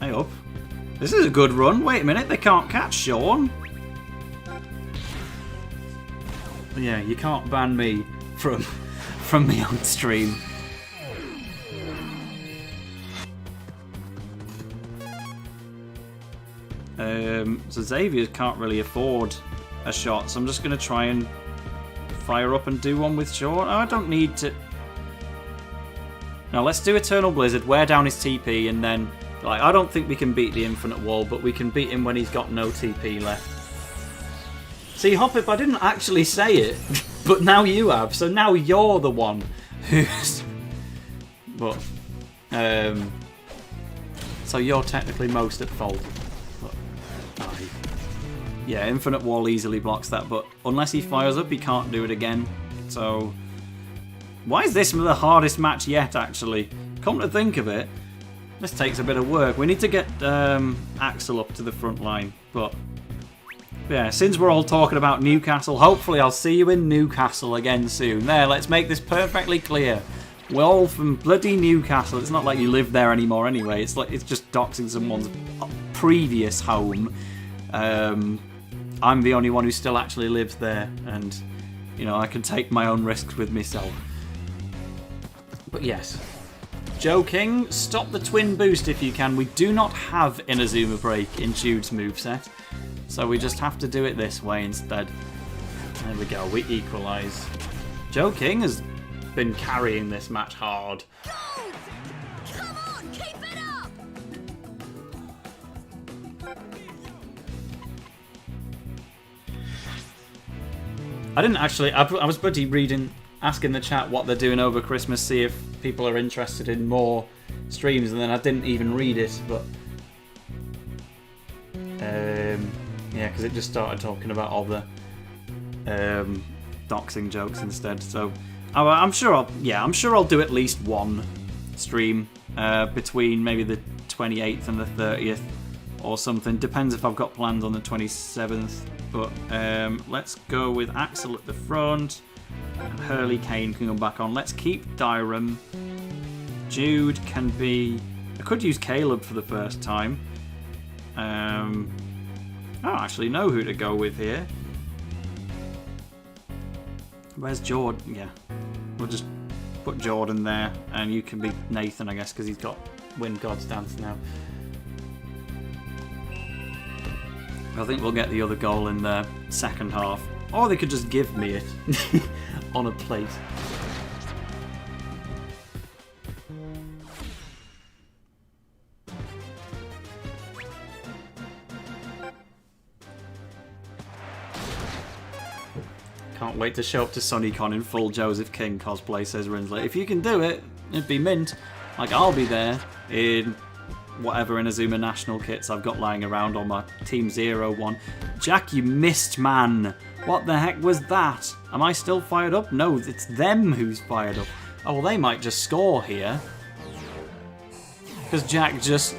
Hey up. This is a good run. Wait a minute, they can't catch Sean. Yeah, you can't ban me from me on stream. So Xavier can't really afford a shot, so I'm just going to try and fire up and do one with Sean. Oh, I don't need to... Now let's do Eternal Blizzard, wear down his TP, and then... I don't think we can beat the Infinite Wall, but we can beat him when he's got no TP left. See, Hopip, I didn't actually say it, but now you have, so now you're the one who's... But, so you're technically most at fault. But, yeah, Infinite Wall easily blocks that, but unless he fires up, he can't do it again. So, why is this the hardest match yet, actually? Come to think of it, this takes a bit of work. We need to get Axel up to the front line, but yeah, since we're all talking about Newcastle, hopefully I'll see you in Newcastle again soon. There, let's make this perfectly clear. We're all from bloody Newcastle. It's not like you live there anymore anyway. It's like it's just doxing someone's previous home. I'm the only one who still actually lives there, and you know I can take my own risks with myself. But yes, Joe King, stop the twin boost if you can. We do not have Inazuma Break in Jude's moveset, so we just have to do it this way instead. There we go, we equalise. Joe King has been carrying this match hard. Come on, keep it up! I didn't actually, I was busy reading, asking the chat what they're doing over Christmas, see if people are interested in more streams, and then I didn't even read it, but yeah, because it just started talking about all the doxing jokes instead. So I'm sure I'll do at least one stream between maybe the 28th and the 30th or something. Depends if I've got plans on the 27th. But let's go with Axel at the front. And Hurley Kane can come back on. Let's keep Dyram. Jude can be... I could use Caleb for the first time. I don't actually know who to go with here. Where's Jordan? Yeah. We'll just put Jordan there. And you can be Nathan, I guess, because he's got Wind God's Dance now. I think we'll get the other goal in the second half. Or they could just give me it on a plate. Can't wait to show up to SunnyCon in full Joseph King cosplay, says Rinsley. If you can do it, it'd be mint. Like, I'll be there in whatever Inazuma National kits I've got lying around on my Team 0 one. Jack, you missed, man. What the heck was that? Am I still fired up? No, it's them who's fired up. Oh, well, they might just score here. Because Jack just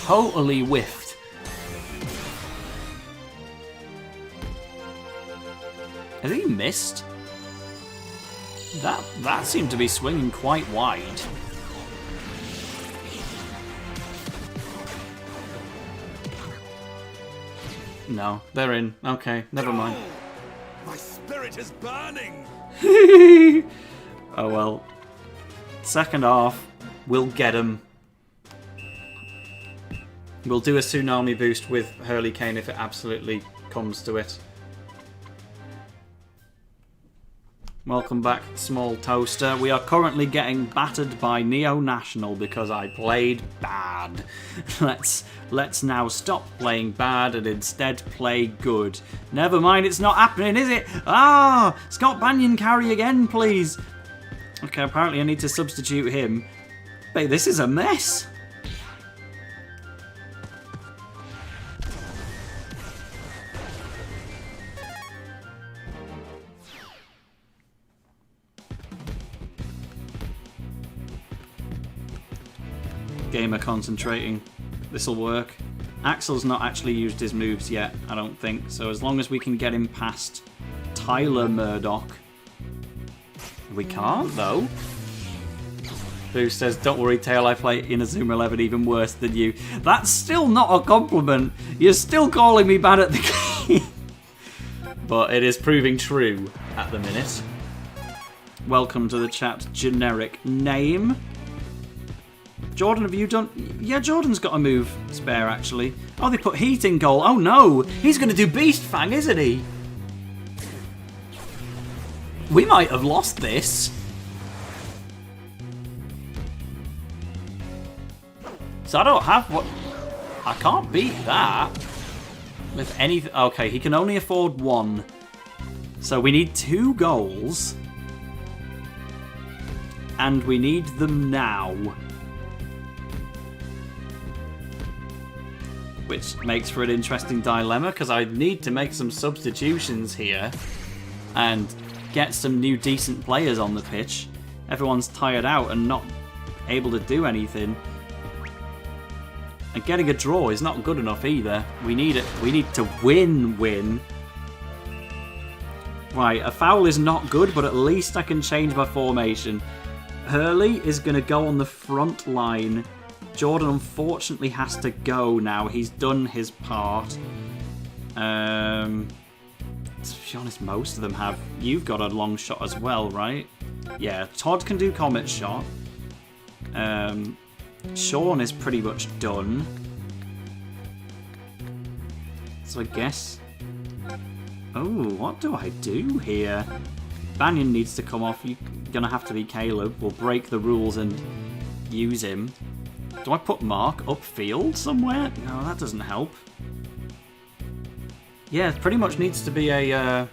totally whiffed. Has he missed? That seemed to be swinging quite wide. No, they're in. Okay, never mind. My spirit is burning. Oh well. Second half, we'll get him. We'll do a tsunami boost with Hurley Kane if it absolutely comes to it. Welcome back, Small Toaster. We are currently getting battered by Neo National because I played bad. Let's now stop playing bad and instead play good. Never mind, it's not happening, is it? Ah! Scott Banyan carry again, please. Okay, apparently I need to substitute him. Wait, this is a mess. Gamer concentrating. This'll work. Axel's not actually used his moves yet, I don't think. So as long as we can get him past Tyler Murdoch. We can't, though. Boo says, don't worry, Tail, I play Inazuma 11 even worse than you. That's still not a compliment. You're still calling me bad at the game. But it is proving true at the minute. Welcome to the chat. Generic name. Jordan, have you done... Yeah, Jordan's got a move spare, actually. Oh, they put Heat in goal. Oh, no. He's going to do Beast Fang, isn't he? We might have lost this. So I don't have what... I can't beat that. With anything... Okay, he can only afford one. So we need 2 goals. And we need them now. which makes for an interesting dilemma because I need to make some substitutions here and get some new decent players on the pitch. Everyone's tired out and not able to do anything. And getting a draw is not good enough either. We need it. We need to win. Right, a foul is not good, but at least I can change my formation. Hurley is going to go on the front line. Jordan unfortunately has to go now. He's done his part. To be honest, most of them have. You've got a long shot as well, right? Yeah, Todd can do Comet Shot. Sean is pretty much done. So I guess... Oh, what do I do here? Banyan needs to come off. You're going to have to be Caleb. We'll break the rules and use him. Do I put Mark upfield somewhere? No, that doesn't help. Yeah, it pretty much needs to be a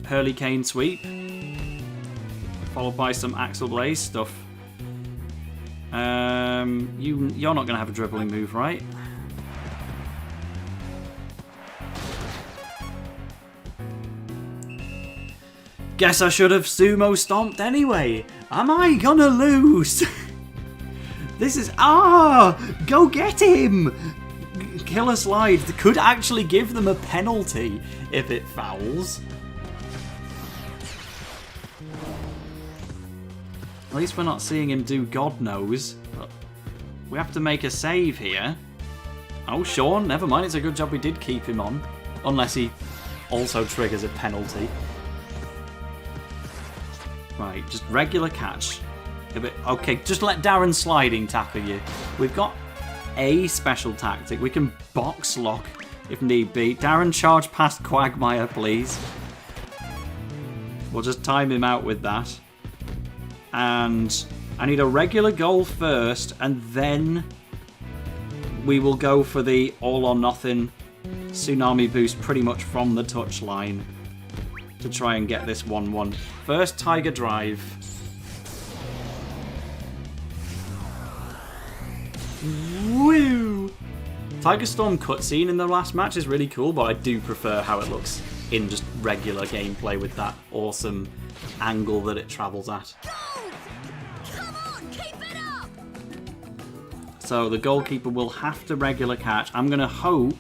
Hurley Kane sweep. Followed by some Axel Blaze stuff. You're not going to have a dribbling move, right? Guess I should have sumo stomped anyway. Am I gonna lose? This is... Go get him! Killer slide could actually give them a penalty if it fouls. At least we're not seeing him do God knows. But we have to make a save here. Oh, Sean, never mind. It's a good job we did keep him on. Unless he also triggers a penalty. Right, just regular catch. Okay, just let Darren Sliding tackle you. We've got a special tactic. We can box lock if need be. Darren, charge past Quagmire, please. We'll just time him out with that. And I need a regular goal first, and then we will go for the all-or-nothing tsunami boost pretty much from the touchline to try and get this 1-1. First Tiger Drive. Woo! Tiger Storm cutscene in the last match is really cool, but I do prefer how it looks in just regular gameplay with that awesome angle that it travels at. Come on, keep it up! So the goalkeeper will have to regular catch. I'm going to hope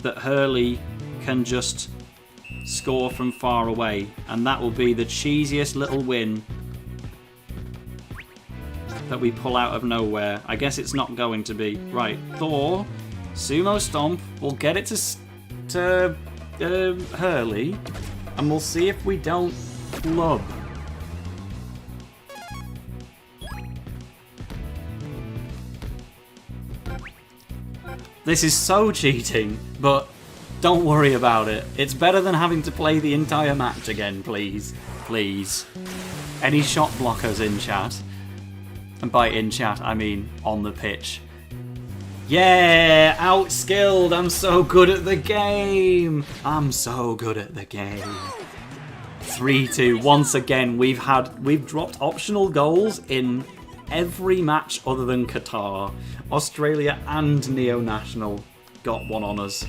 that Hurley can just score from far away, and that will be the cheesiest little win that we pull out of nowhere. I guess it's not going to be. Right, Thor, Sumo Stomp, we'll get it to Hurley, and we'll see if we don't club. This is so cheating, but don't worry about it. It's better than having to play the entire match again, please. Please. Any shot blockers in chat? And by in chat, I mean on the pitch. Yeah! Outskilled! I'm so good at the game! I'm so good at the game. 3-2. Once again, we've dropped optional goals in every match other than Qatar. Australia and Neo National got one on us,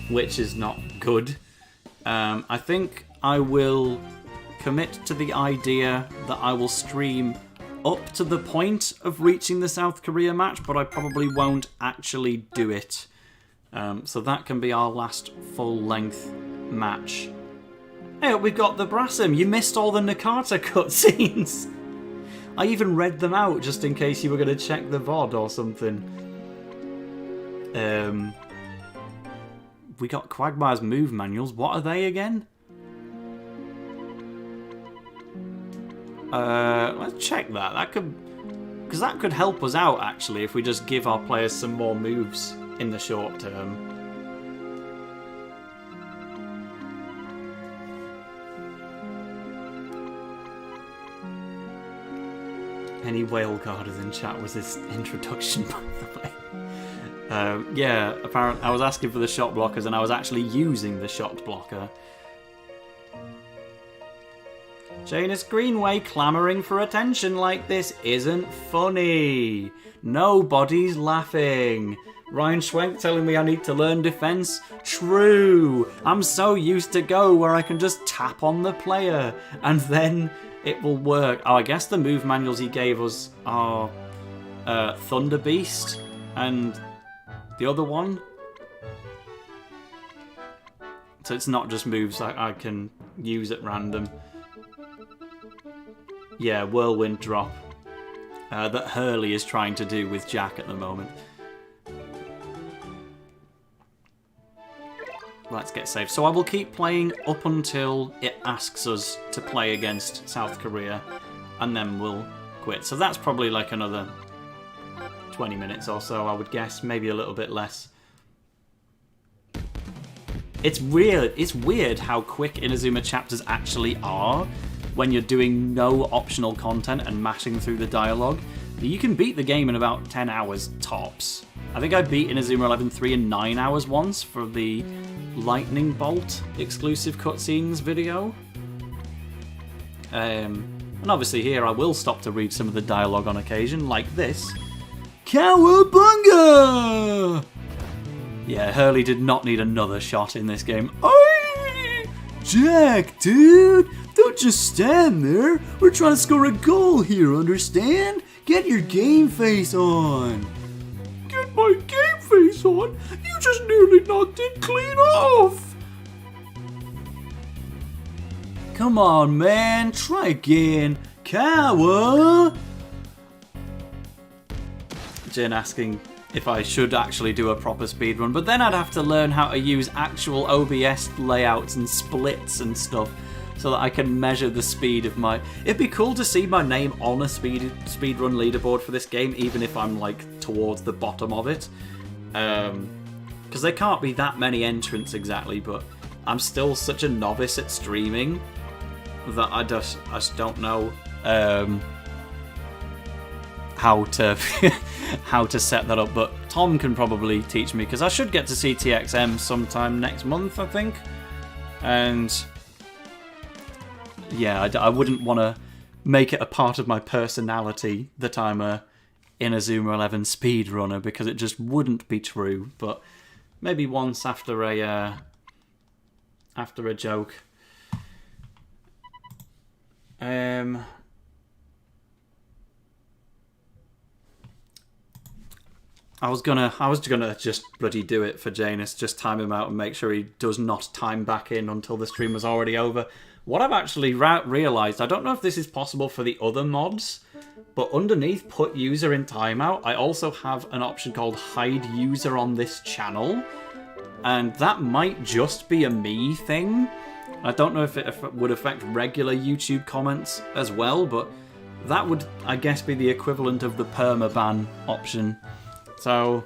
which is not good. I think I will commit to the idea that I will stream up to the point of reaching the South Korea match, but I probably won't actually do it. So that can be our last full-length match. Hey, we've got the Brassam. You missed all the Nakata cutscenes. I even read them out just in case you were going to check the VOD or something. We got Quagmire's move manuals. What are they again? Let's check that. Because that could help us out, actually, if we just give our players some more moves in the short term. Any whale guarders in chat was this introduction, by the way. Yeah, apparently I was asking for the shot blockers and I was actually using the shot blocker. Janus Greenway clamouring for attention like this isn't funny. Nobody's laughing. Ryan Schwenk telling me I need to learn defense? True! I'm so used to Go where I can just tap on the player and then it will work. Oh, I guess the move manuals he gave us are Thunder Beast and the other one. So it's not just moves I can use at random. Yeah, Whirlwind Drop. That Hurley is trying to do with Jack at the moment. Let's get saved. So I will keep playing up until it asks us to play against South Korea, and then we'll quit. So that's probably like another 20 minutes or so, I would guess. Maybe a little bit less. It's weird how quick Inazuma chapters actually are when you're doing no optional content and mashing through the dialogue. You can beat the game in about 10 hours tops. I think I beat Inazuma 11 3 in 9 hours once for the Lightning Bolt exclusive cutscenes video. And obviously here I will stop to read some of the dialogue on occasion, like this. Cowabunga! Yeah, Hurley did not need another shot in this game. Aye! Jack, dude! Don't just stand there! We're trying to score a goal here, understand? Get your game face on! Get my game face on? You just nearly knocked it clean off! Come on, man, try again. Kawa! Jin asking if I should actually do a proper speedrun, but then I'd have to learn how to use actual OBS layouts and splits and stuff so that I can measure the speed of my... It'd be cool to see my name on a speedrun leaderboard for this game, even if I'm like towards the bottom of it. Because there can't be that many entrants exactly, but I'm still such a novice at streaming that I just don't know how to how to set that up, but Tom can probably teach me, because I should get to see TXM sometime next month, I think. And yeah, I wouldn't want to make it a part of my personality that I'm a Inazuma 11 speedrunner, because it just wouldn't be true. But maybe once after a joke. I was gonna just bloody do it for Janus, just time him out and make sure he does not time back in until the stream was already over. What I've actually realised, I don't know if this is possible for the other mods, but underneath put user in timeout, I also have an option called hide user on this channel, and that might just be a me thing. I don't know if it would affect regular YouTube comments as well, but that would, I guess, be the equivalent of the permaban option. So,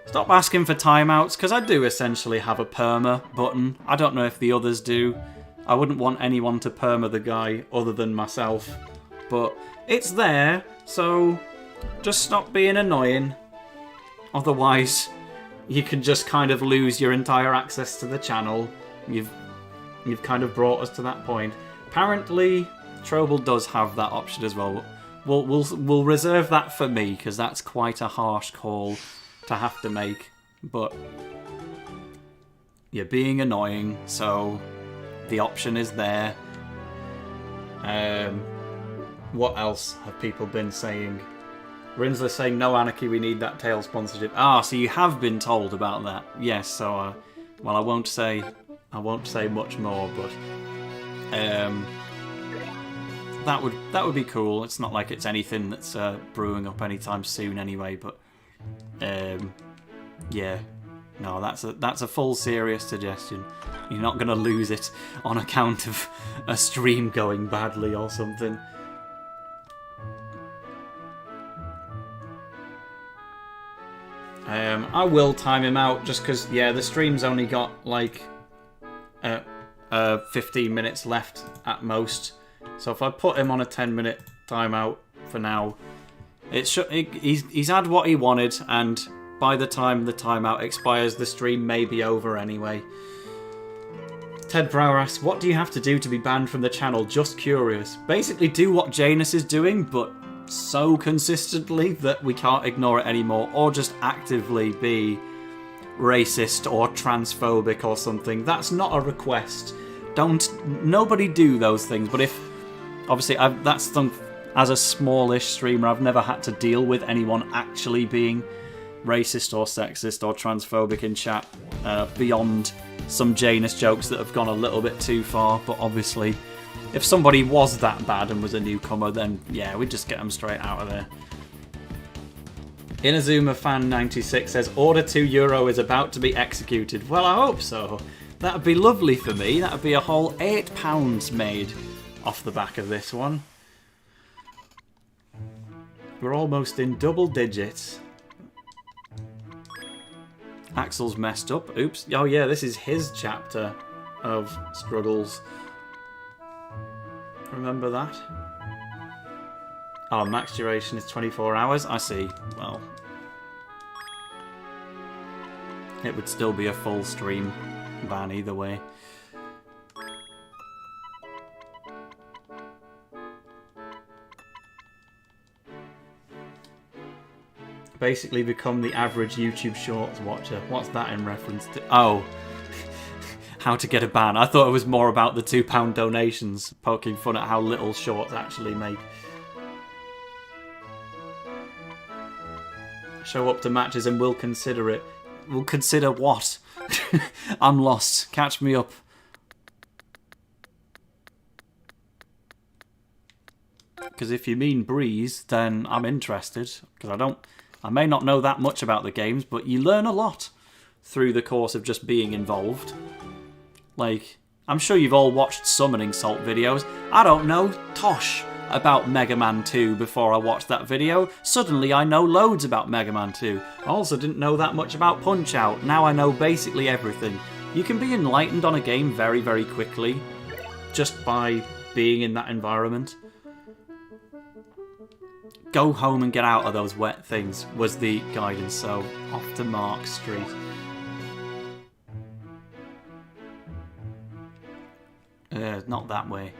stop asking for timeouts, because I do essentially have a perma button. I don't know if the others do. I wouldn't want anyone to perma the guy other than myself. But it's there, so just stop being annoying. Otherwise, you can just kind of lose your entire access to the channel. You've kind of brought us to that point. Apparently, Trobal does have that option as well. We'll reserve that for me, because that's quite a harsh call to have to make. But you're being annoying, so the option is there. What else have people been saying? Rinsler saying, no Anarchy, we need that tail sponsorship. Ah, so you have been told about that. Yes, so well, I won't say much more, but that would be cool. It's not like it's anything that's brewing up anytime soon anyway, but yeah, no, that's a full serious suggestion. You're not gonna lose it on account of a stream going badly or something. I will time him out just because, yeah, the stream's only got like 15 minutes left at most. So if I put him on a 10-minute timeout for now, he's had what he wanted, and by the time the timeout expires, the stream may be over anyway. Ted Brower asks, what do you have to do to be banned from the channel? Just curious. Basically do what Janus is doing, but so consistently that we can't ignore it anymore, or just actively be racist or transphobic or something. That's not a request. Nobody do those things. But if, obviously, that's something, as a smallish streamer, I've never had to deal with anyone actually being racist or sexist or transphobic in chat, beyond some Janus jokes that have gone a little bit too far. But obviously, if somebody was that bad and was a newcomer, then yeah, we'd just get them straight out of there. Inazuma Fan 96 says, Order €2 is about to be executed. Well, I hope so. That'd be lovely for me. That'd be a whole £8 made off the back of this one. We're almost in double digits. Axel's messed up. Oops. Oh yeah, this is his chapter of struggles. Remember that? Oh, max duration is 24 hours? I see. Well, it would still be a full stream ban either way. Basically become the average YouTube Shorts watcher. What's that in reference to? Oh, how to get a ban. I thought it was more about the £2 donations, poking fun at how little Shorts actually make. Show up to matches and we'll consider it. We'll consider what? I'm lost. Catch me up. Because if you mean Breeze, then I'm interested. Because I may not know that much about the games, but you learn a lot through the course of just being involved. Like, I'm sure you've all watched Summoning Salt videos. I don't know Tosh about Mega Man 2 before I watched that video. Suddenly I know loads about Mega Man 2. I also didn't know that much about Punch-Out. Now I know basically everything. You can be enlightened on a game very, very quickly just by being in that environment. Go home and get out of those wet things was the guidance, so off to Mark Street. Not that way.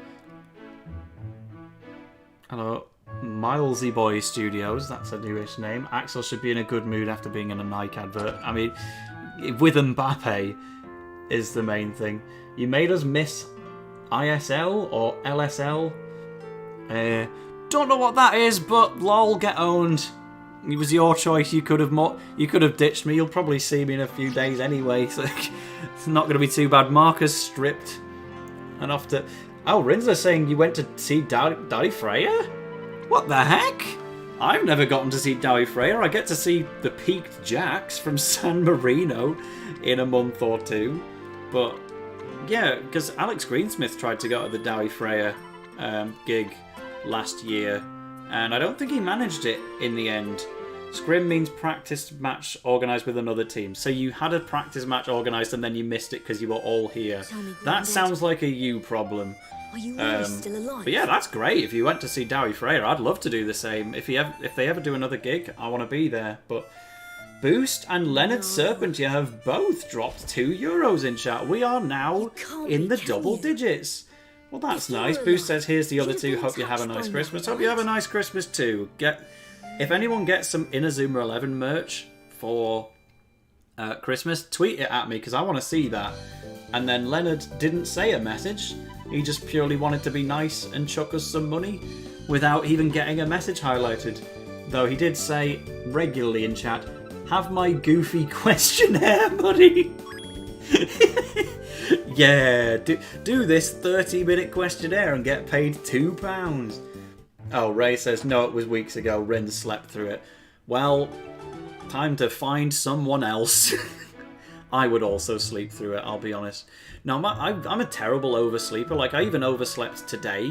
Hello, Milesy Boy Studios, that's a newish name. Axel should be in a good mood after being in a Nike advert. I mean, with Mbappe is the main thing. You made us miss ISL or LSL. Don't know what that is, but lol, get owned. It was your choice. You could have ditched me. You'll probably see me in a few days anyway, so it's not going to be too bad. Marcus stripped and off to... Oh, Rinsler's saying you went to see Daddy Freya? What the heck? I've never gotten to see Daddy Freya. I get to see the peaked Jacks from San Marino in a month or two. But yeah, because Alex Greensmith tried to go to the Daddy Freya gig last year, and I don't think he managed it in the end. Scrim means practice match organised with another team. So you had a practice match organised and then you missed it because you were all here. That sounds like a you problem. Are you really still alive? But yeah, that's great. If you went to see Dowie Freya, I'd love to do the same. If they ever do another gig, I want to be there. But Boost and Leonard Serpent, you have both dropped €2 in chat. We are now in the double digits. Well, that's nice. Boost says, here's the other two. Hope you have a nice Christmas. Hope you have a nice Christmas too. If anyone gets some Inazuma 11 merch for Christmas, tweet it at me because I want to see that. And then Leonard didn't say a message. He just purely wanted to be nice and chuck us some money without even getting a message highlighted. Though he did say regularly in chat, have my goofy questionnaire money. Yeah, do this 30-minute questionnaire and get paid £2. Oh, Ray says, no, it was weeks ago. Rin slept through it. Well, time to find someone else. I would also sleep through it, I'll be honest. No, I'm a terrible oversleeper. Like, I even overslept today,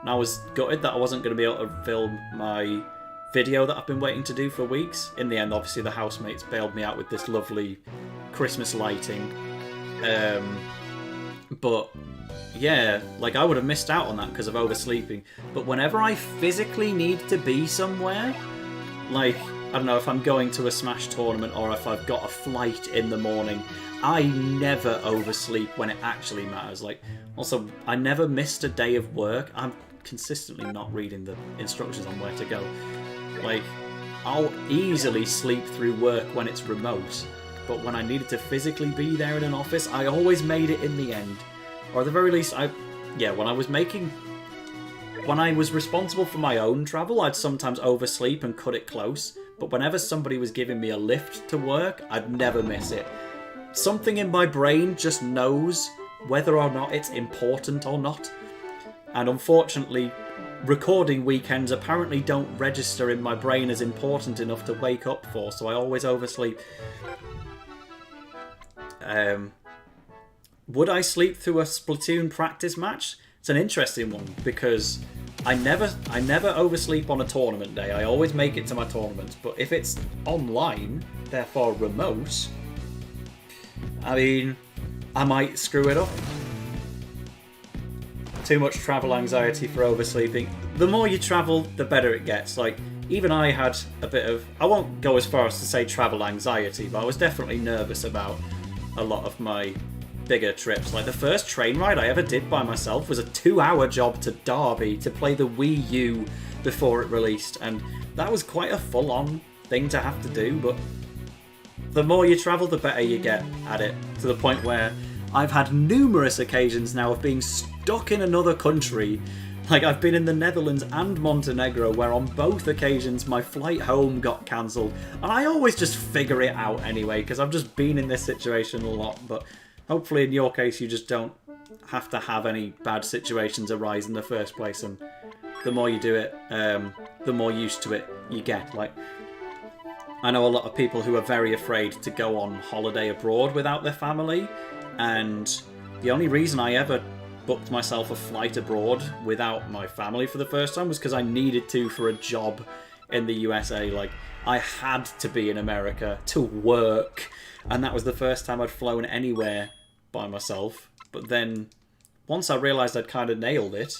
and I was gutted that I wasn't going to be able to film my video that I've been waiting to do for weeks. In the end, obviously, the housemates bailed me out with this lovely Christmas lighting. But yeah, like I would have missed out on that because of oversleeping. But whenever I physically need to be somewhere, like, I don't know, if I'm going to a Smash tournament or if I've got a flight in the morning, I never oversleep when it actually matters. Like, also, I never missed a day of work. I'm consistently not reading the instructions on where to go. Like, I'll easily sleep through work when it's remote, but when I needed to physically be there in an office, I always made it in the end. Or at the very least, when I was responsible for my own travel, I'd sometimes oversleep and cut it close, but whenever somebody was giving me a lift to work, I'd never miss it. Something in my brain just knows whether or not it's important or not. And unfortunately, recording weekends apparently don't register in my brain as important enough to wake up for, so I always oversleep. Would I sleep through a Splatoon practice match? It's an interesting one, because I never oversleep on a tournament day. I always make it to my tournaments, but if it's online, therefore remote, I mean, I might screw it up. Too much travel anxiety for oversleeping. The more you travel, the better it gets. Like, even I had a bit of... I won't go as far as to say travel anxiety, but I was definitely nervous about a lot of my bigger trips. Like, the first train ride I ever did by myself was a 2-hour job to Derby to play the Wii U before it released, and that was quite a full-on thing to have to do, but the more you travel, the better you get at it, to the point where I've had numerous occasions now of being stuck in another country. Like, I've been in the Netherlands and Montenegro, where on both occasions my flight home got cancelled. And I always just figure it out anyway, because I've just been in this situation a lot. But hopefully in your case you just don't have to have any bad situations arise in the first place. And the more you do it, the more used to it you get. Like, I know a lot of people who are very afraid to go on holiday abroad without their family. And the only reason I ever booked myself a flight abroad without my family for the first time was because I needed to for a job in the USA. Like, I had to be in America to work, and that was the first time I'd flown anywhere by myself. But then, once I realised I'd kind of nailed it,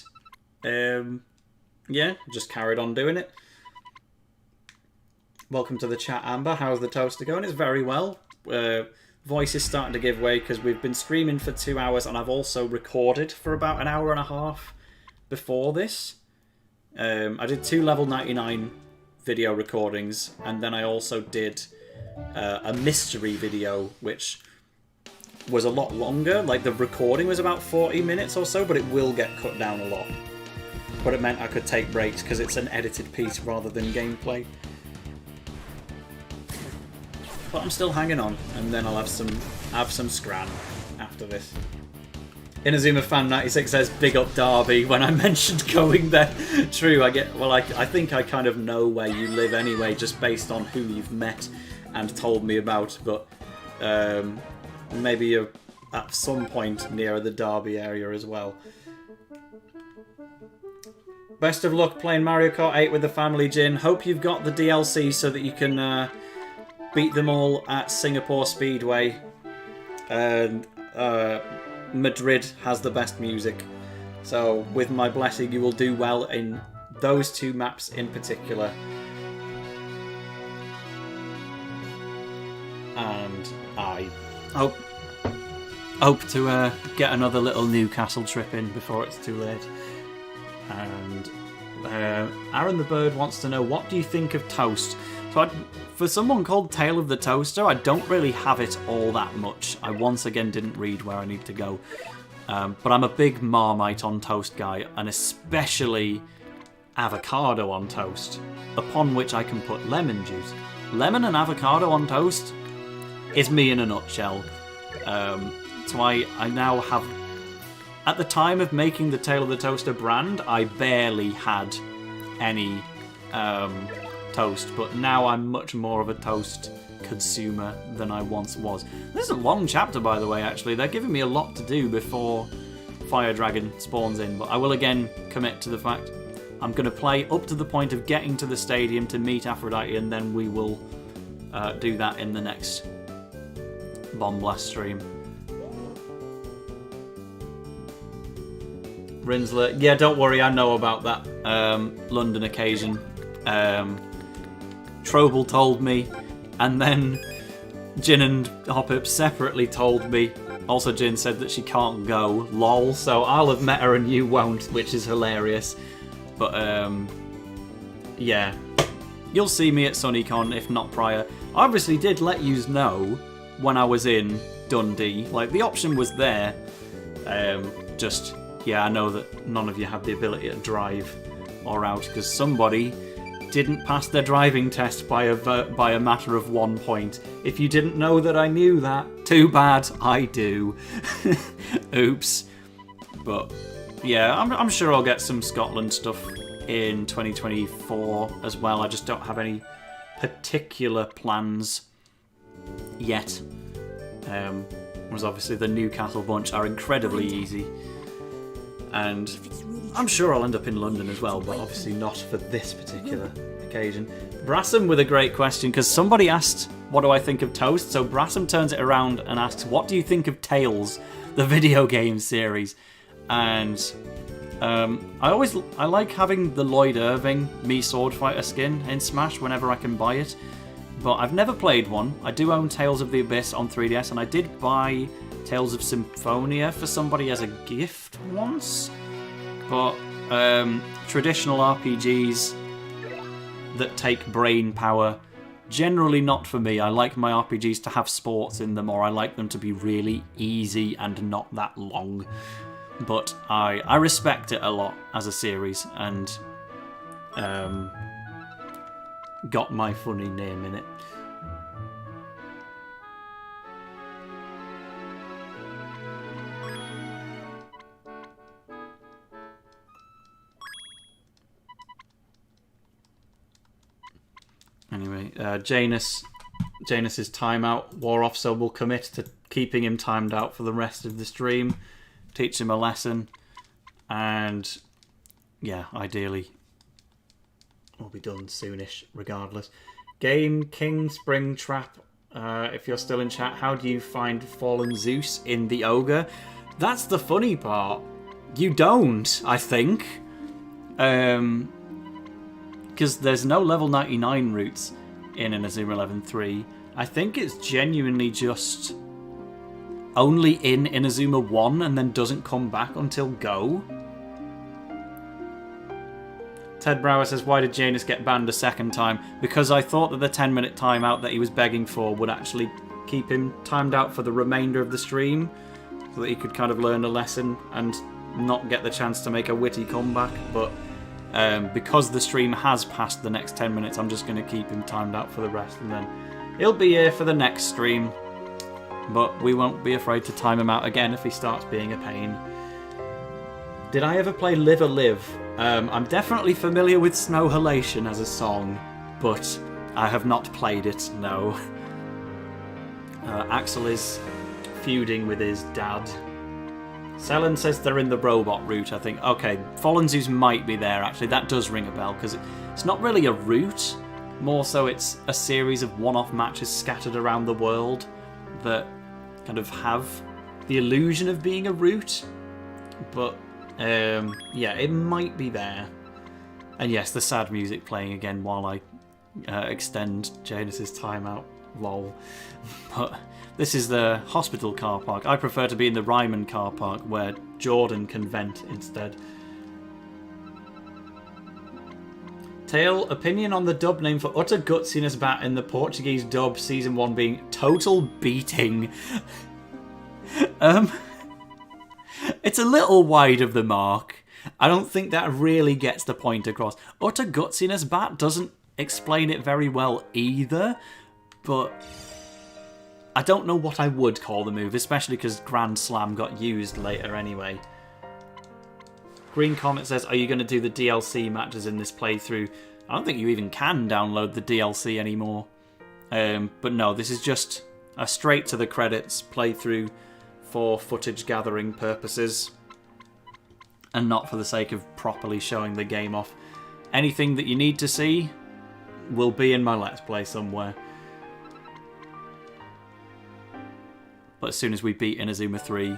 yeah, just carried on doing it. Welcome to the chat, Amber. How's the toaster going? It's very well. Voice is starting to give way because we've been streaming for 2 hours, and I've also recorded for about an hour and a half before this. I did 2 level 99 video recordings, and then I also did a mystery video, which was a lot longer. Like, the recording was about 40 minutes or so, but it will get cut down a lot. But it meant I could take breaks because it's an edited piece rather than gameplay. But I'm still hanging on, and then I'll have some scran after this. Inazuma Fan 96 says, big up Derby, when I mentioned going there. True, I think I kind of know where you live anyway, just based on who you've met and told me about, but maybe you're at some point near the Derby area as well. Best of luck playing Mario Kart 8 with the family, Jin. Hope you've got the DLC so that you can beat them all at Singapore Speedway. And Madrid has the best music. So with my blessing, you will do well in those 2 maps in particular. And I hope to get another little Newcastle trip in before it's too late. And Aaron the Bird wants to know, what do you think of toast? So for someone called Tale of the Toaster, I don't really have it all that much. I once again didn't read where I need to go. But I'm a big Marmite on toast guy, and especially avocado on toast, upon which I can put lemon juice. Lemon and avocado on toast is me in a nutshell. So I now have... At the time of making the Tale of the Toaster brand, I barely had any toast, but now I'm much more of a toast consumer than I once was. This is a long chapter, by the way, actually. They're giving me a lot to do before Fire Dragon spawns in, but I will again commit to the fact I'm going to play up to the point of getting to the stadium to meet Aphrodite, and then we will do that in the next Bomb Blast stream. Rinsler, yeah, don't worry, I know about that London occasion. Trobel told me, and then Jin and Hoppip separately told me. Also, Jin said that she can't go, lol, so I'll have met her and you won't, which is hilarious. But, yeah, you'll see me at SunnyCon, if not prior. I obviously did let yous know when I was in Dundee. Like, the option was there. Yeah, I know that none of you have the ability to drive or out because somebody didn't pass their driving test by a matter of 1 point. If you didn't know that I knew that, too bad, I do. Oops. But yeah, I'm sure I'll get some Scotland stuff in 2024 as well. I just don't have any particular plans yet. Whereas obviously the Newcastle bunch are incredibly easy. And I'm sure I'll end up in London as well, but obviously not for this particular occasion. Brassam with a great question, because somebody asked, what do I think of Toast? So Brassam turns it around and asks, what do you think of Tales, the video game series? And I like having the Lloyd Irving Mii Sword Fighter skin in Smash whenever I can buy it. But I've never played one. I do own Tales of the Abyss on 3DS, and I did buy Tales of Symphonia for somebody as a gift once. But traditional RPGs that take brain power, generally not for me. I like my RPGs to have sports in them, or I like them to be really easy and not that long. But I respect it a lot as a series, and got my funny name in it. Anyway, Janus's timeout wore off, so we'll commit to keeping him timed out for the rest of the stream, teach him a lesson, and yeah, ideally we'll be done soonish regardless. Game King Springtrap, if you're still in chat, how do you find Fallen Zeus in the Ogre? That's the funny part. You don't, I think. Because there's no level 99 routes in Inazuma 11-3. I think it's genuinely just only in Inazuma 1 and then doesn't come back until Go. Ted Brower says, why did Janus get banned a second time? Because I thought that the 10-minute timeout that he was begging for would actually keep him timed out for the remainder of the stream, so that he could kind of learn a lesson and not get the chance to make a witty comeback. But because the stream has passed the next 10 minutes, I'm just going to keep him timed out for the rest, and then he'll be here for the next stream. But we won't be afraid to time him out again if he starts being a pain. Did I ever play Live a Live? I'm definitely familiar with Snow Halation as a song, but I have not played it, no. Axel is feuding with his dad. Selen says they're in the robot route, I think. Okay, Fallen Zeus might be there, actually. That does ring a bell, because it's not really a route. More so it's a series of one-off matches scattered around the world that kind of have the illusion of being a route. But, yeah, it might be there. And yes, the sad music playing again while I extend Janus's timeout. Lol. But this is the hospital car park. I prefer to be in the Ryman car park where Jordan can vent instead. Tail, opinion on the dub name for utter gutsiness bat in the Portuguese dub season 1 being total beating. It's a little wide of the mark. I don't think that really gets the point across. Utter gutsiness bat doesn't explain it very well either, but I don't know what I would call the move, especially because Grand Slam got used later anyway. Green Comet says, are you going to do the DLC matches in this playthrough? I don't think you even can download the DLC anymore. But no, this is just a straight to the credits playthrough for footage gathering purposes, and not for the sake of properly showing the game off. Anything that you need to see will be in my Let's Play somewhere. But as soon as we beat Inazuma 3,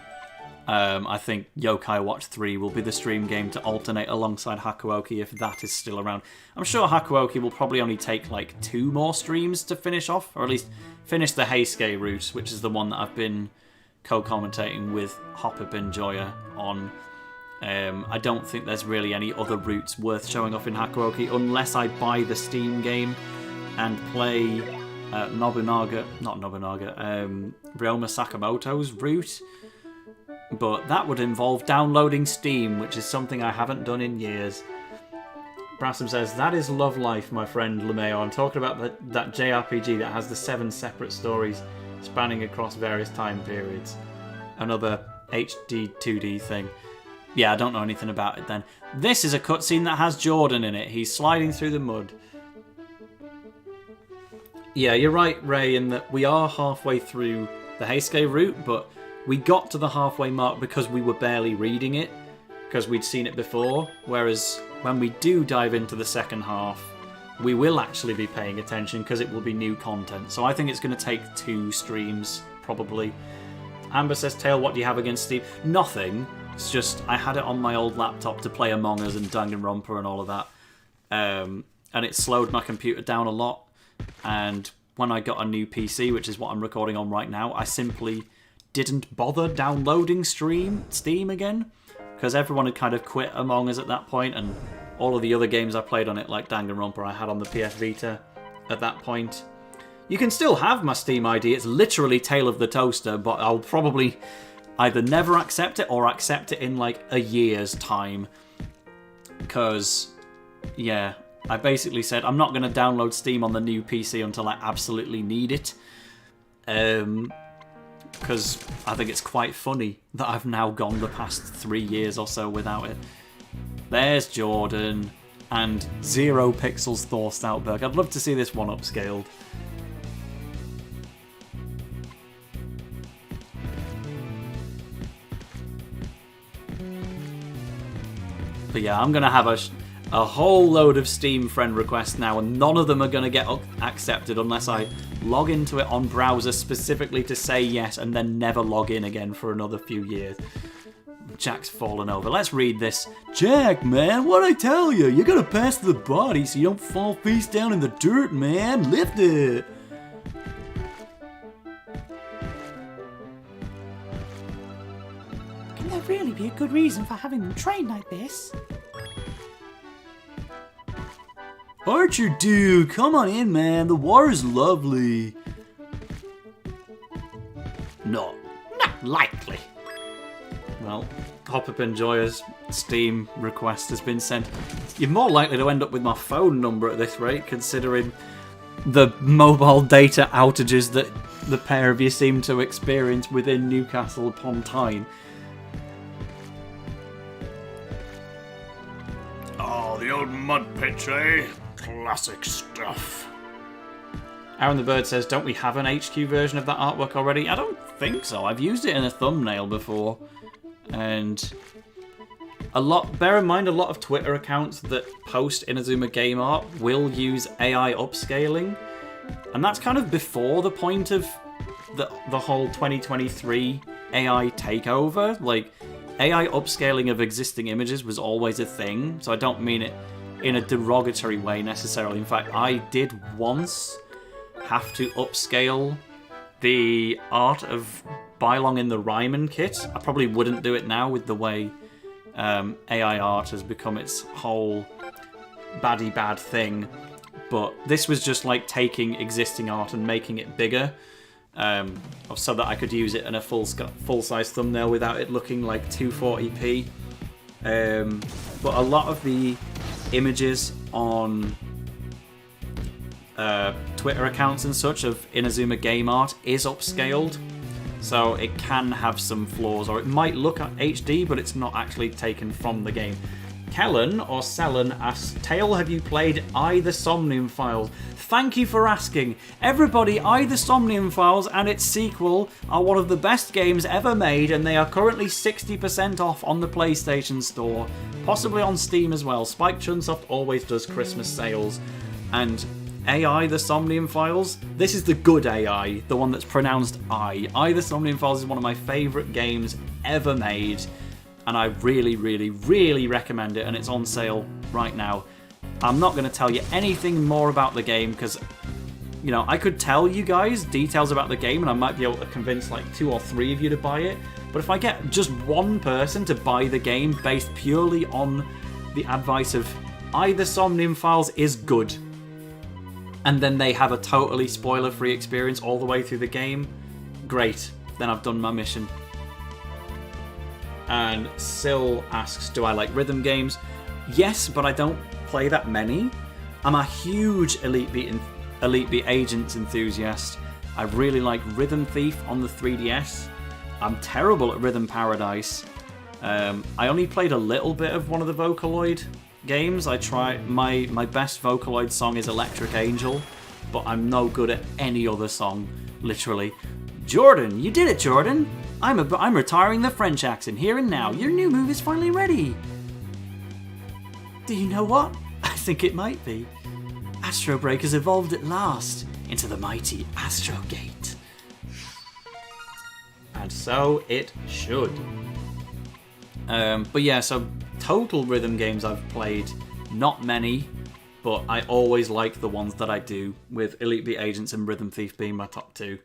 I think Yokai Watch 3 will be the stream game to alternate alongside Hakuoki if that is still around. I'm sure Hakuoki will probably only take like 2 more streams to finish off, or at least finish the Heisuke route, which is the one that I've been co-commentating with Hopper Binjoya on. I don't think there's really any other routes worth showing off in Hakuoki unless I buy the Steam game and play Ryoma Sakamoto's route, but that would involve downloading Steam, which is something I haven't done in years. Brassam says, that is love life, my friend LeMayo. I'm talking about that JRPG that has the 7 separate stories spanning across various time periods. Another HD 2D thing. Yeah, I don't know anything about it then. This is a cutscene that has Jordan in it. He's sliding through the mud. Yeah, you're right, Ray, in that we are halfway through the Heisuke route, but we got to the halfway mark because we were barely reading it, because we'd seen it before, whereas when we do dive into the second half, we will actually be paying attention because it will be new content. So I think it's going to take 2 streams, probably. Amber says, Tail, what do you have against Steam? Nothing. It's just, I had it on my old laptop to play Among Us and Danganronpa and all of that. And it slowed my computer down a lot. And when I got a new PC, which is what I'm recording on right now, I simply didn't bother downloading Steam again. Because everyone had kind of quit Among Us at that point, and all of the other games I played on it, like Danganronpa, I had on the PS Vita at that point. You can still have my Steam ID, it's literally Tale of the Toaster, but I'll probably either never accept it or accept it in like a year's time. Because, yeah, I basically said I'm not going to download Steam on the new PC until I absolutely need it. Because I think it's quite funny that I've now gone the past 3 years or so without it. There's Jordan, and 0 pixels Thor Stoutberg. I'd love to see this one upscaled. But yeah, I'm going to have a whole load of Steam friend requests now, and none of them are going to get accepted unless I log into it on browser specifically to say yes and then never log in again for another few years. Jack's fallen over. Let's read this. Jack, man, what'd I tell you? You gotta pass the body so you don't fall face down in the dirt, man. Lift it. Can there really be a good reason for having them train like this? Archer dude, come on in, man. The water's lovely. Not likely. Well, Hop Up Enjoyer's Steam request has been sent. You're more likely to end up with my phone number at this rate, considering the mobile data outages that the pair of you seem to experience within Newcastle upon Tyne. Oh, the old mud pitch, eh? Classic stuff. Aaron the Bird says, don't we have an HQ version of that artwork already? I don't think so. I've used it in a thumbnail before. And bear in mind, a lot of Twitter accounts that post Inazuma game art will use AI upscaling. And that's kind of before the point of the whole 2023 AI takeover. Like, AI upscaling of existing images was always a thing, so I don't mean it in a derogatory way necessarily. In fact, I did once have to upscale the art of Bylong in the Ryman kit. I probably wouldn't do it now with the way AI art has become its whole baddie bad thing, but this was just like taking existing art and making it bigger, so that I could use it in a full-size thumbnail without it looking like 240p. But a lot of the images on Twitter accounts and such of Inazuma game art is upscaled, so it can have some flaws, or it might look at HD, but it's not actually taken from the game. Kellen, or Selen, asks, Tail, have you played I the Somnium Files? Thank you for asking. Everybody, I the Somnium Files and its sequel are one of the best games ever made, and they are currently 60% off on the PlayStation Store, possibly on Steam as well. Spike Chunsoft always does Christmas sales, and AI the Somnium Files, this is the good AI, the one that's pronounced I. I the Somnium Files is one of my favourite games ever made, and I really, really, really recommend it, and it's on sale right now. I'm not going to tell you anything more about the game, because, you know, I could tell you guys details about the game, and I might be able to convince like 2 or 3 of you to buy it, but if I get just one person to buy the game based purely on the advice of I the Somnium Files is good, and then they have a totally spoiler-free experience all the way through the game, great. Then I've done my mission. And Sil asks, do I like rhythm games? Yes, but I don't play that many. I'm a huge Elite Beat Agents enthusiast. I really like Rhythm Thief on the 3DS. I'm terrible at Rhythm Paradise. I only played a little bit of one of the Vocaloid games. I tried my best Vocaloid song is Electric Angel, but I'm no good at any other song, literally. Jordan, you did it, Jordan. I'm retiring the French accent here and now. Your new move is finally ready. Do you know what? I think it might be. Astro Break has evolved at last into the mighty Astro Gate. And so it should. But yeah, so total rhythm games I've played, not many, but I always like the ones that I do, with Elite Beat Agents and Rhythm Thief being my top two.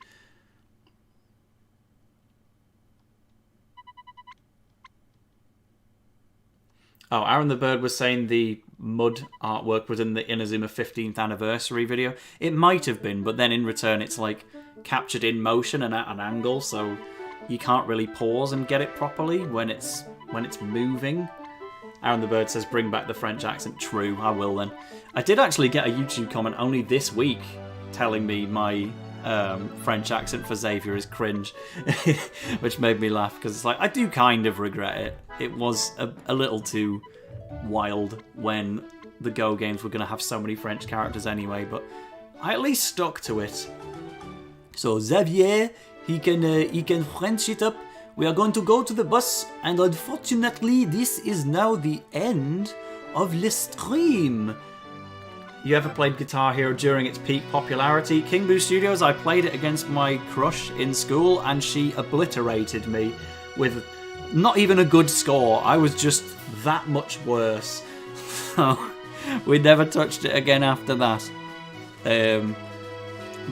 Oh, Aaron the Bird was saying the mud artwork was in the Inazuma 15th anniversary video. It might have been, but then in return it's like captured in motion and at an angle, so you can't really pause and get it properly when it's moving. Aaron the Bird says, bring back the French accent. True, I will then. I did actually get a YouTube comment only this week telling me my French accent for Xavier is cringe, which made me laugh, because it's like, I do kind of regret it. It was a little too wild when the Go games were going to have so many French characters anyway, but I at least stuck to it. So Xavier, he can French it up. We are going to go to the bus, and unfortunately this is now the end of the stream. You ever played Guitar Hero during its peak popularity? King Boo Studios, I played it against my crush in school, and she obliterated me with not even a good score. I was just that much worse. So we never touched it again after that.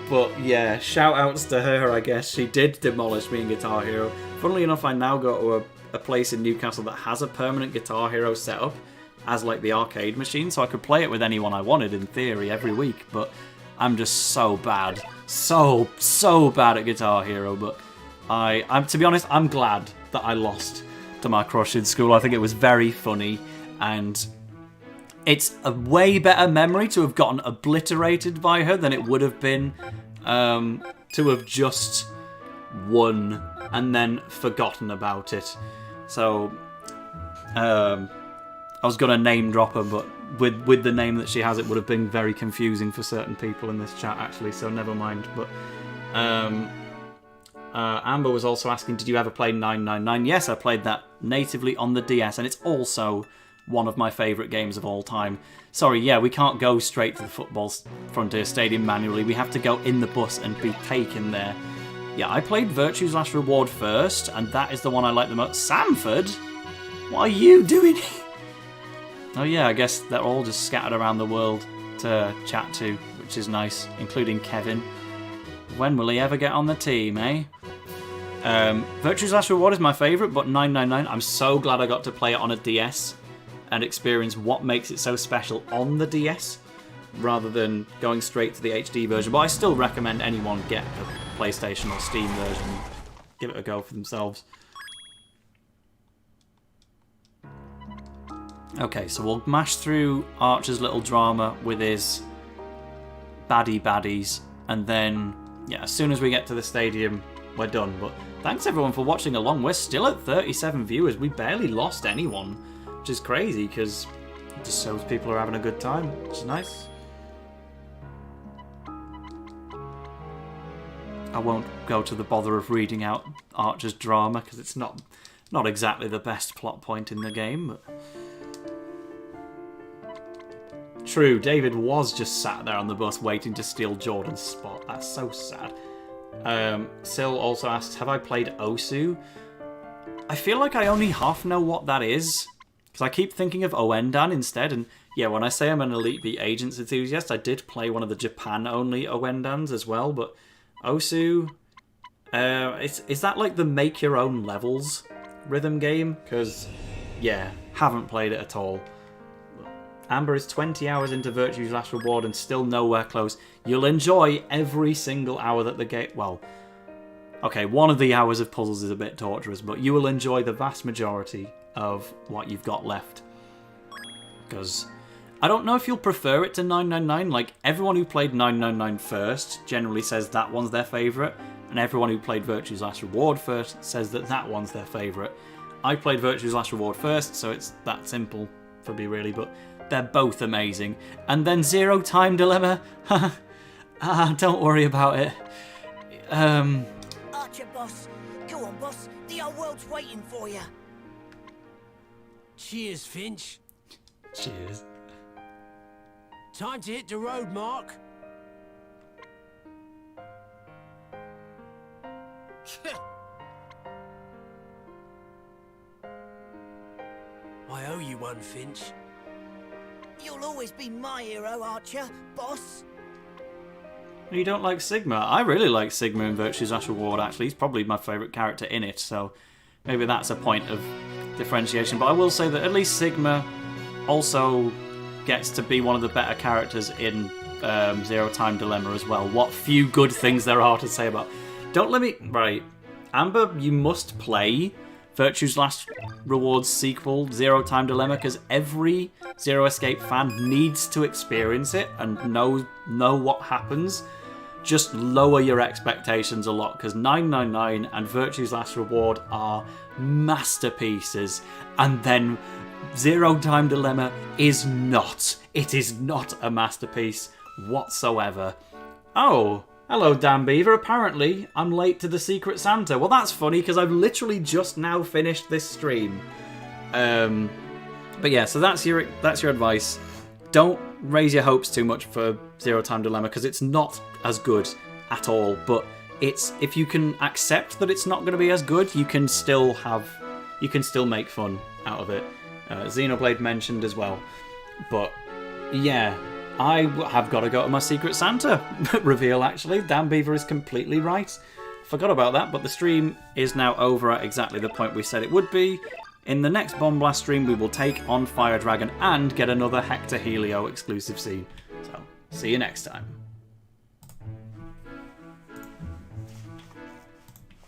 But yeah, shout outs to her, I guess. She did demolish me in Guitar Hero. Funnily enough, I now go to a place in Newcastle that has a permanent Guitar Hero setup as like the arcade machine, so I could play it with anyone I wanted in theory every week, but I'm just so bad. So bad at Guitar Hero, but I'm to be honest, I'm glad that I lost to my crush in school. I think it was very funny, and it's a way better memory to have gotten obliterated by her than it would have been to have just won and then forgotten about it. So I was going to name drop her, but with the name that she has, it would have been very confusing for certain people in this chat, actually, so never mind. But Amber was also asking, did you ever play 999? Yes, I played that natively on the DS, and it's also one of my favourite games of all time. Sorry, yeah, we can't go straight to the Football Frontier Stadium manually. We have to go in the bus and be taken there. Yeah, I played Virtue's Last Reward first, and that is the one I like the most. Sanford? What are you doing here? Oh yeah, I guess they're all just scattered around the world to chat to, which is nice, including Kevin. When will he ever get on the team, eh? Virtue's Last Reward is my favourite, but 999, I'm so glad I got to play it on a DS and experience what makes it so special on the DS, rather than going straight to the HD version. But I still recommend anyone get a PlayStation or Steam version, give it a go for themselves. Okay, so we'll mash through Archer's little drama with his baddies, and then, yeah, as soon as we get to the stadium, we're done. But thanks everyone for watching along. We're still at 37 viewers. We barely lost anyone, which is crazy, because it just shows people are having a good time, which is nice. I won't go to the bother of reading out Archer's drama, because it's not exactly the best plot point in the game, but... True, David was just sat there on the bus waiting to steal Jordan's spot. That's so sad. Sil also asks, have I played Osu? I feel like I only half know what that is, because I keep thinking of Oendan instead, and yeah, when I say I'm an Elite Beat Agents enthusiast, I did play one of the Japan-only Oendans as well, but Osu... is that like the make-your-own levels rhythm game? Because, yeah, haven't played it at all. Amber is 20 hours into Virtue's Last Reward and still nowhere close. You'll enjoy every single hour that the game... Well, okay, one of the hours of puzzles is a bit torturous, but you will enjoy the vast majority of what you've got left. Because I don't know if you'll prefer it to 999. Like, everyone who played 999 first generally says that one's their favourite, and everyone who played Virtue's Last Reward first says that that one's their favourite. I played Virtue's Last Reward first, so it's that simple for me, really, but they're both amazing. And then Zero Time Dilemma, don't worry about it. Archer, boss. Go on, boss. The whole world's waiting for you. Cheers, Finch. Cheers. Time to hit the road, Mark. I owe you one, Finch. You'll always be my hero, Archer, boss. You don't like Sigma? I really like Sigma in Virtue's Last Reward, actually. He's probably my favourite character in it, so maybe that's a point of differentiation. But I will say that at least Sigma also gets to be one of the better characters in Zero Time Dilemma as well. What few good things there are to say about... Don't let me... Right. Amber, you must play Virtue's Last Reward's sequel, Zero Time Dilemma, because every Zero Escape fan needs to experience it and know what happens. Just lower your expectations a lot, because 999 and Virtue's Last Reward are masterpieces, and then Zero Time Dilemma is not. It is not a masterpiece whatsoever. Oh, hello, Dan Beaver. Apparently, I'm late to the Secret Santa. Well, that's funny, because I've literally just now finished this stream. But yeah, so that's your advice. Don't raise your hopes too much for Zero Time Dilemma, because it's not as good at all. But if you can accept that it's not going to be as good, you can still make fun out of it. Xenoblade mentioned as well. But yeah, I have got to go to my Secret Santa reveal, actually. Dan Beaver is completely right. Forgot about that, but the stream is now over at exactly the point we said it would be. In the next Bomb Blast stream, we will take on Fire Dragon and get another Hector Helio exclusive scene. So, see you next time.